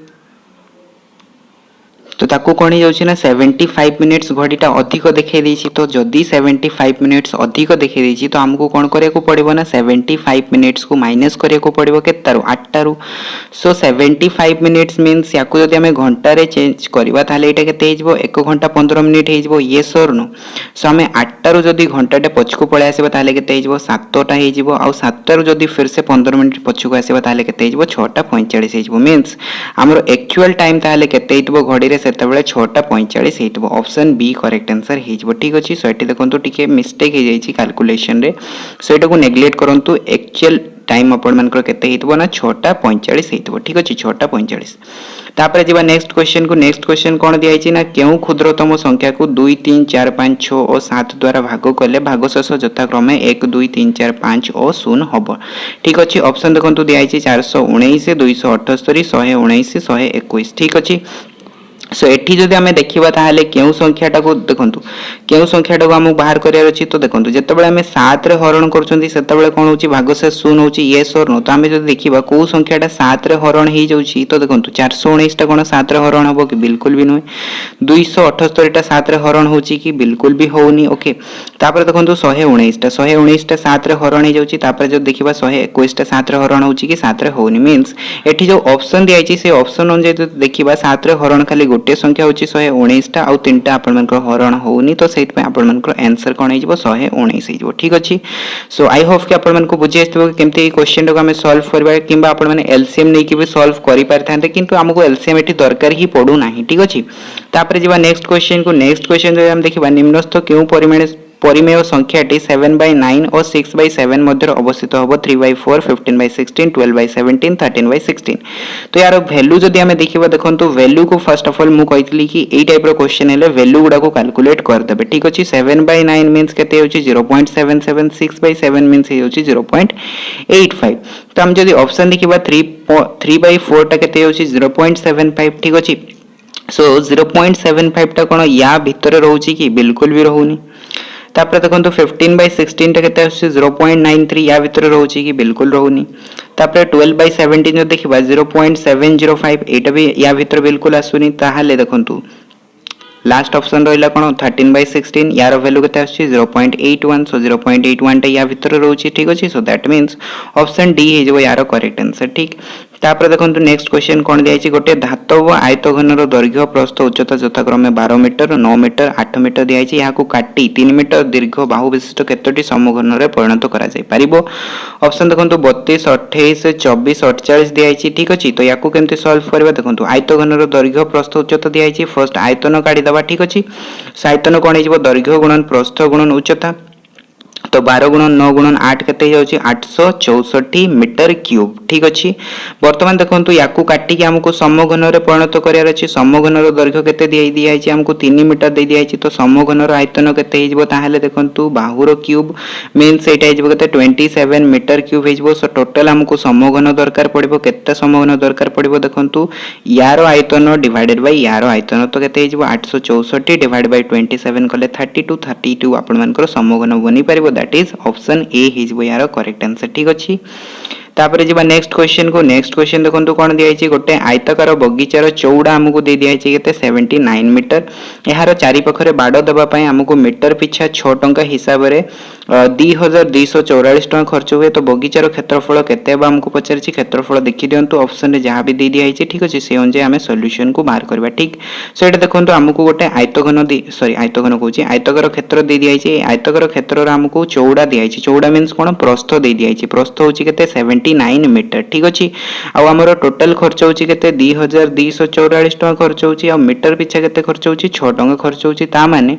D: तो ताकू कौन हो ना 75 मिनिट्स घड़ीटा अधिक देखा देछि। तो जदि 75 मिनिट्स अधिक देखा देछि तो हमको कौन करिया पड़ो ना 75 मिनिट्स को माइनस करिया पड़ो केतारू 8टारू। सो 75 मिनिट्स मीन्स या जदि आम घंटारे चेंज करवा ताले एटा केते हिजबो 1 घंटा 15 मिनिट हिजबो येस और नो। सो आम 8टारू जदि घंटाटे पछको पळे आसीबा ताले केते हिजबो 7टा हिजबो आ 7टारू जदि फिर से 15 मिनिट पछको आसीबा ताले केते हिजबो 6टा 45 हिजबो मीन्स हमरो एक्चुअल टाइम ताले केते हिजबो घड़ी रे सेतबेले 6टा 45 हेतबो ऑप्शन बी करेक्ट आंसर हेजबो ठीक अछि। सो एटी देखंतु टिके मिस्टेक हे जाईछि कैलकुलेशन रे सो एटा को नेग्लेक्ट करंतु एक्चुअल टाइम अपन मानकर केते हेतबो ना 6टा 45 हेतबो ठीक अछि 6टा 45। तापर जेबा नेक्स्ट क्वेश्चन को नेक्स्ट क्वेश्चन कोन दियाइछि ना केउ क्षुद्रतम संख्या को 2 3 4 5 6 और 7 द्वारा भाग कले भागशेष यथाक्रमे 1 2 3 4 5 और 0 हबो ठीक अछि। ऑप्शन देखंतु दियाइछि 419 278 119 121 ठीक अछि। सो एठी जदि आमे देखिबा ताहाले केउ संख्याटा को देखंतु केउ संख्याटा को हम बाहर करिया अछि तो देखंतु जेतेबेले आमे 7 रे हरण करछंती सेतेबेले कोन होची भागशेष 0 होची यस और नो। तो आमे जदि देखिबा को संख्याटा 7 रे हरण हे जाउची तो देखंतु 419 टा कोन 7 रे हरण हबो कि बिल्कुल भी नय 278 टा 7 रे हरण होची कि बिल्कुल भी होउनी ओके। तापर देखंतु 119 टा 7 रे हरण हे जाउची तापर जदि देखिबा 121 टा 7 रे हरण होची कि 7 रे होउनी मींस एठी जो ऑप्शन दियाइची से ऑप्शन अनुसार देखिबा 7 रे हरण खाली गोटे संख्या होची 119 टा आ 3टा आपण मानकर हरण होउनी तो सेट पे आपण मानकर आंसर कोन हिजबो 119 हिजबो ठीक अछि। सो आई होप कि आपण मानको बुझि आस्तबो कि केमते ई क्वेश्चन को हमें सॉल्व करबा किबा आपण माने एलसीएम नै कि भी सॉल्व करि पारथांते किंतु हमको एलसीएम एठी दरकार ही पडू नाही ठीक अछि। तापर जेबा नेक्स्ट क्वेश्चन जो हम देखिबा निम्नस्थ केउ परिमेय संख्याटी 7/9 और 6/7 मध्य अवस्थित हम 3/4 15/16 12/17 13/16 तो यार वैल्यू जदि आम देखा देखो वैल्यू को फर्स्ट ऑफ ऑल मुझे कही कि यही टाइप क्वेश्चन है वैल्यू गुड़ा को कैलकुलेट करदे ठीक अच्छे 7/9 मीन्स के 0.77 6/7 मीन्स 0.85 तो आम जब ऑप्शन देखा 3/4 टा के 0.75 ठीक अच्छे सो 0.75 टा कौन या भितर रोचे कि बिल्कुल भी रोनी तापर देखो 15/16 टा केते 0.93 या भितर रोचे कि बिल्कुल रोनी तापर 12/17 जो देखिबा 0.705 एटा भी या भितर बिल्कुल आसुनी ताहाले देखंतु लास्ट ऑप्शन रहिला कोन 13/16 यार वैल्यू केते आछि 0.81 सो 0.81 टा या भितर रोची ठीक अछि so that means option D हे जो यार करेक्ट आंसर ठीक तापर देखंतु नेक्स्ट क्वेश्चन कोन दिया अछि गोटे धातव आयतघनर दैर्घ्य प्रस्थ उच्चता यथाक्रमे 12 मीटर 9 मीटर 8 मीटर दिया अछि याकू काटी 3 मीटर दीर्घ बाहु विशिष्ट केतोटी समघन रे परिणत करा जाय परिबो ऑप्शन देखंतु 32 28 24 48 दिया अछि ठीक अछि तो याकू केमते सॉल्व करबा देखंतु आयतघनर दैर्घ्य प्रस्थ उच्चता दिया अछि फर्स्ट आयतन काढी दबा ठीक अछि आयतन कोन हिजबो दैर्घ्य गुणन प्रस्थ गुणन उच्चता तो 12 गुणन 9 गुणन 8 केते होची 864 मीटर क्यूब ठीक अछि वर्तमान देखंतु याकू काटी के हमको समघन रे परिणत करियार अछि समघन रो दैर्घ्य केते दिया अछि हमको 3 मीटर दे दिया अछि तो समघन रो आयतन केते हिजबो ताहाले देखंतु बाहुर क्यूब मींस एटा हिजबो केते 27 मीटर क्यूब हिजबो सो टोटल हमको समघन दरकार पड़िबो केते समघन दरकार पड़िबो देखंतु यारो आयतन डिवाइडेड बाय यारो आयतन तो केते हिजबो 864 डिवाइड बाय 27 कले 32 आपण मानकर समघन बनी परिबो दैट इज ऑप्शन ए हिजबो यार करेक्ट आंसर ठीक अछि तापर जिबा नेक्स्ट क्वेश्चन देखंतु कोन दिया अछि गोटे आयताकार बगीचार चौड़ा हमको दे दिया अछि केते 79 मीटर एहार चारि पखरे बाडो दबा पय हमको मीटर पिछा 6 टंका हिसाब रे 2244 टंका खर्च हुए तो बगीचार क्षेत्रफल केते बा हमको पचारछि क्षेत्रफल देखि दियंतु ऑप्शन रे जहां भी दे दिया अछि ठीक अछि से अनुसार हमें सॉल्यूशन को बाहर करबा ठीक सो एटा देखंतु हमको गोटे आयतघन कहूची आयताकार क्षेत्र दे दिया अछि आयताकार क्षेत्र रे हमको चौड़ा दिया अछि चौड़ा मींस कोन प्रस्थ दे दिया अछि प्रस्थ होची केते 79 मीटर ठीक अछि आ हमर टोटल खर्च होची केते 2244 टंका खर्च होची आ मीटर पिछा केते खर्च होची 6 टंका खर्च होची ता माने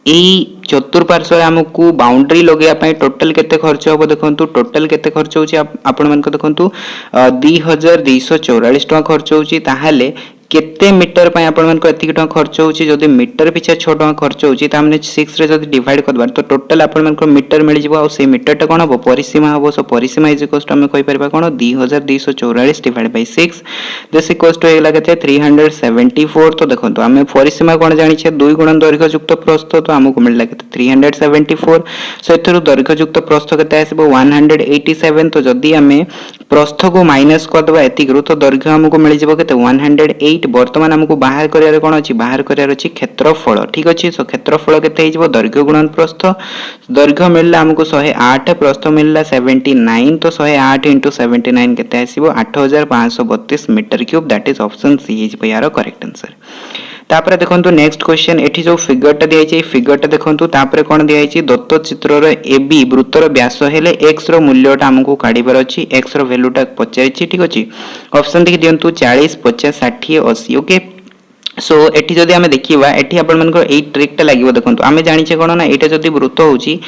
D: एई चतुर्पार्श्व हमको बाउंड्री लगेया पय टोटल केते खर्च होबो देखंतु टोटल केते खर्च होची आपण मन को देखंतु 2244 टंका खर्च होची ताहाले केते मीटर पय आपण मन को एतिक टंका खर्च होची जदी मीटर पिछा 6 टंका खर्च होची ता माने 6 रे जदी डिवाइड करबा तो टोटल आपण मन को मीटर मिल जिवो आ से मीटर टा कोन हबो परिसीमा हबो सो परिसीमा इज इक्वल टू हम कहि परबा कोन 2244 divide by 6 this equal to हेला केते 374 तो देखंतु हम परिसीमा कोन जानि छे 2 गुणन दैर्घ्य युक्त प्रस्थ तो हमको मिलला केते 374 सो एथरो दैर्घ्य युक्त प्रस्थ केते आसीबो 187 तो जदी हमें प्रस्थ को माइनस कर दबा एतिक रु तो दैर्घ्य हमको मिल जिवो केते 108 वर्तमान हमको बाहर करियार कोन अछि बाहर करियार अछि क्षेत्रफल ठीक अछि सो क्षेत्रफल केते हिजबो दैर्घ्य गुणन प्रस्थ दैर्घ्य मिलला हमको 108 प्रस्थ मिलला 79 तो 108 * 79 केते आसीबो 8532 metre cube that is option C हिजबो यार करेक्ट आंसर तापर देखंतु नेक्स्ट क्वेश्चन एठी जो फिगरटा दिया छै फिगरटा देखंतु तापर कोन दिया छै दत्त चित्र रे एबी वृत्तर व्यास हेले x रो मूल्यटा हमको काढिबार अछि x रो वैल्यूटा पचारि छी ठीक अछि ऑप्शन देखि दियंतु 40 50 60 80 ओके सो एठी जदी हमें देखिबा एठी आपण मन को एई ट्रिक टा लागिबो देखंतु हमें जानि छै कोन ना एटा जदी वृत्त होची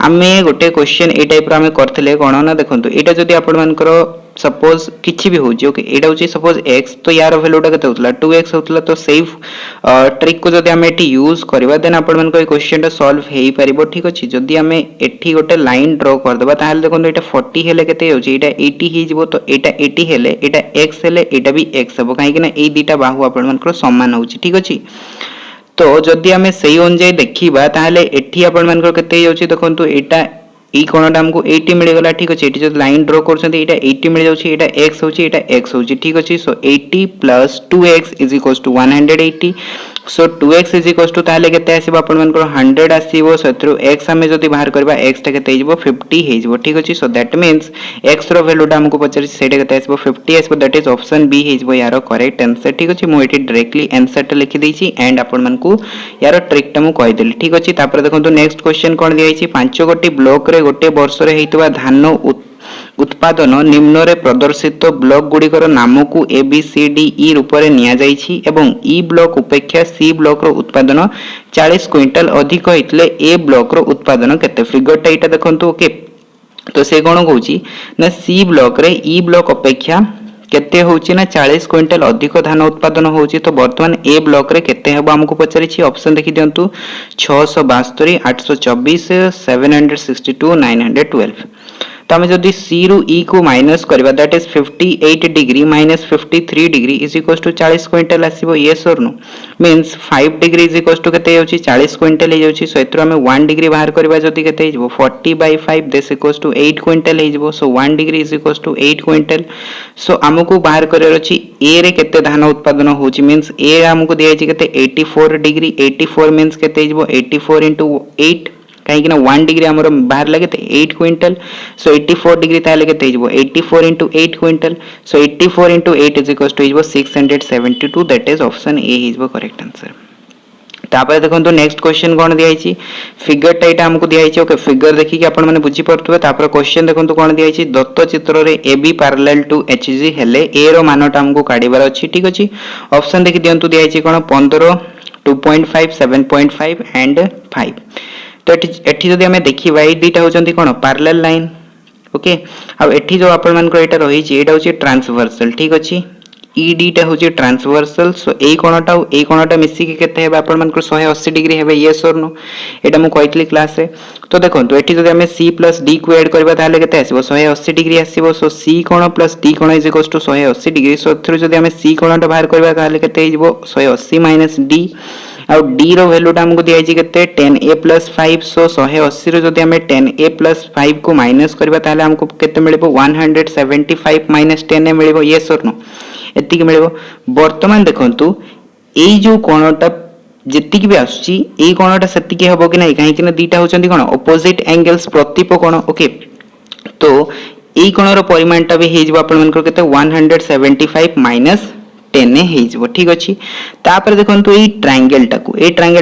D: हमें गोटे क्वेश्चन ए टाइप रो हमें करथिले कोन ना देखंतु एटा जदी आपण मन को सपोज किछि भी होची ओके एटा होची सपोज x तो यार वैल्यूटा केते होतला 2x होतला तो सेफ ट्रिक को जदी हमें एठी यूज करबा देन आपण मन को ए क्वेश्चन टा सॉल्व हेई परिबो ठीक अछि जदी हमें एठी गोटे लाइन ड्रा कर देबा ताहाले देखंतु एटा 40 हेले केते होची एटा 80 हि जिवो तो एटा 80 हेले एटा x हेले एटा भी x हबो काहे कि ना ए दीटा बाहु आपण मन को समान होची ठीक अछि तो जदी हमें सही अनुसार देखिबा ताहाले एठी आपण मन को केते होची देखंतु एटा ई कोणटा हमको 80 मिल गला ठीक अछि एठी जो लाइन ड्रा करछन एटा 80 मिल जाउची एटा x होची एटा x होची ठीक अछि सो 80 + 2x = 180 सो 2x = ताले केते आसीबो आपण मन को 100 आसीबो सत्रो x हमें जदी बाहर करबा x टा केते हिजबो 50 हिजबो ठीक अछि सो दैट मींस x रो वैल्यूटा हमको पचारि सेटा केते आसीबो 50 आसीबो दैट इज ऑप्शन बी हिजबो यारो करेक्ट आंसर ठीक अछि मु एठी डायरेक्टली आंसर टा लिखि दैछि एंड आपण मन को यारो ट्रिक टा मु कहि देली ठीक अछि तापर देखंतु नेक्स्ट क्वेश्चन कोन दियाछि 5 गोटी ब्लॉक रे गोटे वर्ष रे हेतबा धान उत्पादन निम्न रे प्रदर्शित ब्लॉक गुड़िकर नाम को A B C D E रूप में नि एवं ई ब्लॉक उपेक्षा सी ब्लॉक रो उत्पादन 40 क्विंटल अधिक होइतले ए ब्लॉक रो उत्पादन केते फिगरटा एटा देखंतु ओके। तो से कोन कहूची ना सी ब्लॉक रे ई ब्लॉक अपेक्षा केते होची ना 40 क्विंटल अधिक धान उत्पादन होची। तो वर्तमान ए ब्लॉक रे केते हबो हमको पचारि छी ऑप्शन देखि दियंतु 672 824 762 912। तो आम जदि सी रु ई को माइनस करबा that is 58 degree minus 53 degree is equals to 40 quintal आसीबो yes or no means 5 degree is equals to केते होची 40 क्विंटल हे जाउची। सो एतरो हमें 1 डिग्री बाहर करबा जदि केते हेजबो 40/5 दिस इक्वल्स टू 8 क्विंटल हेजबो। So 1 degree is equals to 8 quintal. So हमको बाहर करर अछि ए रे केते धान उत्पादन होची मींस ए हमको दिया अछि केते 84 डिग्री 84 मींस केते हेजबो 84 * 8 कहीं 1 डिग्री हमर बाहर लगे 8 क्विंटल। सो 84 डिग्री ताले केते हिजबो 84 * 8 quintal. So 84 * 8 is equals to हिजबो 672 दैट इज ऑप्शन ए हिजबो करेक्ट आंसर। तापर देखंतु नेक्स्ट क्वेश्चन कोन दिया हिची फिगर टाइटा हमको दिया हिची ओके फिगर देखि कि आपण माने बुझी परतबे। तापर क्वेश्चन देखंतु कोन दिया हिची दत्त चित्र रे A B parallel to H G हेले ए रो मानटा हमको काढिबार अछि ठीक अछि। ऑप्शन देखि दियंतु दिया हिची कोन 15 2.5 7.5 एंड 5। तो एठी जदि हमें देखिबा ए दुईटा होचंती कोन पैरेलल लाइन ओके। आ एठी जो आपण मान को एटा रही छि एटा होची ट्रांसवर्सल ठीक अछि ई डीटा होची ट्रांसवर्सल। सो ए कोणटा मिसी के केते हेबा आपण मान को 180 डिग्री हेबे यस और नो एटा मु कहतली क्लास रे। तो देखंतु एठी जदि हमें c + d को ऐड करबा ताले केते आसीबो 180 डिग्री आसीबो। सो c कोण + d कोण is equals to 180 degree. So थ्रू जदि हमें c कोणटा बाहर करबा ताले केते हिजबो 180 - d आ d रो वैल्यू टा हमको दिया छि केते 10a + 5। सो 180 रो जदि हमें 10a + 5 को माइनस करबा ताले हमको केते मिलबो 175 - 10a मिलबो यस और नो एति के मिलबो। वर्तमान देखंतु एई जो कोणटा जेति कि भी आछी एई कोणटा सेति के हबो कि नै काहे कि ना दीटा होचंती कोन ऑपोजिट एंगल्स प्रतिप कोण ओके। तो एई कोणर परिमाणटा भी हे जिवो आपण मानकर केते 175 - 10 हे जिवो ठीक अछि। तापर देखंतु एई ट्रायंगल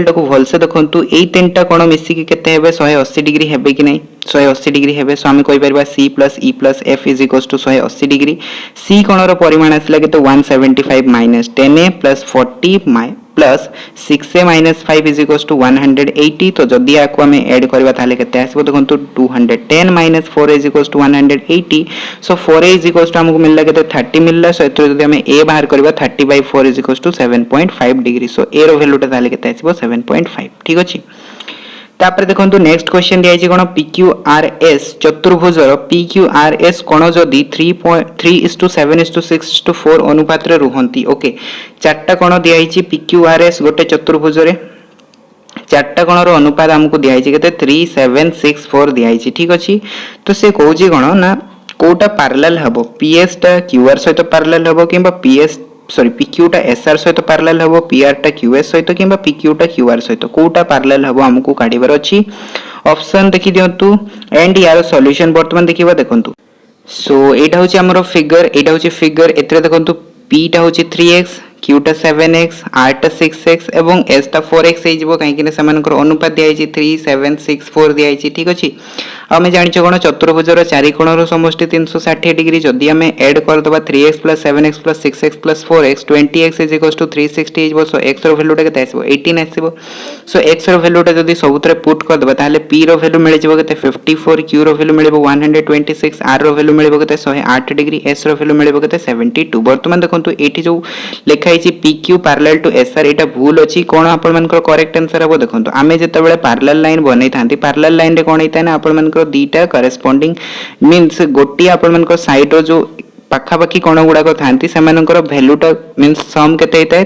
D: टाको भल से देखंतु एई तीनटा कोण मिसी के केते हेबे 180 डिग्री हेबे कि नै 180 डिग्री हेबे। सो हम कहि परबा c + e + f = 180 degree. c कोणर परिमाण आसला केते 175 - 10a + 40 प्लस 6a - 5 = 180। तो जदि आको हमें ऐड करबा ताले केते आसीबो देखंतु 210 - 4a = 180। सो 4a = हमको मिलला केते 30 मिलला। सो एतो जदि हमें a बाहर करबा 30/4 = 7.5 डिग्री। सो a रो वैल्यू ता ताले केते आसीबो 7.5 ठीक अछि। तापर देखंतु नेक्स्ट क्वेश्चन दिया छि कोन PQRS चतुर्भुजर PQRS कोन जदि 3:7:6:4 अनुपात रे रुहंती ओके। चारटा कोन दिया छि PQRS गोटे चतुर्भुज रे चारटा कोन रो अनुपात हमको दिया छि केते 3:7:6:4 दिया छि ठीक अछि। तो से कहू छि कोन ना कोटा पैरेलल हबो PS टा QR सहित पैरेलल हबो किबा PQ टा SR सहित पैरेलल हबो PR टा QS सहित किबा PQ टा QR सहित कोटा पैरेलल हबो हमको काढिबार अछि। ऑप्शन देखि दियंतु एंड यार सॉल्यूशन वर्तमान देखिबा देखंतु। सो एटा होची हमरो फिगर एटा होची फिगर एतरे देखंतु P टा होची 3x Q टा 7x R टा 6x एवं S टा 4x हे जिवो काहे कि समानकर अनुपात दिया छि 3:7:6:4 दिया छि ठीक अछि। हमें जानि छ कोन चतुर्भुजर चारि कोणर समष्टि 360 डिग्री जदि हमें ऐड कर दबा 3x + 7x + 6x + 4x 20x = 360 हे जिवो। सो x रो वैल्यू टा केते आसीबो 18 आसीबो। सो x रो वैल्यू टा जदि सबुतरे पुट कर दबा ताले P रो वैल्यू मिले जिवो केते 54 Q रो वैल्यू मिलेबो 126 R रो वैल्यू मिलेबो केते 108 डिग्री S रो वैल्यू मिलेबो केते 72। वर्तमान देखंतु एठी जो लेखा हिची PQ पैरेलल टू SR एटा भूल अछि कोन आपण मानकर करेक्ट आंसर हबो देखंतु। आमे जते बेले पैरेलल लाइन बनै थांती पैरेलल लाइन रे कोन हेता ना आपण मानकर दीटा करेस्पोंडिंग मींस गोटी आपण मानकर साइड रो जो पाखा पाखी कोन गुडा को थांती सेमानकर वैल्यू टा मींस सम केते हेता है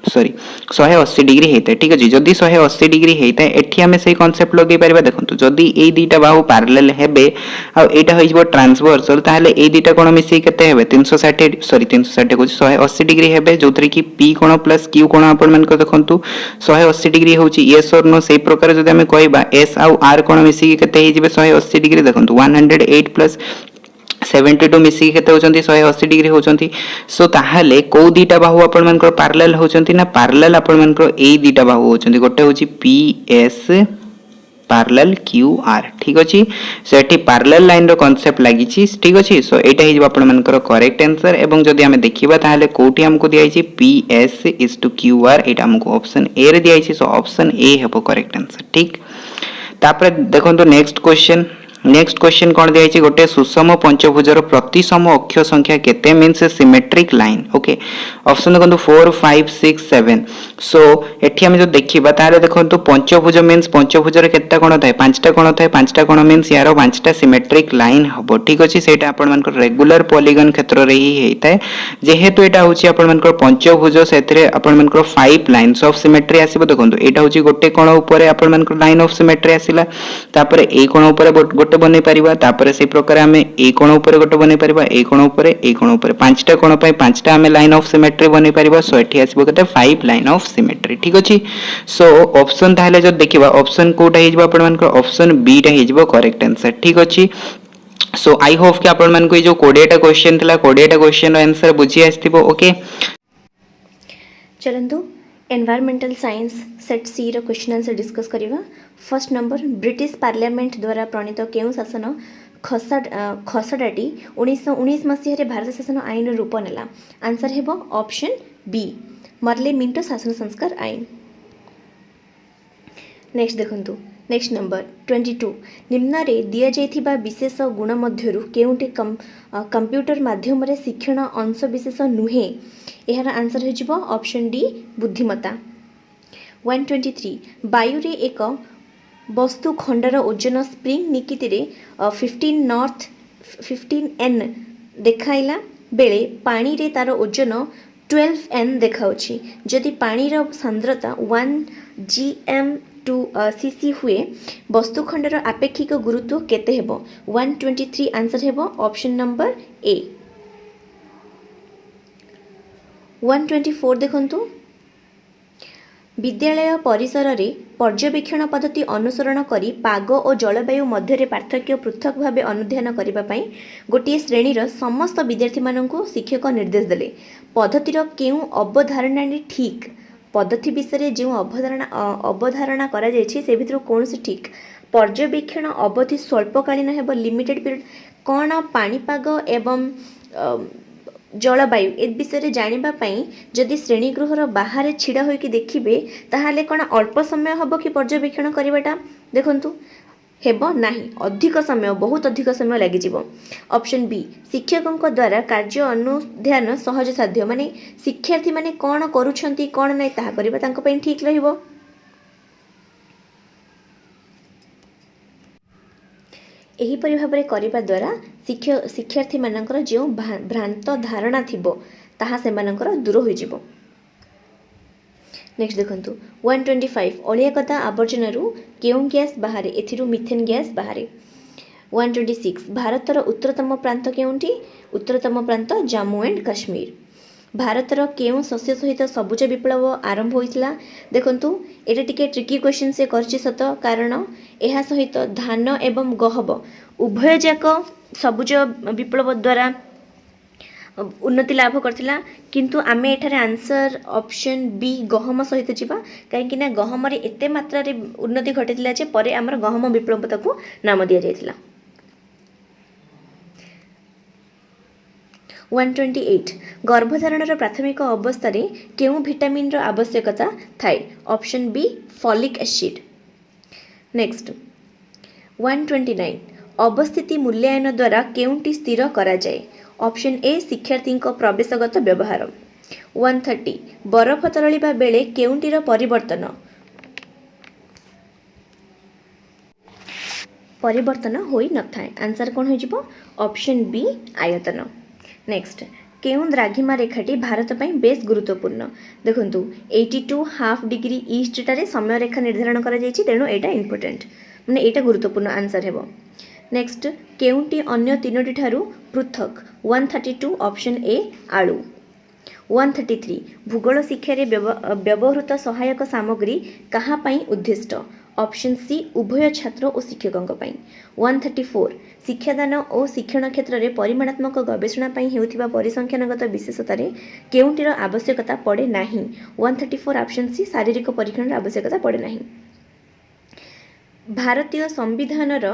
D: 180 डिग्री हेता ठीक अछि। जदि 180 डिग्री हेता एठी हमें सही कांसेप्ट लगे परबा देखंतु जदि ए दीटा बाहु पैरेलल हेबे आ एटा होइबो ट्रांसवर्सल ताले ए दीटा कोन मिसी केते हेबे 360 को 180 डिग्री हेबे जोतरे की P कोन प्लस Q कोन आपण मन को देखंतु 180 डिग्री होची यस और नो सही प्रकार जदि हमें कहबा S आ R कोन मिसी केते हे जिबे 180 डिग्री देखंतु 108 प्लस 72 मिसी केते होचंती 180 डिग्री होचंती। सो ताहाले को दीटा बाहु आपण मानकर पैरेलल होचंती ना पैरेलल आपण मानकर ए दीटा बाहु होचंती गोटे होची PS parallel QR ठीक अछि सो एठी parallel लाइन रो कांसेप्ट लागि छी ठीक अछि सो एटा हि आपण मानकर करेक्ट आंसर एवं जदि हमें देखिबा ताहाले कोठी हमको दिया छी PS इज टू QR एटा हमको ऑप्शन ए रे दिया छी सो ऑप्शन ए हेबो करेक्ट आंसर ठीक तापर देखंतो नेक्स्ट क्वेश्चन कोन दिया छी गोटे सुषम पंचभुजर प्रतिसम अक्ष संख्या केते means symmetric line okay option देखंतो 4 5 6 7 सो एठी हम जो देखिबा तारे देखंतो पंचभुज मींस पंचभुजर केतेटा कोण थाए पांचटा कोण मींस यारो पांचटा सिमेट्रिक लाइन हबो ठीक अछि सेटा आपण मानकर रेगुलर पॉलीगन क्षेत्र रे ही हेताए जेहेतु एटा होची आपण मानकर पंचभुज सेतरे आपण मानकर 5 लाइन्स ऑफ सिमेट्री आसीबो देखंतो एटा होची गोटे कोण ऊपर आपण मानकर लाइन ऑफ सिमेट्री आसीला तापर ए कोण ऊपर गोटे बनै परिबा तापर से प्रकार हमें ए कोण ऊपर गोटे बनै परिबा ए कोण ऊपर पांचटा कोण पय पांचटा हमें लाइन ऑफ सिमेट्री बनै परिबा सो एठी आसीबो केते 5 लाइन ऑफ सिमेट्री ठीक अछि सो ऑप्शन ताहले जो देखिबा ऑप्शन कोटा हिजबो आपण मानकर ऑप्शन बी टा हिजबो करेक्ट आंसर ठीक अछि सो आई होप कि आपण मानको जो 20 टा क्वेश्चन थिला 20 टा क्वेश्चन रो आंसर बुझी आस्थिबो ओके
B: चलंतु एनवायरमेंटल साइंस सेट सी रो क्वेश्चन आंसर डिस्कस करिवा फर्स्ट नंबर ब्रिटिश पार्लियामेंट द्वारा प्रणीत केउ शासन खसडाटी 1919 मसीह भारत शासन आईन रूप नेला आंसर हेबो ऑप्शन बी मर्ले मिंटो शासन संस्कार आईन नेक्स्ट देखंतु नेक्स्ट नंबर 22 निम्न रे दिया जाइथिबा विशेष गुण मध्यरु केउटी कंप्यूटर माध्यम रे शिक्षण अंश विशेष नुहे एहार आंसर हो जिवो ऑप्शन डी बुद्धिमत्ता 123 वायु रे एक वस्तु खंडर ओजन स्प्रिंग निकिति रे 15 n देखाइला बेले पानी रे तार ओजन 12 n देखाउछि जदि पानी रो सांद्रता 1 gm टू cc हुए वस्तु खंडर आपेक्षिक गुरुत्व केते हेबो 123 आंसर हेबो ऑप्शन नंबर ए 124 देखंतु विद्यालय परिसर रे पर्यवेक्षण पद्धति अनुसरण करी पाग और जलवायु मध्य पार्थक्य पृथक भाव अनुध्यान करने गोटे श्रेणीर समस्त विद्यार्थी मानक शिक्षक निर्देश देले पद्धतिर केउ अवधारणा ठीक पद्धति विषय जो अवधारणा करा जायछि से भितर कौन से ठीक पर्यवेक्षण अवधि स्वल्पकालीन हेब लिमिटेड पीरियड कौन पाणीपाग एवं जलवायु ए विषय जानिबा पई जदि श्रेणीगृहर बाहर छिड़ा होइकि देखिबे ताहाले कोन अल्प समय हबो कि पर्यवेक्षण करिबाटा देखंतु हेबो नाही अधिक समय बहुत अधिक समय लागि जिवो ऑप्शन बी शिक्षकक द्वारा कार्य अनुध्यान सहज साध्य माने शिक्षार्थी माने कोन करूछंती कोन नै ताहा करिबा तांको पई ठीक रहिबो एहीपरि भाବରେ କରିବା द्वारा शिक्षार्थी मानकर जो भ्रांत धारणा थिबो ताहा सेमानकर दूर होई जिवो नेक्स्ट देखंतु 125 अलिया कथा आवर्जनारू केउ गैस बाहरे एथिरु मिथेन गैस बाहरे 126 भारतर उत्तरतम प्रांत केउंटी उत्तरतम प्रांत जम्मू एंड काश्मीर भारतर केउ शस्य सहित सबुज विप्लव आरंभ होइतिला देखंतु एटा टिके ट्रिकी क्वेश्चन से करछि सत कारण एहा सहित धान एवं गहब उभय जाक सबुज विप्लव द्वारा उन्नति लाभ करथिला किंतु आमे एठारे आंसर ऑप्शन बी गहम सहित जिबा काहे कि ना गहम रे एते मात्रा रे उन्नति घटितिला जे परे हमर गहम विप्लव ताकू नाम दिया जायतिला 128 गर्भधारणर प्राथमिक अवस्था रे केउ विटामिन रो आवश्यकता थाए option B folic acid next 129 अवस्थिति मूल्यांकन द्वारा केउंटी स्थिर करा जाए ऑप्शन ए शिक्षार्थी प्रवेशगत व्यवहार 130 बरफ तरलिबा बेले केउंटीर परिवर्तन होई न थाए आंसर कोन हो जिवो ऑप्शन बी आयतन नेक्स्ट केउ द्राघिमा रेखाटी भारत पई बेस गुरुत्वपूर्ण देखंतु 82.5 डिग्री ईस्ट टारे समय रेखा निर्धारण करा जायछि तेनो एटा इंपोर्टेंट माने एटा गुरुत्वपूर्ण आंसर हेबो नेक्स्ट केउंटी अन्य तीनोटी ठारू पृथक 132 ऑप्शन ए आलू 133 भूगोल शिक्षा रे व्यवहृत सहायक सामग्री कहा पई उद्दिष्ट ऑप्शन सी उभय छात्र और शिक्षकों पई 134 शिक्षादान और शिक्षण क्षेत्र में परिमाणात्मक गवेषणा पई हेउथिबा परिसंख्यानगत विशेषता रे केउंटीर आवश्यकता पड़े नाही 134 ऑप्शन सी शारीरिक परीक्षण आवश्यकता पड़े नाही भारतीय संविधानर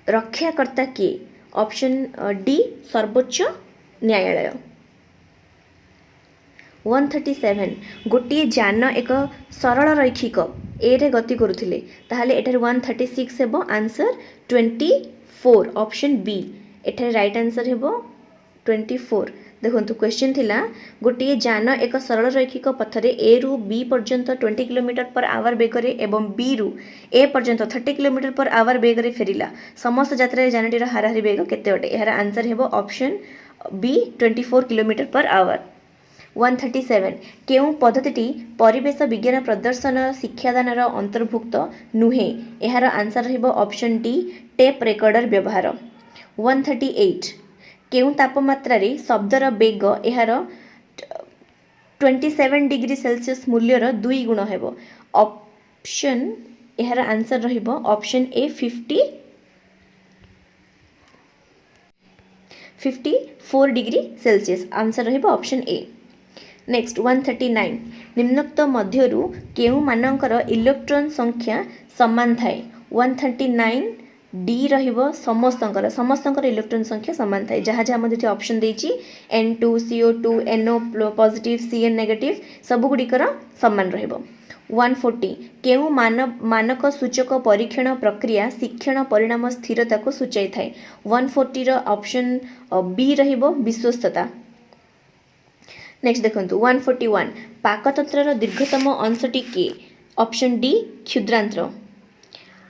B: रक्षाकर्ता किए ऑप्शन डी सर्वोच्च न्यायालय 137 गोटे जान एक सरल रैखिक ए रे गति करुथिले ताहले एठार 136 हेबो आंसर 24 ऑप्शन बी एठार राइट आंसर हेबो 24 देखंतु क्वेश्चन थिला गोटे जान एक सरल रैखिक पथरे ए रु बी पर्यंत 20 किलोमीटर पर आवर बेगरे एवं बी रु ए पर्यंत 30 किलोमीटर पर आवर बेगरे फेरिला समस्त यात्रा जानटीर हाराहारी बेग केते अटे एहार आंसर हेबो option B 24 kilometre per hour 137 केउ पद्धति परिवेश विज्ञान प्रदर्शन शिक्षादानर अंतर्भुक्त नुहे एहार आंसर रहिबो ऑप्शन डी टेप रेकर्डर व्यवहार 138 केउ तापमात्रा रे शब्दर बेग एहार 27 डिग्री सेल्सियस मूल्यर 2 गुण हेबो ऑप्शन एहार आंसर रहिबो option A 54 degree celsius answer रहिबो ऑप्शन ए नेक्स्ट 139 निम्नोक्त मध्यरु केउ मानकर इलेक्ट्रॉन संख्या समान थाए 139 डी रहिबो समस्तंकर इलेक्ट्रॉन संख्या समान थाए जहाँ जहाँ मध्ये ऑप्शन देछि N2 CO2 NO positive CN negative सब गुडिकर समान रहिबो 140 केउ मानक सूचक परीक्षण प्रक्रिया शिक्षण परिणाम स्थिरता को सूचाई थाए 140 रो ऑप्शन बी रहिबो विश्वस्तता नेक्स्ट देखंतु 141 पाकतंत्रर दीर्घतम अंशटी के ऑप्शन डी क्षुद्रांत्र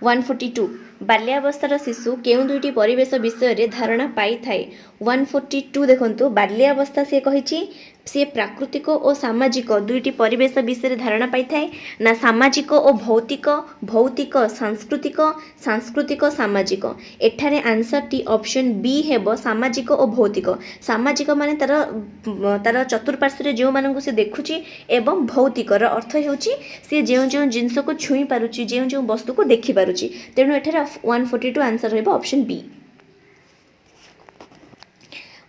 B: 142 बाल्यावस्थार शिशु केउ दुईटी परिवेश विषय रे धारणा पाई थाए 142 देखंतु बाल्यावस्था से कहिछि से प्राकृतिक और सामाजिक दुईटी परिवेश विषय रे धारणा पाई थाए ना सामाजिक और भौतिक भौतिक सांस्कृतिक सामाजिक एठारे आंसर टी ऑप्शन बी हेबो सामाजिक और भौतिक सामाजिक माने तार चतुर्पार्श्व जो मानक से देखुची एवं भौतिक र अर्थ हेउची से जो जिंस को छुई पारुची जो वस्तु को देखि पारुची तेणु एठारे 142 आंसर रहबो ऑप्शन बी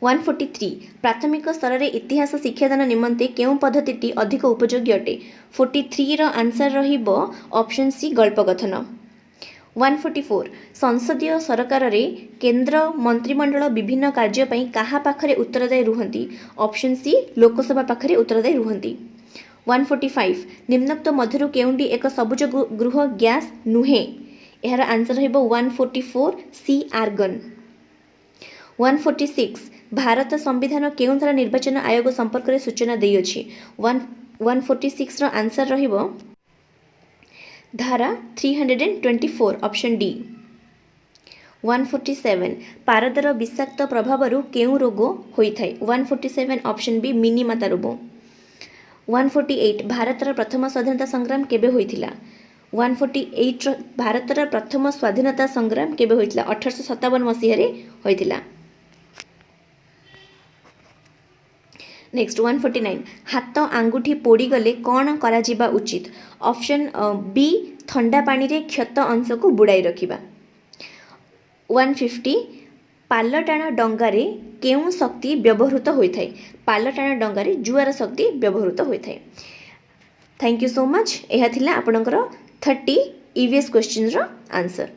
B: 143 प्राथमिक स्तर रे इतिहास शिक्षादान निमंते केउ पद्धतिटी अधिक उपयोगी अटे 43 रो आंसर रहिबो ऑप्शन सी गल्प कथन 144 संसदीय सरकार रे केंद्र मंत्रिमंडल विभिन्न कार्य पई काहा पाखरे उत्तरदायी रुहंती ऑप्शन सी लोकसभा पाखरे उत्तरदायी रुहंती 145 निम्नोक्त मध्यरु केउंडी एक सबुज गृह गैस नुहे एहार आंसर रहिबो 144 सी आर्गन 146 भारत संविधान केउं द्वारा निर्वाचन आयोग संपर्क रे सूचना देई अछि 146 रो आंसर रहिबो धारा 324 ऑप्शन डी 147 पारदर विषाक्त प्रभावरु केउं रोग होइथाय 147 ऑप्शन बी मिनीमाता रोग 148 भारतर प्रथम स्वाधीनता संग्राम केबे होइथिला 148 भारतर प्रथम स्वाधीनता संग्राम केबे होइथिला 1857 मसीह रे होइथिला नेक्स्ट 149 हाथ आंगुठी पोड़ी गले कौन करा जिबा उचित ऑप्शन बी ठंडा पानी रे क्षत अंश को बुड़ाई रखिबा 150 पाल टाण डंगारे केउं शक्ति व्यवहृत होइथाय पाल टाण डंगारे जुआर शक्ति व्यवहृत होइथाय थैंक यू सो मच एहा थिला आपनकर 30 ईवीएस क्वेश्चन रो आंसर।